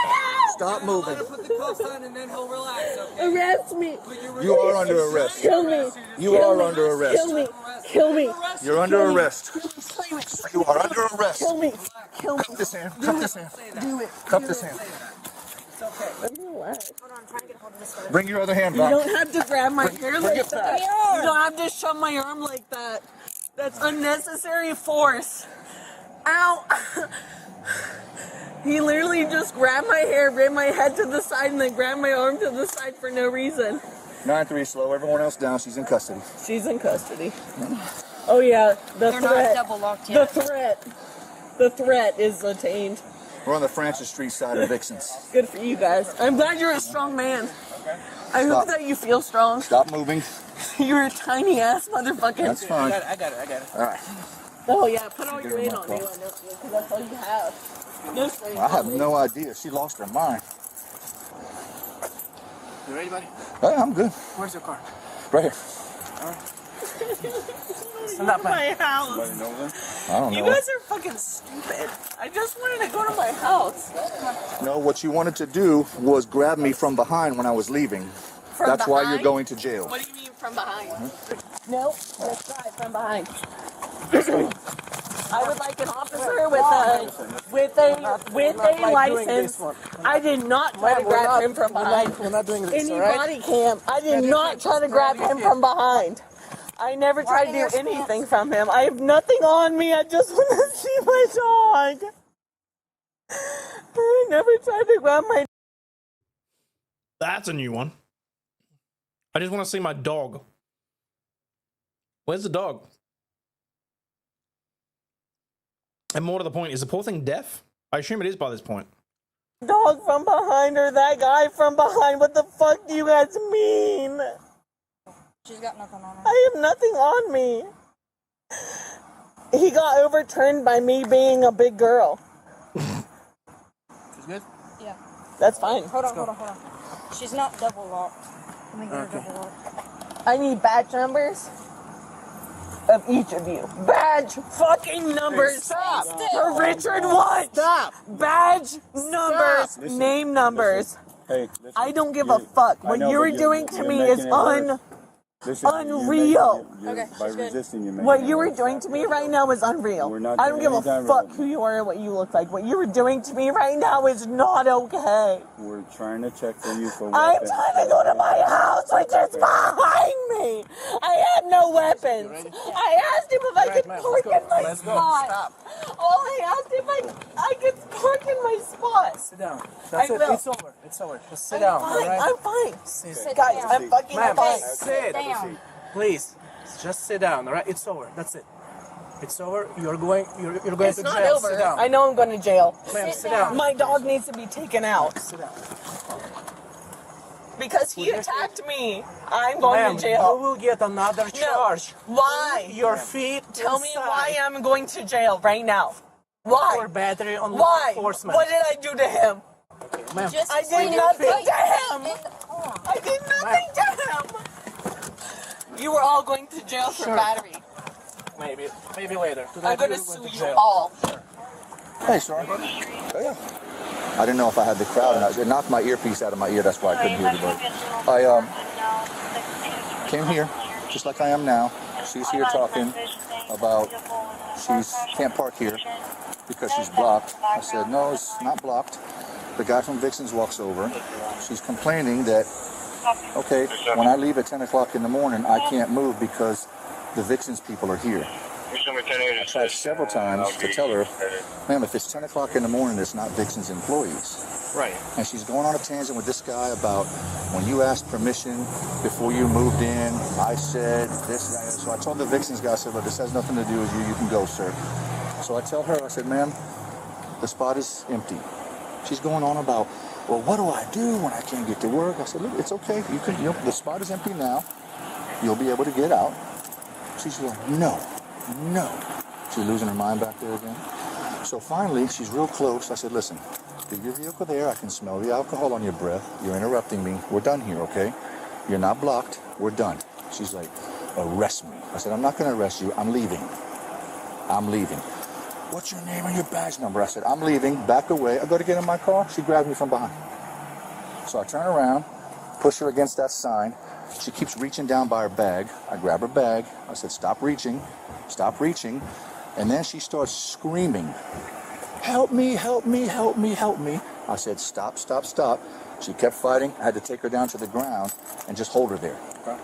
Stop moving. Put the cuffs on and then he'll relax, okay? arrest me! You are under arrest. Kill me! You are under arrest. Kill me! Kill me! You're under arrest. You are under arrest. Kill me! Kill me! Cuff this hand. Cuff this hand. Do it! Cuff this hand. Relax. Bring your other hand You back. don't have to grab my hair bring like it back. that. You don't have to shove my arm like that. That's unnecessary force. Ow! He literally just grabbed my hair, ran my head to the side, and then grabbed my arm to the side for no reason. 9-3, slow everyone else down. She's in custody. She's in custody. Oh yeah, the They're threat. not double locked The yet. threat. The threat is attained. We're on the Francis Street side of Vixens. Good for you guys. I'm glad you're a strong man. I hope that you feel strong. Stop moving. You're a tiny ass motherfucker. That's fine. I got it. All right. Oh yeah, put all your weight on you, because that's all you have. No strength. I have no idea. She lost her mind. You ready, buddy? Hey, I'm good. Where's your car? Right here. It's not my house. I don't You know. guys are fucking stupid. I just wanted to go to my house. No, what you wanted to do was grab me from behind when I was leaving. From That's why behind? you're going to jail. What do you mean from behind? Nope, let's try from behind. I would like an officer with a license. I did not try to grab him from behind. We're not doing this, Any all right? body cam. I did not try to grab him from behind. I never tried to do anything from him. I have nothing on me. I just want to see my dog. I never tried to grab my. That's a new one. I just want to see my dog. Where's the dog? And more to the point, is the poor thing deaf? I assume it is by this point. Dog from behind or that guy from behind. What the fuck do you guys mean? She's got nothing on her. I have nothing on me. He got overturned by me being a big girl. She's good? Yeah. That's fine. Hold on. She's not double locked. Let me get her double locked. I need badge numbers of each of you. Badge fucking numbers. Stop. For Richard what? Stop. Badge numbers. Listen, name numbers. Hey, listen, I don't give a fuck. What know, you were but doing to you're me making is it worse. Listen, unreal. Okay, by she's good. resisting, you're making What it you were worse. doing to me right now is unreal. We're not I don't give doing a any fuck time who you are and what you look like. What you were doing to me right now is not okay. We're trying to check for you for I'm weapons. trying to go to my house, which is behind me. I have no weapons. I asked him if I could park in my spot. Stop. Oh, I asked him if I could park in my spot. Sit down. That's I it. will. It's over. It's over. Just sit I'm down, fine. all right? I'm fine. Sit Guys, down. I'm fucking Ma'am, fine. sit. Down. Please, just sit down, all right? It's over. That's it. It's over. You're going It's to not jail. over. Sit down. I know I'm going to jail. Ma'am, Sit sit down. down. My dog needs to be taken out Sit down. because he attacked me. I'm going Ma'am, to you jail. will get another charge. Why? Your feet Tell me inside why I'm going to jail right now. Why? for battery on law Why? enforcement. What did I do to him? Ma'am, Just I sit did in nothing the- to him. in the car. I did nothing to him. You were all going to jail for battery. maybe later. Today I'm going to you're sue to you jail. all. Hey, sorry. Oh, yeah. I didn't know if I had the crowd or not. It knocked my earpiece out of my ear. That's why I couldn't hear everybody. I came here, just like I am now. She's here talking about she's can't park here because she's blocked. I said, no, it's not blocked. The guy from Vixens walks over. She's complaining that, okay, when I leave at 10 o'clock in the morning, I can't move because the Vixens people are here. I tried several times to tell her, ma'am, if it's 10 o'clock in the morning, it's not Vixens employees. Right. And she's going on a tangent with this guy about when you asked permission before you moved in, I said this, that. So I told the Vixens guy, I said, look, this has nothing to do with you. You can go, sir. So I tell her, I said, ma'am, The spot is empty. She's going on about, well, what do I do when I can't get to work? I said, look, it's okay. The spot is empty now. You'll be able to get out. She's like, no. She's losing her mind back there again. So finally, she's real close. I said, listen, leave your vehicle there. I can smell the alcohol on your breath. You're interrupting me. We're done here, okay? You're not blocked. We're done. She's like, arrest me. I said, I'm not going to arrest you. I'm leaving. What's your name and your badge number? I said, I'm leaving. Back away. I go to get in my car. She grabs me from behind. So I turn around, push her against that sign. She keeps reaching down by her bag. I grab her bag. I said, stop reaching. And then she starts screaming, help me. I said, stop. She kept fighting. I had to take her down to the ground and just hold her there. Okay.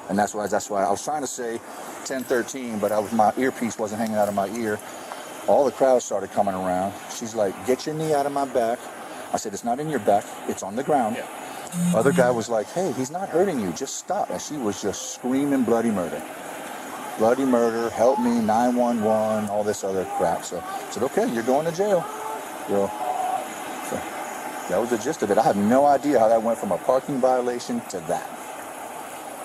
And that's why I was trying to say 10:13, but my earpiece wasn't hanging out of my ear. All the crowd started coming around. She's like, get your knee out of my back. I said, it's not in your back. It's on the ground. Yeah. Other guy was like, hey, he's not hurting you. Just stop. And she was just screaming bloody murder. Bloody murder, help me, 911, all this other crap. So I said, okay, you're going to jail. So that was the gist of it. I have no idea how that went from a parking violation to that.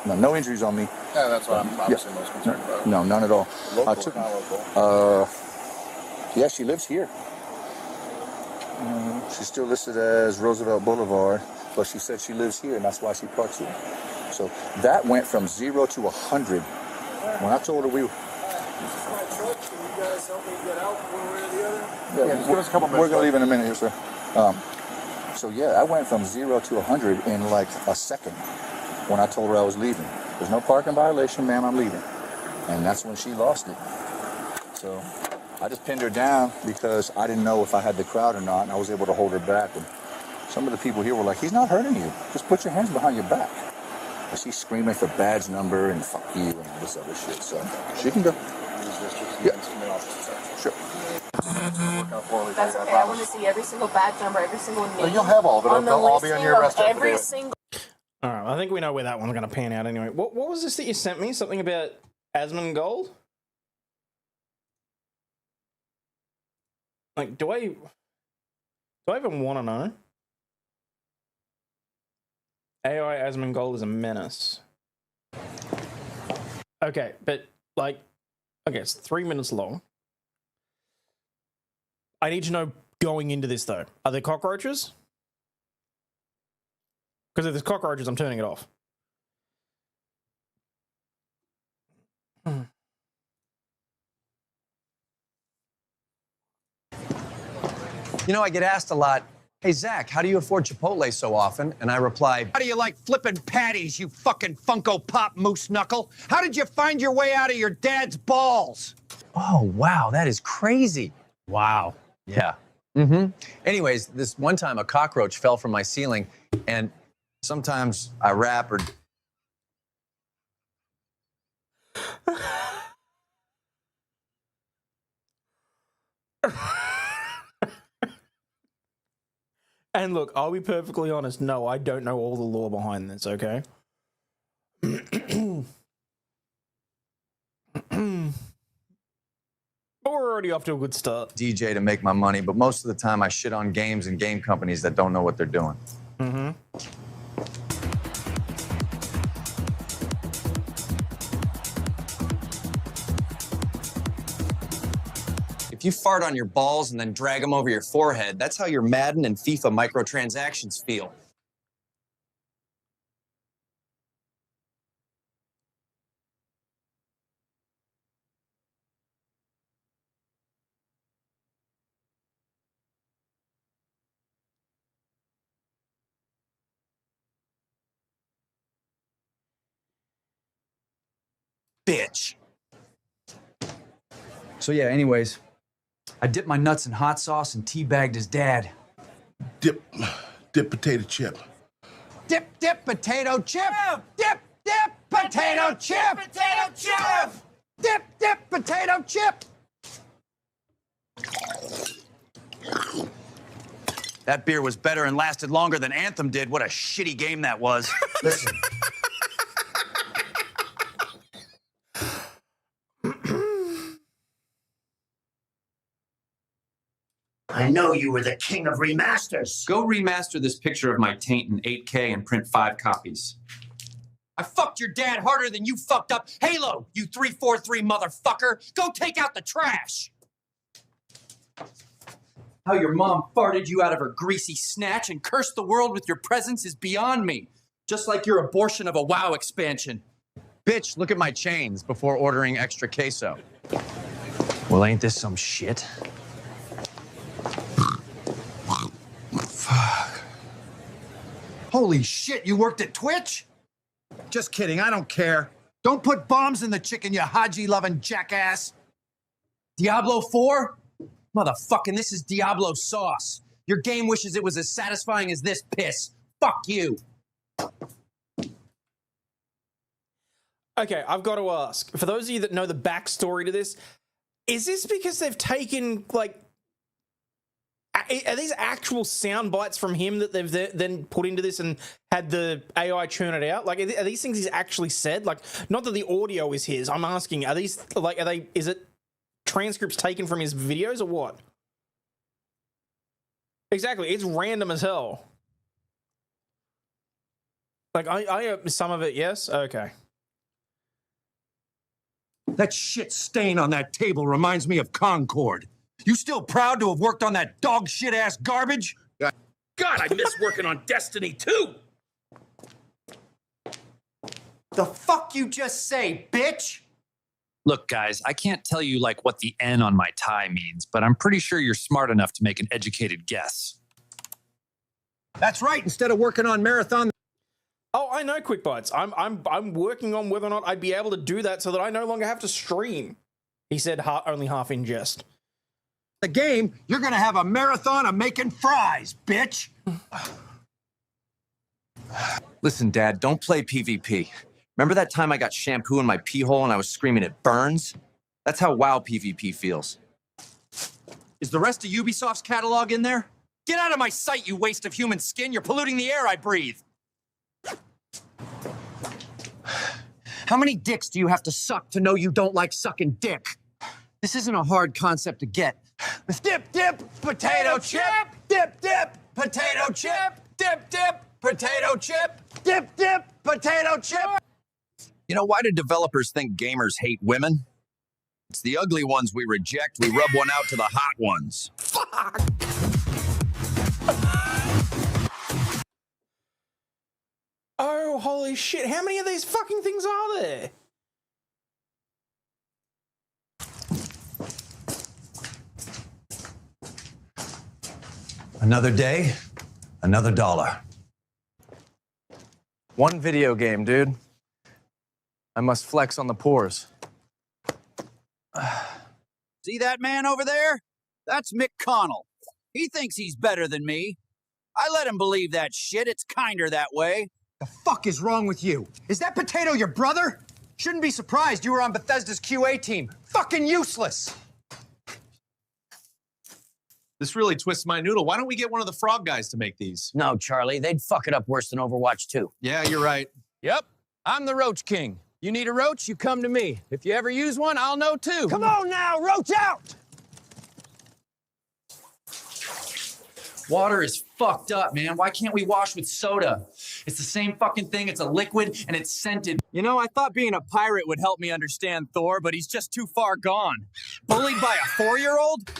No injuries on me. Yeah, that's what I'm obviously most concerned about. No, none at all. Local, not local. Yeah, she lives here. She's still listed as Roosevelt Boulevard, but she said she lives here, and that's why she parks here. So that went from 0 to 100. When I told her we... Can you guys help me get out one way or the other? Yeah, just give us a couple minutes. We're going to leave in a minute here, sir. So yeah, I went from 0 to 100 in like a second when I told her I was leaving. There's no parking violation, ma'am, I'm leaving. And that's when she lost it. So I just pinned her down because I didn't know if I had the crowd or not, and I was able to hold her back. And some of the people here were like, he's not hurting you. Just put your hands behind your back. And she's screaming for badge number and fuck you and all this other shit. So she can go. Yeah. Sure. That's okay. I want to see every single badge number, every single name. Well, you'll have all of it. They'll all be on your arrest every affidavit. single. All right, I think we know where that one's going to pan out anyway. What was this that you sent me? Something about Asmongold? Like, do I even want to know? AI Asmongold is a menace. Okay, but like, okay, it's 3 minutes long. I need to know going into this though. Are there cockroaches? Because if there's cockroaches, I'm turning it off. You know, I get asked a lot, hey, Zach, how do you afford Chipotle so often? And I reply, how do you like flipping patties, you fucking Funko Pop moose knuckle? How did you find your way out of your dad's balls? Oh, wow, that is crazy. Wow. Yeah. Anyways, this one time a cockroach fell from my ceiling, and sometimes I rap or... And look, I'll be perfectly honest. No, I don't know all the lore behind this, okay? But we're already off to a good start. DJ to make my money, but most of the time I shit on games and game companies that don't know what they're doing. If you fart on your balls and then drag them over your forehead, that's how your Madden and FIFA microtransactions feel. Bitch. So yeah, anyways, I dipped my nuts in hot sauce and teabagged his dad. Dip potato chip. Dip potato chip. Dip potato chip. Potato chip. Dip potato chip. That beer was better and lasted longer than Anthem did. What a shitty game that was. Listen. I know you were the king of remasters. Go remaster this picture of my taint in 8K and print 5 copies. I fucked your dad harder than you fucked up Halo, you 343 motherfucker. Go take out the trash. How your mom farted you out of her greasy snatch and cursed the world with your presence is beyond me. Just like your abortion of a WoW expansion. Bitch, look at my chains before ordering extra queso. Well, ain't this some shit? Fuck. Holy shit, you worked at Twitch? Just kidding, I don't care. Don't put bombs in the chicken, you Haji-loving jackass. Diablo 4? Motherfucking, this is Diablo sauce. Your game wishes it was as satisfying as this piss. Fuck you. Okay, I've got to ask, for those of you that know the backstory to this, is this because they've taken, like, are these actual sound bites from him that they've then put into this and had the AI churn it out? Like, are these things he's actually said? Like, not that the audio is his. I'm asking, are these, like, is it transcripts taken from his videos or what? Exactly, it's random as hell. Like, I some of it, yes? Okay. That shit stain on that table reminds me of Concord. You still proud to have worked on that dog shit ass garbage? God, I miss working on Destiny 2. The fuck you just say, bitch? Look, guys, I can't tell you, like, what the N on my tie means, but I'm pretty sure you're smart enough to make an educated guess. That's right, instead of working on Marathon... Oh, I know Quick Bites. I'm working on whether or not I'd be able to do that so that I no longer have to stream. He said only half in jest. The game, you're gonna have a marathon of making fries, bitch. Listen, Dad, don't play PvP. Remember that time I got shampoo in my pee hole and I was screaming it burns? That's how WoW PvP feels. Is the rest of Ubisoft's catalog in there? Get out of my sight, you waste of human skin. You're polluting the air I breathe. How many dicks do you have to suck to know you don't like sucking dick? This isn't a hard concept to get. Dip, dip, potato chip. Dip, dip, potato chip. Dip, dip, potato chip. Dip, dip, potato chip. You know, why do developers think gamers hate women? It's the ugly ones we reject. We rub one out to the hot ones. Fuck! Oh, holy shit. How many of these fucking things are there? Another day, another dollar. One video game, dude. I must flex on the pores. See that man over there? That's Mick Connell. He thinks he's better than me. I let him believe that shit. It's kinder that way. The fuck is wrong with you? Is that potato your brother? Shouldn't be surprised you were on Bethesda's QA team. Fucking useless. This really twists my noodle. Why don't we get one of the frog guys to make these? No, Charlie, they'd fuck it up worse than Overwatch 2. Yeah, you're right. Yep, I'm the Roach King. You need a roach, you come to me. If you ever use one, I'll know too. Come on now, roach out! Water is fucked up, man. Why can't we wash with soda? It's the same fucking thing. It's a liquid and it's scented. You know, I thought being a pirate would help me understand Thor, but he's just too far gone. Bullied by a 4-year-old?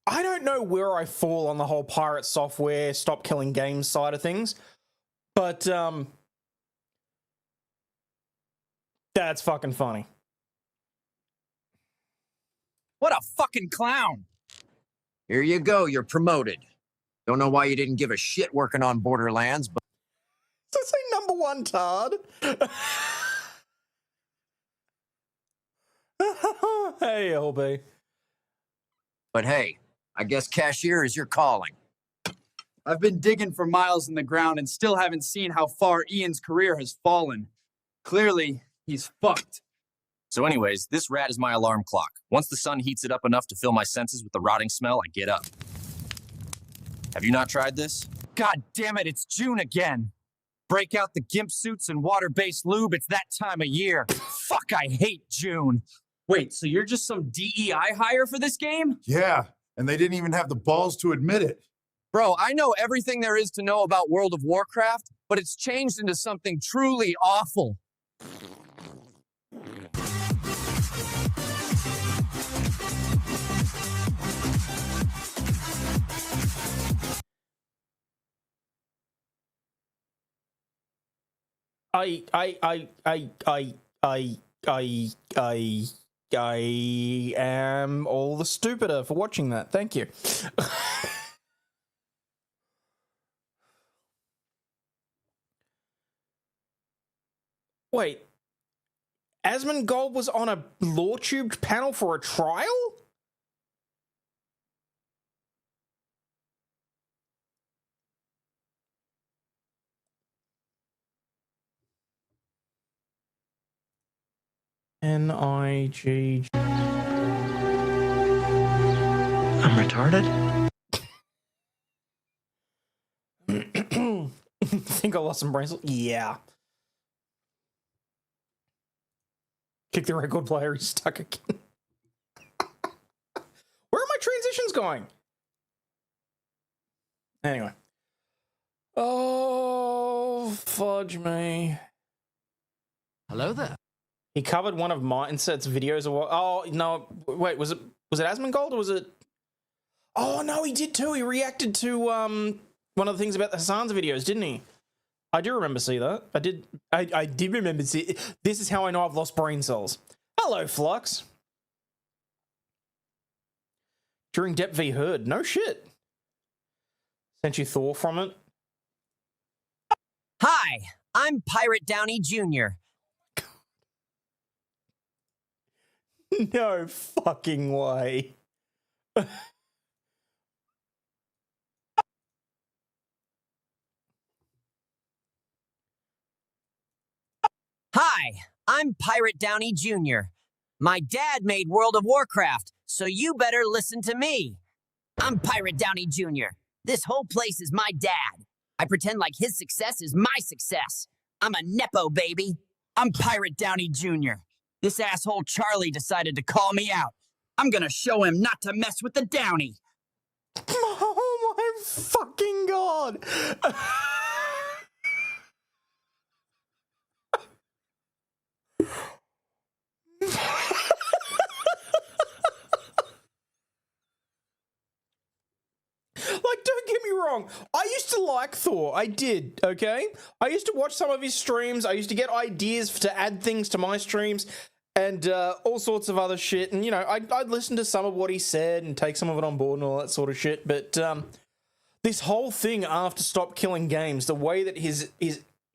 I don't know where I fall on the whole pirate software, stop killing games side of things, but that's fucking funny. What a fucking clown. Here you go, you're promoted. Don't know why you didn't give a shit working on Borderlands, but... Does it say #1 tard? Hey, LB. But hey, I guess cashier is your calling. I've been digging for miles in the ground and still haven't seen how far Ian's career has fallen. Clearly, he's fucked. So anyways, this rat is my alarm clock. Once the sun heats it up enough to fill my senses with the rotting smell, I get up. Have you not tried this? God damn it, it's June again. Break out the gimp suits and water-based lube, it's that time of year. Fuck, I hate June. Wait, so you're just some DEI hire for this game? Yeah, and they didn't even have the balls to admit it. Bro, I know everything there is to know about World of Warcraft, but it's changed into something truly awful. I am all the stupider for watching that. Thank you. Wait, Asmongold was on a LawTube panel for a trial? N-I-G... I'm retarded? Think I lost some brain cells? Yeah. Kick the record player, he's stuck again. Where are my transitions going? Anyway. Oh, fudge me. Hello there. He covered one of Mindset's videos. Oh, no. Wait, was it Asmongold or was it... Oh, no, he did too. He reacted to one of the things about the Hassan's videos, didn't he? I do remember see that. I did remember see. This is how I know I've lost brain cells. Hello, Flux. During Dep v Herd. No shit. Sent you Thor from it. Hi, I'm Pirate Downey Jr. No fucking way. Hi, I'm Pirate Downey Jr. My dad made World of Warcraft, so you better listen to me. I'm Pirate Downey Jr. This whole place is my dad. I pretend like his success is my success. I'm a Nepo baby. I'm Pirate Downey Jr. This asshole Charlie decided to call me out. I'm gonna show him not to mess with the Downey. Oh my fucking god! Like, don't get me wrong. I used to like Thor. I did, okay? I used to watch some of his streams. I used to get ideas to add things to my streams and all sorts of other shit. And, you know, I'd listen to some of what he said and take some of it on board and all that sort of shit. But this whole thing after Stop Killing Games, the way that his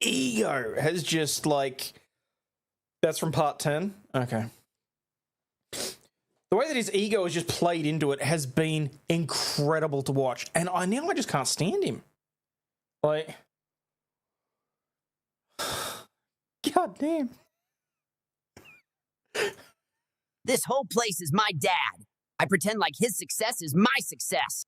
ego has just, like... That's from part 10? Okay. The way that his ego has just played into it has been incredible to watch. And I just can't stand him. Like... God damn. This whole place is my dad. I pretend like his success is my success.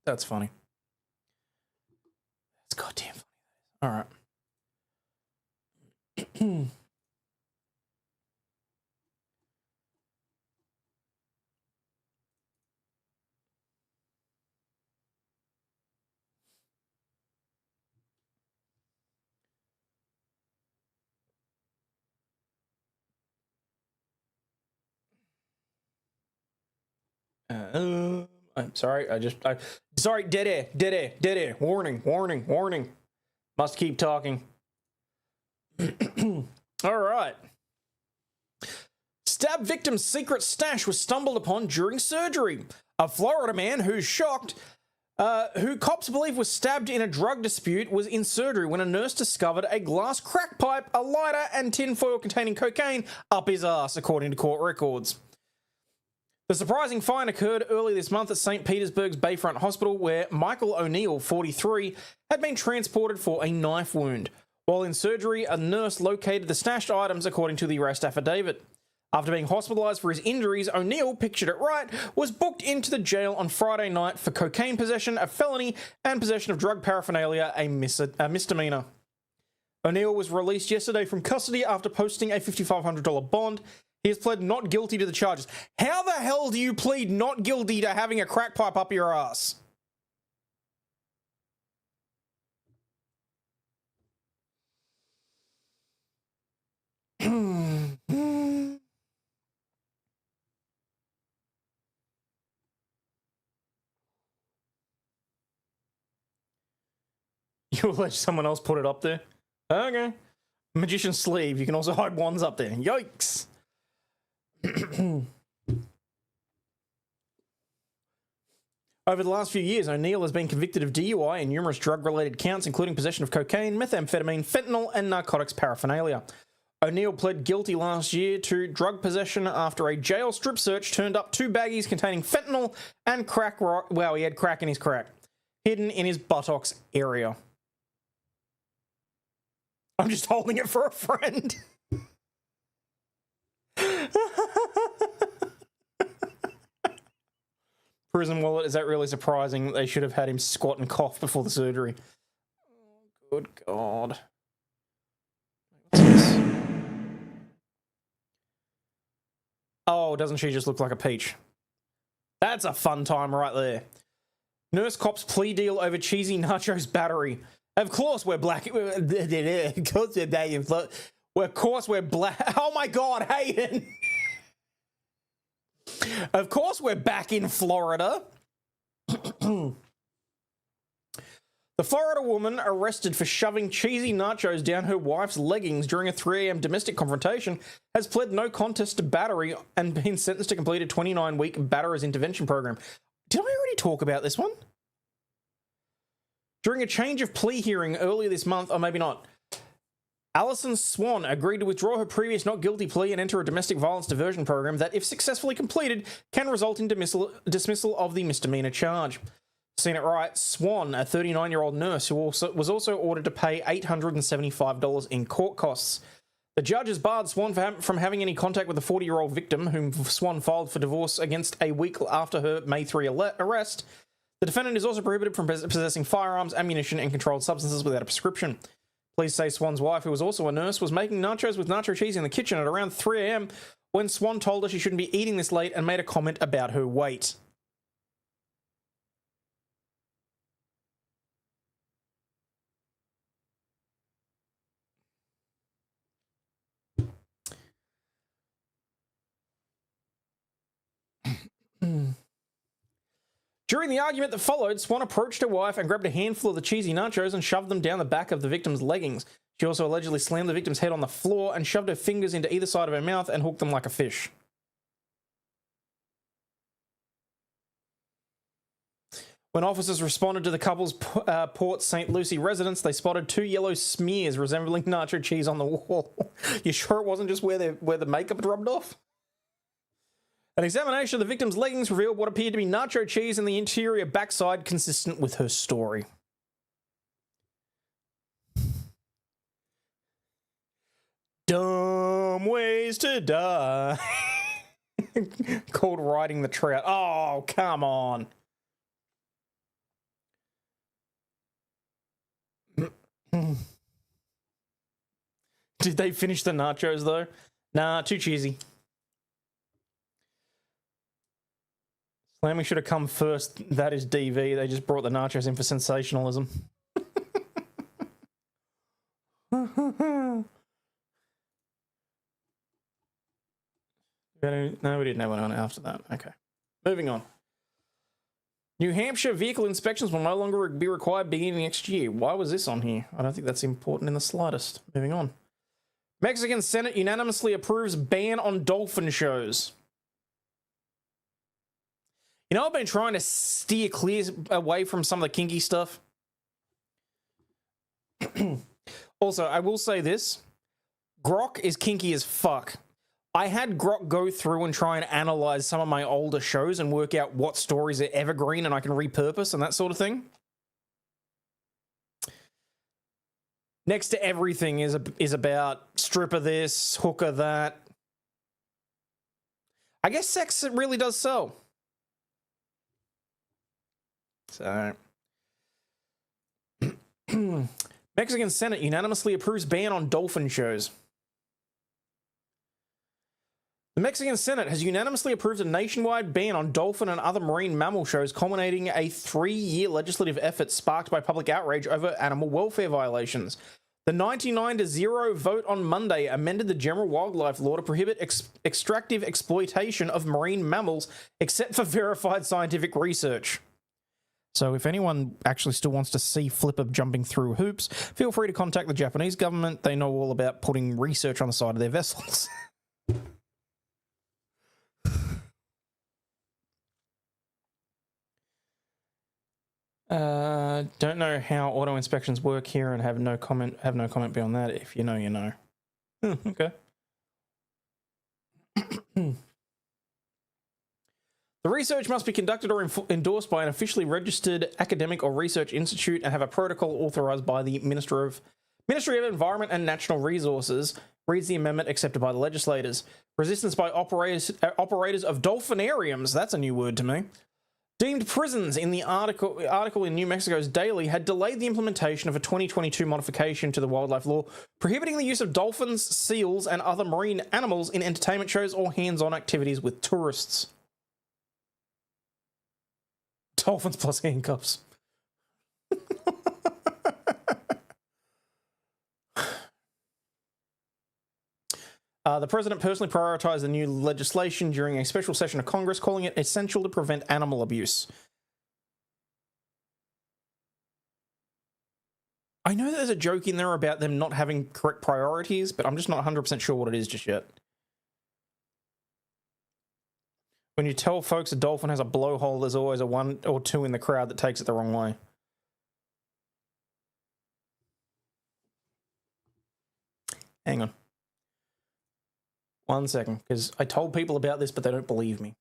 That's funny. That's goddamn funny. All right. I'm sorry. Sorry. Dead air. Warning. Must keep talking. All right. Stab victim's secret stash was stumbled upon during surgery. A Florida man who's shocked, who cops believe was stabbed in a drug dispute, was in surgery when a nurse discovered a glass crack pipe, a lighter, and tinfoil containing cocaine up his ass, according to court records. The surprising find occurred early this month at St. Petersburg's Bayfront Hospital, where Michael O'Neill, 43, had been transported for a knife wound. While in surgery, a nurse located the stashed items according to the arrest affidavit. After being hospitalised for his injuries, O'Neill, pictured it right, was booked into the jail on Friday night for cocaine possession, a felony, and possession of drug paraphernalia, a misdemeanor. O'Neill was released yesterday from custody after posting a $5,500 bond. He has pled not guilty to the charges. How the hell do you plead not guilty to having a crack pipe up your ass? You allege someone else put it up there? Okay. Magician's sleeve. You can also hide wands up there. Yikes. Over the last few years, O'Neill has been convicted of DUI and numerous drug-related counts, including possession of cocaine, methamphetamine, fentanyl, and narcotics paraphernalia. O'Neill pled guilty last year to drug possession after a jail strip search turned up 2 baggies containing fentanyl and crack. Wow, he had crack in his crack, hidden in his buttocks area. I'm just holding it for a friend. Prison wallet, is that really surprising? They should have had him squat and cough before the surgery. Oh, good God. What's this? Oh, doesn't she just look like a peach? That's a fun time right there. Nurse cops plea deal over cheesy nachos battery. Of course we're black. Of course we're black. Oh my God, Hayden. Of course we're back in Florida. The Florida woman arrested for shoving cheesy nachos down her wife's leggings during a 3 a.m. domestic confrontation has pled no contest to battery and been sentenced to complete a 29-week batterer's intervention program. Did I already talk about this one? During a change of plea hearing earlier this month, or maybe not, Alison Swan agreed to withdraw her previous not guilty plea and enter a domestic violence diversion program that, if successfully completed, can result in dismissal of the misdemeanor charge. Seen it right, Swan, a 39-year-old nurse who was also ordered to pay $875 in court costs. The judge has barred Swan from having any contact with the 40-year-old victim, whom Swan filed for divorce against a week after her May 3 arrest. The defendant is also prohibited from possessing firearms, ammunition, and controlled substances without a prescription. Police say Swan's wife, who was also a nurse, was making nachos with nacho cheese in the kitchen at around 3 a.m. when Swan told her she shouldn't be eating this late and made a comment about her weight. During the argument that followed, Swan approached her wife and grabbed a handful of the cheesy nachos and shoved them down the back of the victim's leggings. She also allegedly slammed the victim's head on the floor and shoved her fingers into either side of her mouth and hooked them like a fish. When officers responded to the couple's Port St. Lucie residence, they spotted 2 yellow smears resembling nacho cheese on the wall. You sure it wasn't just where the makeup had rubbed off? An examination of the victim's leggings revealed what appeared to be nacho cheese in the interior backside, consistent with her story. Dumb ways to die. Called riding the trout. Oh, come on. Did they finish the nachos, though? Nah, too cheesy. Slamming should have come first. That is DV. They just brought the nachos in for sensationalism. No, we didn't have one on after that. Okay. Moving on. New Hampshire vehicle inspections will no longer be required beginning next year. Why was this on here? I don't think that's important in the slightest. Moving on. Mexican Senate unanimously approves ban on dolphin shows. You know, I've been trying to steer clear away from some of the kinky stuff. Also, I will say this. Grok is kinky as fuck. I had Grok go through and try and analyze some of my older shows and work out what stories are evergreen and I can repurpose and that sort of thing. Next to everything is about stripper this, hooker that. I guess sex really does sell. So, Mexican Senate unanimously approves ban on dolphin shows. The Mexican Senate has unanimously approved a nationwide ban on dolphin and other marine mammal shows, culminating a 3-year legislative effort sparked by public outrage over animal welfare violations. The 99-0 vote on Monday amended the general wildlife law to prohibit extractive exploitation of marine mammals except for verified scientific research. So if anyone actually still wants to see Flipper jumping through hoops, feel free to contact the Japanese government. They know all about putting research on the side of their vessels. Don't know how auto inspections work here and have no comment beyond that. If you know, you know. Okay. The research must be conducted or endorsed by an officially registered academic or research institute and have a protocol authorized by the Ministry of Environment and Natural Resources, reads the amendment accepted by the legislators. Resistance by operators of dolphinariums, that's a new word to me, deemed prisons in the article in New Mexico's Daily had delayed the implementation of a 2022 modification to the wildlife law prohibiting the use of dolphins, seals, and other marine animals in entertainment shows or hands-on activities with tourists. Dolphins plus handcuffs. The president personally prioritized the new legislation during a special session of Congress, calling it essential to prevent animal abuse. I know there's a joke in there about them not having correct priorities, but I'm just not 100% sure what it is just yet. When you tell folks a dolphin has a blowhole, there's always a 1 or 2 in the crowd that takes it the wrong way. Hang on. 1 second, because I told people about this, but they don't believe me.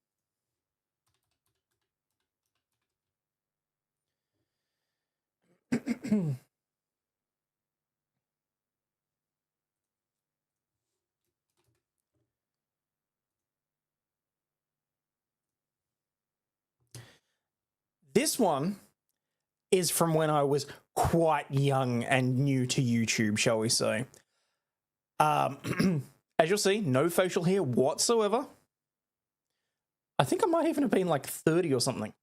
This one is from when I was quite young and new to YouTube, shall we say. As you'll see, no facial hair whatsoever. I think I might even have been like 30 or something.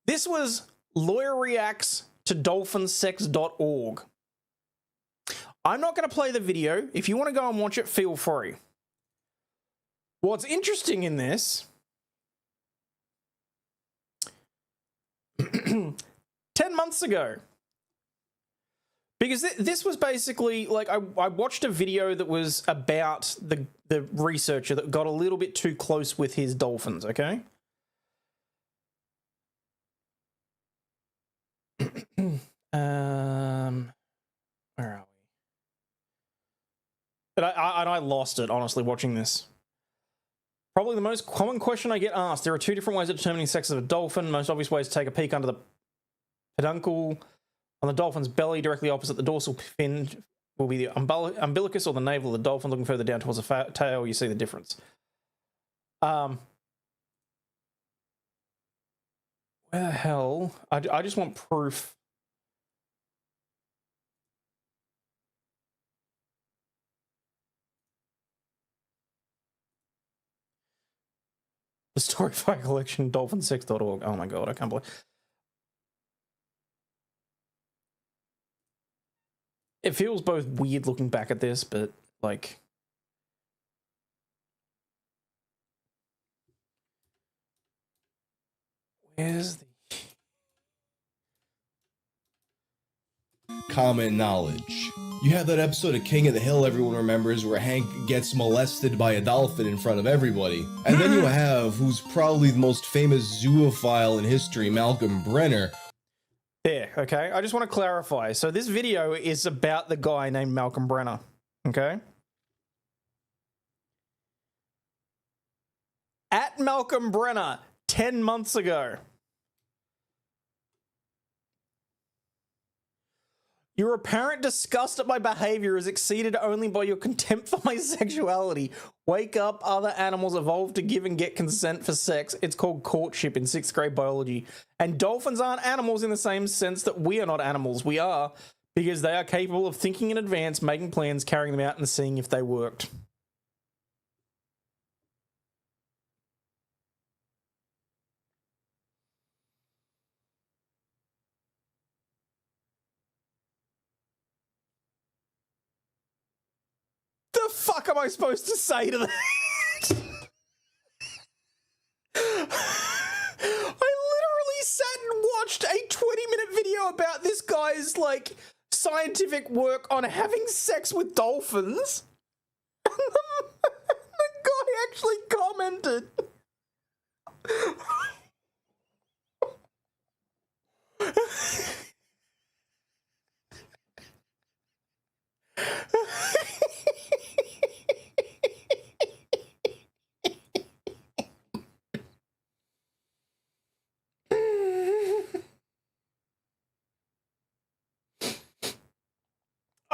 This was Lawyer Reacts to dolphinsex.org. I'm not going to play the video. If you want to go and watch it, feel free. What's interesting in this... 10 months ago. Because this was basically, like, I watched a video that was about the researcher that got a little bit too close with his dolphins, okay? Where are we? But I lost it, honestly, watching this. Probably the most common question I get asked. There are 2 different ways of determining sex of a dolphin. Most obvious way is to take a peek under the peduncle. On the dolphin's belly, directly opposite the dorsal fin, will be the umbilicus or the navel of the dolphin. Looking further down towards the tail, you see the difference. Where the hell? I just want proof. The Storyfire Collection, dolphinsex.org. Oh my god, I can't believe... It feels both weird looking back at this, but, like... Where's the... Common knowledge. You have that episode of King of the Hill everyone remembers where Hank gets molested by a dolphin in front of everybody. And then you have who's probably the most famous zoophile in history, Malcolm Brenner. There, okay? I just want to clarify. So this video is about the guy named Malcolm Brenner, okay? At Malcolm Brenner, 10 months ago. Your apparent disgust at my behavior is exceeded only by your contempt for my sexuality. Wake up, other animals evolved to give and get consent for sex. It's called courtship in 6th grade biology. And dolphins aren't animals in the same sense that we are not animals. We are, because they are capable of thinking in advance, making plans, carrying them out, and seeing if they worked. The fuck am I supposed to say to that? I literally sat and watched a 20-minute video about this guy's, like, scientific work on having sex with dolphins. And the guy actually commented.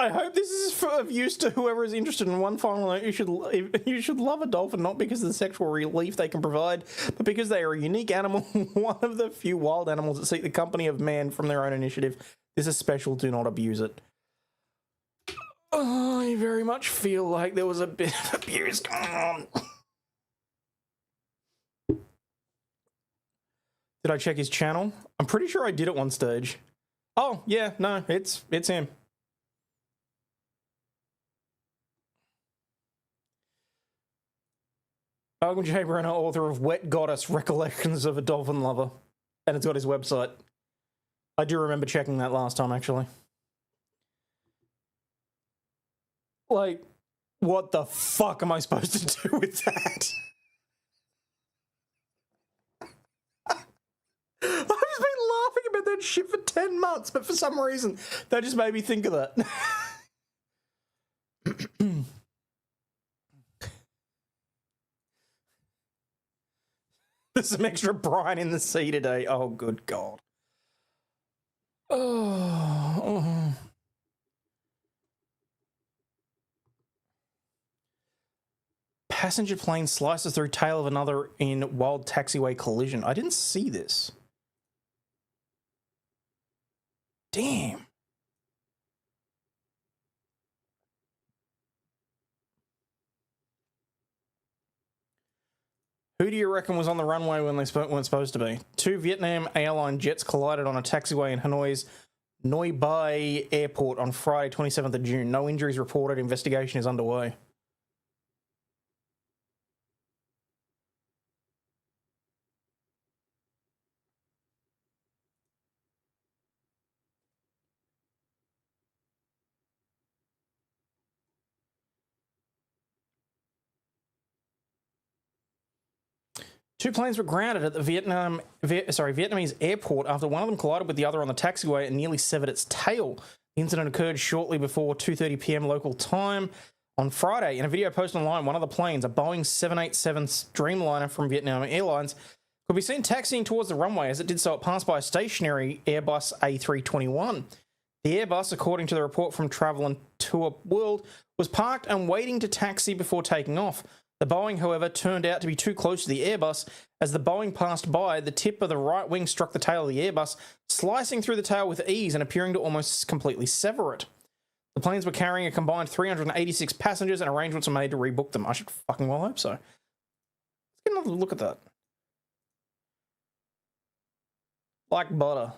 I hope this is of use to whoever is interested. In one final note, you should love a dolphin not because of the sexual relief they can provide, but because they are a unique animal, one of the few wild animals that seek the company of man from their own initiative. This is special, do not abuse it. Oh, I very much feel like there was a bit of abuse going on. Did I check his channel? I'm pretty sure I did at one stage. Oh, yeah, no, it's him. Malcolm J. Brenner, author of Wet Goddess, Recollections of a Dolphin Lover. And it's got his website. I do remember checking that last time, actually. Like, what the fuck am I supposed to do with that? I've just been laughing about that shit for 10 months, but for some reason, that just made me think of that. There's some extra brine in the sea today. Oh, good God. Oh. Passenger plane slices through tail of another in wild taxiway collision. I didn't see this. Damn. Who do you reckon was on the runway when they weren't supposed to be? 2 Vietnam airline jets collided on a taxiway in Hanoi's Noi Bai Airport on Friday, 27th of June. No injuries reported. Investigation is underway. Two planes were grounded at the Vietnamese airport after one of them collided with the other on the taxiway and nearly severed its tail. The incident occurred shortly before 2:30 p.m. local time on Friday. In a video posted online, one of the planes, a Boeing 787 Dreamliner from Vietnam Airlines, could be seen taxiing towards the runway. As it did so, it passed by a stationary Airbus A321. The Airbus, according to the report from Travel and Tour World, was parked and waiting to taxi before taking off. The Boeing, however, turned out to be too close to the Airbus. As the Boeing passed by, the tip of the right wing struck the tail of the Airbus, slicing through the tail with ease and appearing to almost completely sever it. The planes were carrying a combined 386 passengers and arrangements were made to rebook them. I should fucking well hope so. Let's get another look at that. Like butter.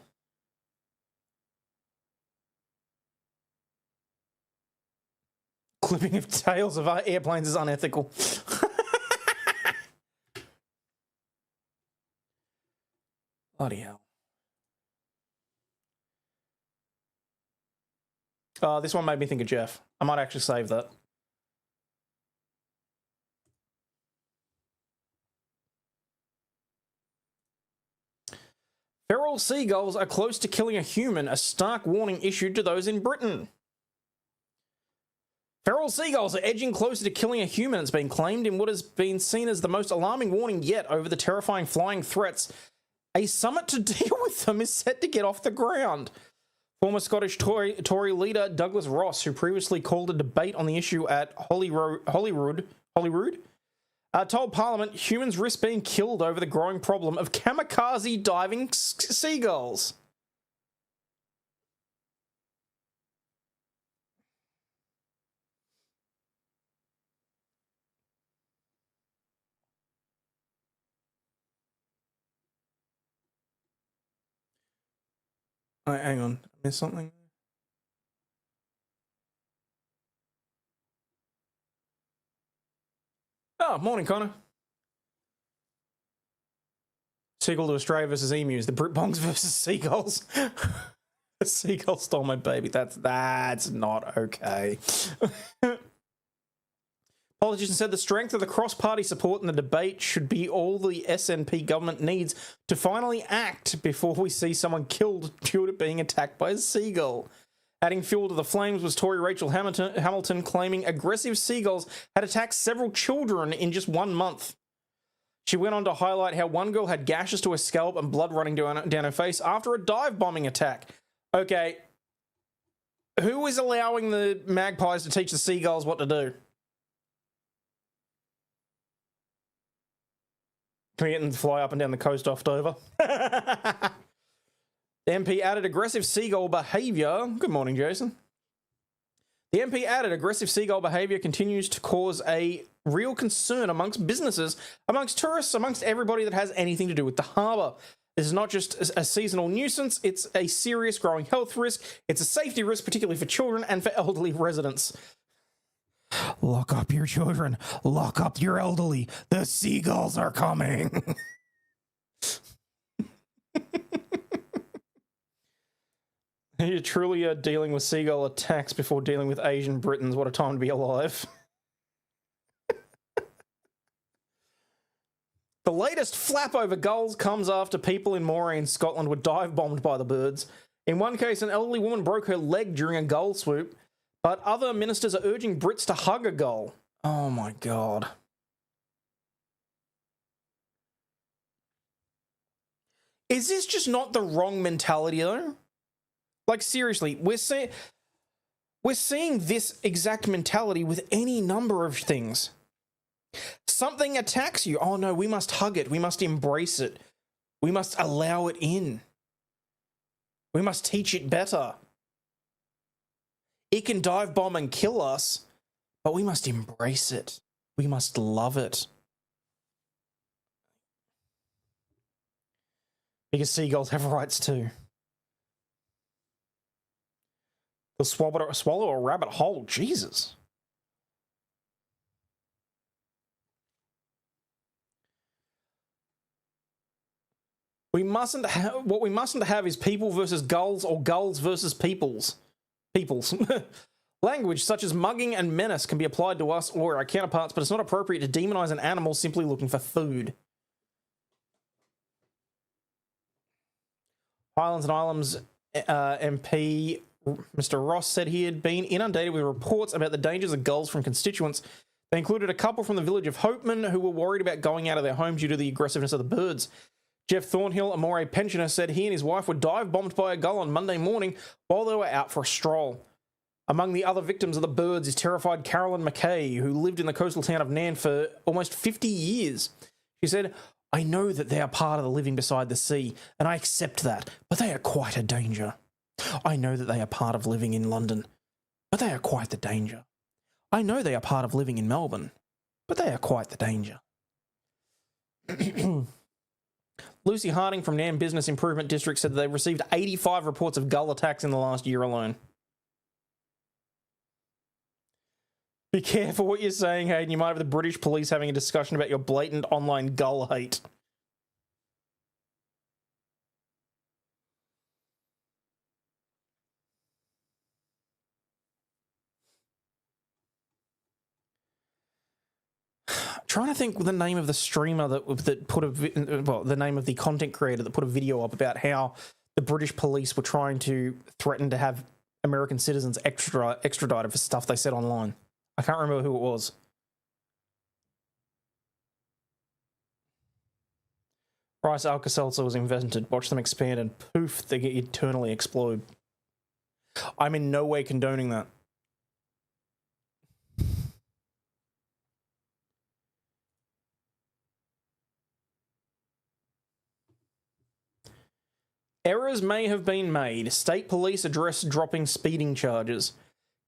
Clipping of tails of airplanes is unethical. Bloody hell. This one made me think of Jeff. I might actually save that. Feral seagulls are close to killing a human, a stark warning issued to those in Britain. Feral seagulls are edging closer to killing a human. It's been claimed in what has been seen as the most alarming warning yet over the terrifying flying threats. A summit to deal with them is set to get off the ground. Former Scottish Tory leader Douglas Ross, who previously called a debate on the issue at Holyrood, told Parliament humans risk being killed over the growing problem of kamikaze diving seagulls. Hang on, I missed something. Oh, morning, Connor. Seagull to Australia versus emus. The Britbongs versus seagulls. A seagull stole my baby. That's not okay. Politicians said the strength of the cross-party support in the debate should be all the SNP government needs to finally act before we see someone killed due to being attacked by a seagull. Adding fuel to the flames was Tory Rachel Hamilton claiming aggressive seagulls had attacked several children in just 1 month. She went on to highlight how one girl had gashes to her scalp and blood running down her face after a dive bombing attack. Okay, who is allowing the magpies to teach the seagulls what to do? Can we get them to fly up and down the coast off Dover? The MP added aggressive seagull behaviour. Good morning, Jason. The MP added aggressive seagull behaviour continues to cause a real concern amongst businesses, amongst tourists, amongst everybody that has anything to do with the harbour. This is not just a seasonal nuisance, it's a serious growing health risk. It's a safety risk, particularly for children and for elderly residents. Lock up your children. Lock up your elderly. The seagulls are coming. You truly are dealing with seagull attacks before dealing with Asian Britons. What a time to be alive. The latest flap over gulls comes after people in Moray in Scotland were dive bombed by the birds. In one case, an elderly woman broke her leg during a gull swoop. But other ministers are urging Brits to hug a gull. Oh my God. Is this just not the wrong mentality though? Like seriously, we're seeing this exact mentality with any number of things. Something attacks you. Oh no, we must hug it. We must embrace it. We must allow it in. We must teach it better. It can dive bomb and kill us, but we must embrace it. We must love it. Because seagulls have rights too. They'll swallow a rabbit whole. Jesus. What we mustn't have is people versus gulls or gulls versus peoples. Language such as mugging and menace can be applied to us or our counterparts, but it's not appropriate to demonize an animal simply looking for food. Highlands and Islands MP Mr. Ross said he had been inundated with reports about the dangers of gulls from constituents. They included a couple from the village of Hopeman who were worried about going out of their home due to the aggressiveness of the birds. Jeff Thornhill, a Moray pensioner, said he and his wife were dive bombed by a gull on Monday morning while they were out for a stroll. Among the other victims of the birds is terrified Carolyn McKay, who lived in the coastal town of Nairn for almost 50 years. She said, "I know that they are part of the living beside the sea, and I accept that, but they are quite a danger. I know that they are part of living in London, but they are quite the danger. I know they are part of living in Melbourne, but they are quite the danger." Lucy Harding from Nairn Business Improvement District said that they received 85 reports of gull attacks in the last year alone. Be careful what you're saying, Hayden. You might have the British police having a discussion about your blatant online gull hate. Trying to think the name of the streamer that put the name of the content creator that put a video up about how the British police were trying to threaten to have American citizens extradited for stuff they said online. I can't remember who it was. Rice Alka-Seltzer was invented. Watch them expand and poof, they get eternally explode. I'm in no way condoning that. Errors may have been made. State police address dropping speeding charges.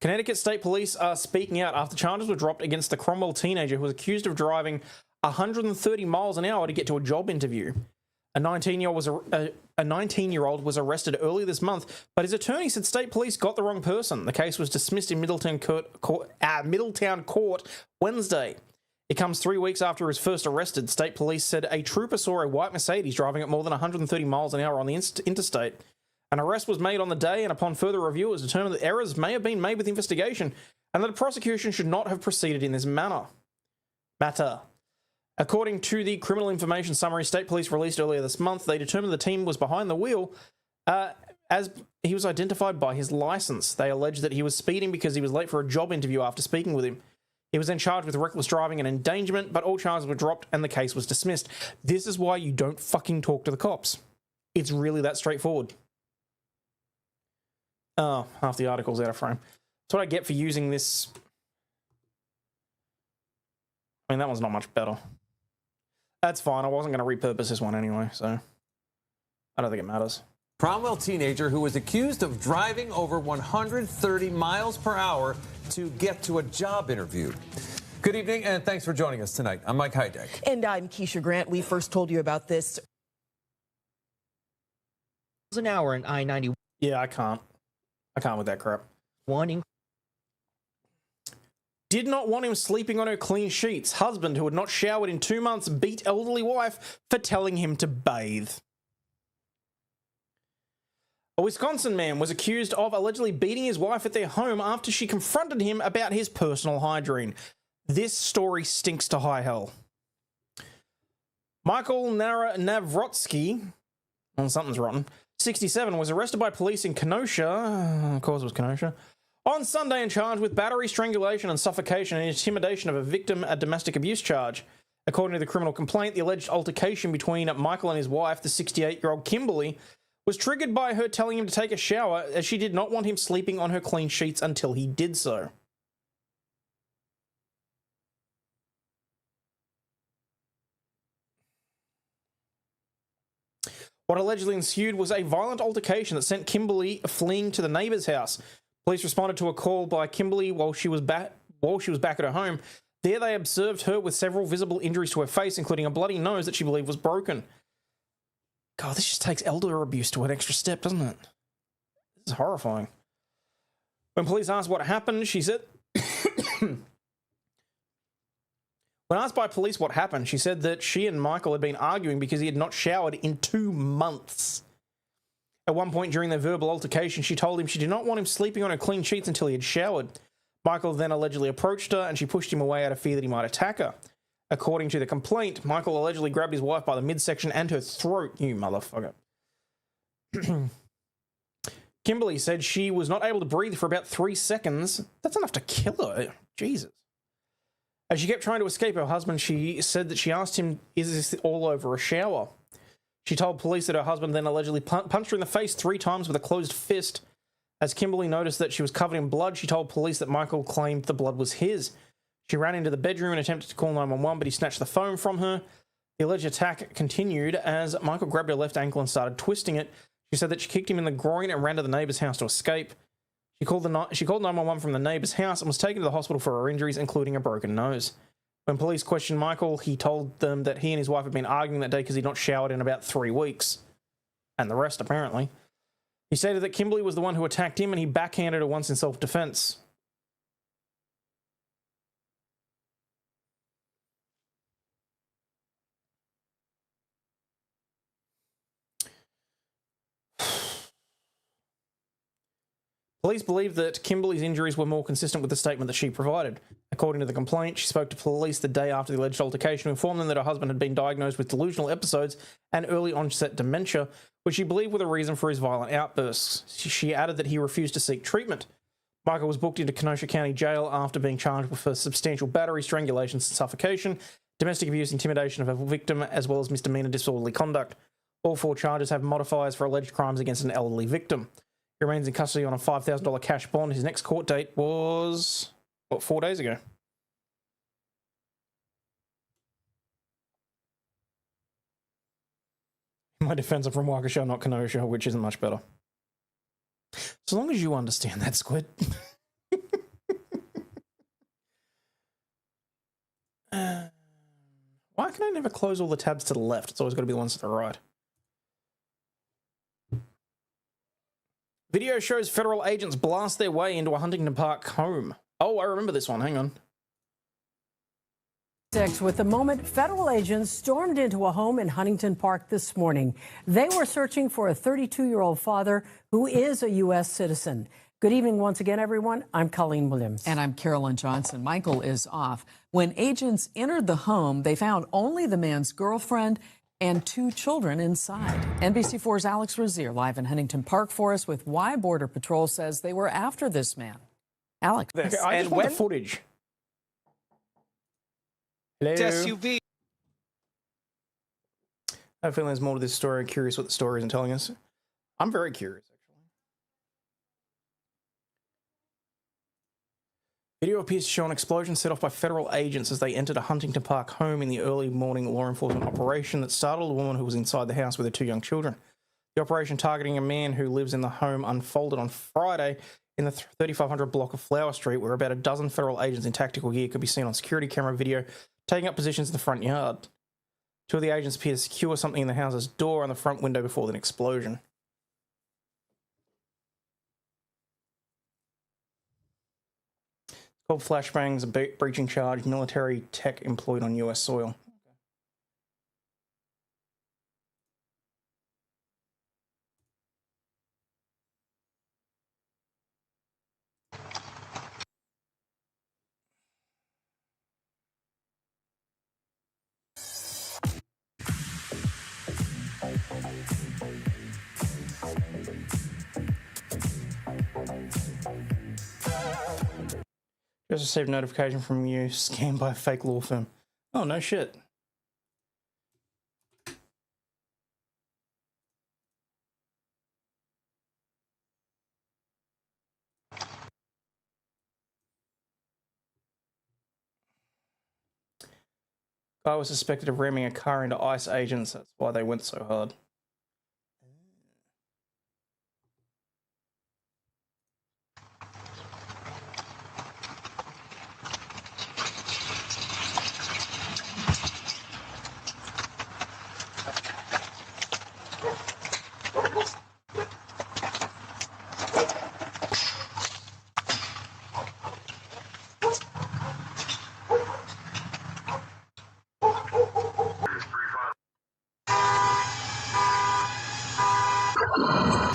Connecticut State Police are speaking out after charges were dropped against the Cromwell teenager who was accused of driving 130 miles an hour to get to a job interview. A 19-year-old was arrested earlier this month, but his attorney said state police got the wrong person. The case was dismissed in Middletown Court Wednesday. It comes 3 weeks after he was first arrested. State police said a trooper saw a white Mercedes driving at more than 130 miles an hour on the interstate. An arrest was made on the day, and upon further review, it was determined that errors may have been made with the investigation and that the prosecution should not have proceeded in this matter. According to the criminal information summary state police released earlier this month, they determined the team was behind the wheel as he was identified by his license. They alleged that he was speeding because he was late for a job interview after speaking with him. He was then charged with reckless driving and endangerment, but all charges were dropped and the case was dismissed. This is why you don't fucking talk to the cops. It's really that straightforward. Oh, half the article's out of frame. That's what I get for using this. I mean, that one's not much better. That's fine. I wasn't going to repurpose this one anyway, so I don't think it matters. Cromwell teenager who was accused of driving over 130 miles per hour to get to a job interview. Good evening, and thanks for joining us tonight. I'm Mike Heideck. And I'm Keisha Grant. We first told you about this an hour in I-90. Yeah, I can't with that crap. Did not want him sleeping on her clean sheets. Husband who had not showered in 2 months beat elderly wife for telling him to bathe. A Wisconsin man was accused of allegedly beating his wife at their home after she confronted him about his personal hygiene. This story stinks to high hell. Michael Navrotsky, something's rotten, 67, was arrested by police in Kenosha, of course it was Kenosha, on Sunday and charged with battery, strangulation and suffocation and intimidation of a victim, a domestic abuse charge. According to the criminal complaint, the alleged altercation between Michael and his wife, the 68-year-old Kimberly, was triggered by her telling him to take a shower as she did not want him sleeping on her clean sheets until he did so. What allegedly ensued was a violent altercation that sent Kimberly fleeing to the neighbor's house. Police responded to a call by Kimberly while she was back at her home. There they observed her with several visible injuries to her face, including a bloody nose that she believed was broken. God, this just takes elder abuse to an extra step, doesn't it? This is horrifying. When police asked what happened, she said... When asked by police what happened, she said that she and Michael had been arguing because he had not showered in 2 months. At one point during their verbal altercation, she told him she did not want him sleeping on her clean sheets until he had showered. Michael then allegedly approached her and she pushed him away out of fear that he might attack her. According to the complaint, Michael allegedly grabbed his wife by the midsection and her throat. You motherfucker. Kimberly said she was not able to breathe for about 3 seconds. That's enough to kill her. Jesus. As she kept trying to escape her husband, she said that she asked him, "Is this all over a shower?" She told police that her husband then allegedly punched her in the face 3 times with a closed fist. As Kimberly noticed that she was covered in blood, she told police that Michael claimed the blood was his. She ran into the bedroom and attempted to call 911, but he snatched the phone from her. The alleged attack continued as Michael grabbed her left ankle and started twisting it. She said that she kicked him in the groin and ran to the neighbor's house to escape. She called 911 from the neighbor's house and was taken to the hospital for her injuries, including a broken nose. When police questioned Michael, he told them that he and his wife had been arguing that day because he'd not showered in about 3 weeks. And the rest, apparently. He stated that Kimberly was the one who attacked him and he backhanded her once in self-defense. Police believe that Kimberly's injuries were more consistent with the statement that she provided. According to the complaint, she spoke to police the day after the alleged altercation to inform them that her husband had been diagnosed with delusional episodes and early onset dementia, which she believed were the reason for his violent outbursts. She added that he refused to seek treatment. Michael was booked into Kenosha County Jail after being charged with substantial battery, strangulation, suffocation, domestic abuse, intimidation of a victim, as well as misdemeanor disorderly conduct. All 4 charges have modifiers for alleged crimes against an elderly victim. He remains in custody on a $5,000 cash bond. His next court date was, 4 days ago. In my defense, I'm from Waukesha, not Kenosha, which isn't much better. So long as you understand that, Squid. Why can I never close all the tabs to the left? It's always got to be the ones to the right. Video shows federal agents blast their way into a Huntington Park home. Oh, I remember this one. Hang on. With the moment federal agents stormed into a home in Huntington Park this morning. They were searching for a 32-year-old father who is a U.S. citizen. Good evening once again, everyone. I'm Colleen Williams. And I'm Carolyn Johnson. Michael is off. When agents entered the home, they found only the man's girlfriend and 2 children inside. NBC4's Alex Rozier live in Huntington Park for us with why Border Patrol says they were after this man. Alex. Okay, I just want the footage. Hello? SUV. I have a feeling there's more to this story. I'm curious what the story isn't telling us. I'm very curious, actually. Video appears to show an explosion set off by federal agents as they entered a Huntington Park home in the early morning law enforcement operation that startled a woman who was inside the house with her 2 young children. The operation targeting a man who lives in the home unfolded on Friday in the 3500 block of Flower Street, where about a dozen federal agents in tactical gear could be seen on security camera video taking up positions in the front yard. 2 of the agents appear to secure something in the house's door on the front window before the explosion. Called flashbangs, a breaching charge, military tech employed on US soil. Just received a notification from you, scammed by a fake law firm. Oh, no shit. Guy was suspected of ramming a car into ICE agents. That's why they went so hard.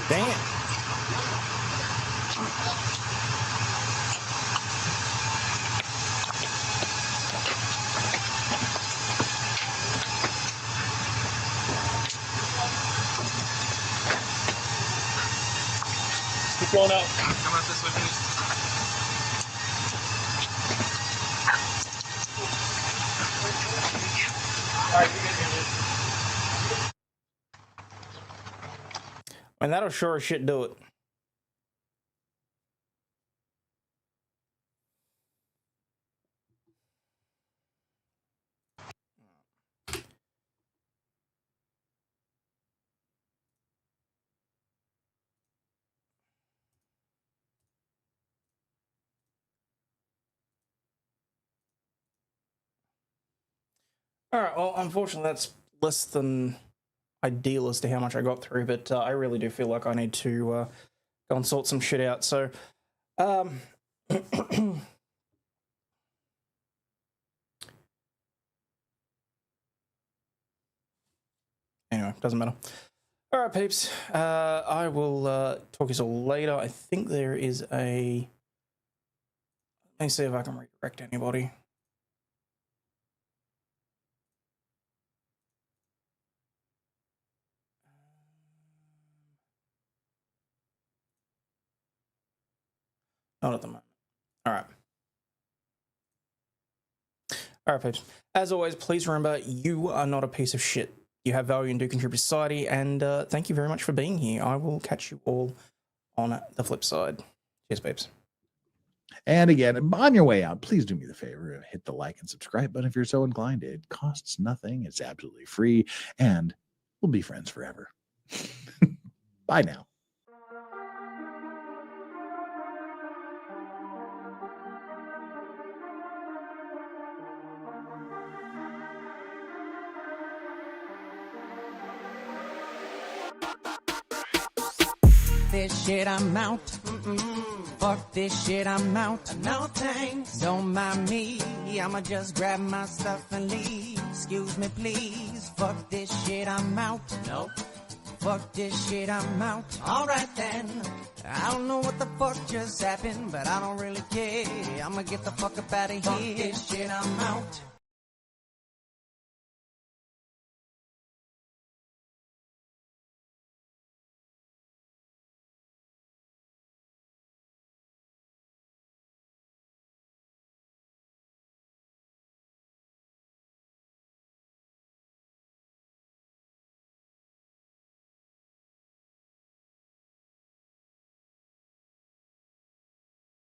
Damn. Keep going out. Come out this way, please. All right, you get here. And that'll sure as shit do it. Alright, well, unfortunately that's less than ideal as to how much I got through, but I really do feel like I need to go and sort some shit out. So, anyway, doesn't matter. All right, peeps. I will talk to you all later. I think there is a... Let me see if I can redirect anybody. Not at the moment. All right. All right, peeps. As always, please remember, you are not a piece of shit. You have value and do contribute to society, and thank you very much for being here. I will catch you all on the flip side. Cheers, peeps. And again, on your way out, please do me the favor, hit the like and subscribe button if you're so inclined. It costs nothing. It's absolutely free, and we'll be friends forever. Bye now. This shit, I'm out. Fuck this shit, I'm out. No thanks. Don't mind me. I'ma just grab my stuff and leave. Excuse me, please. Fuck this shit, I'm out. Nope. Fuck this shit, I'm out. Alright then. I don't know what the fuck just happened, but I don't really care. I'ma get the fuck up out of here. Fuck this shit, I'm out.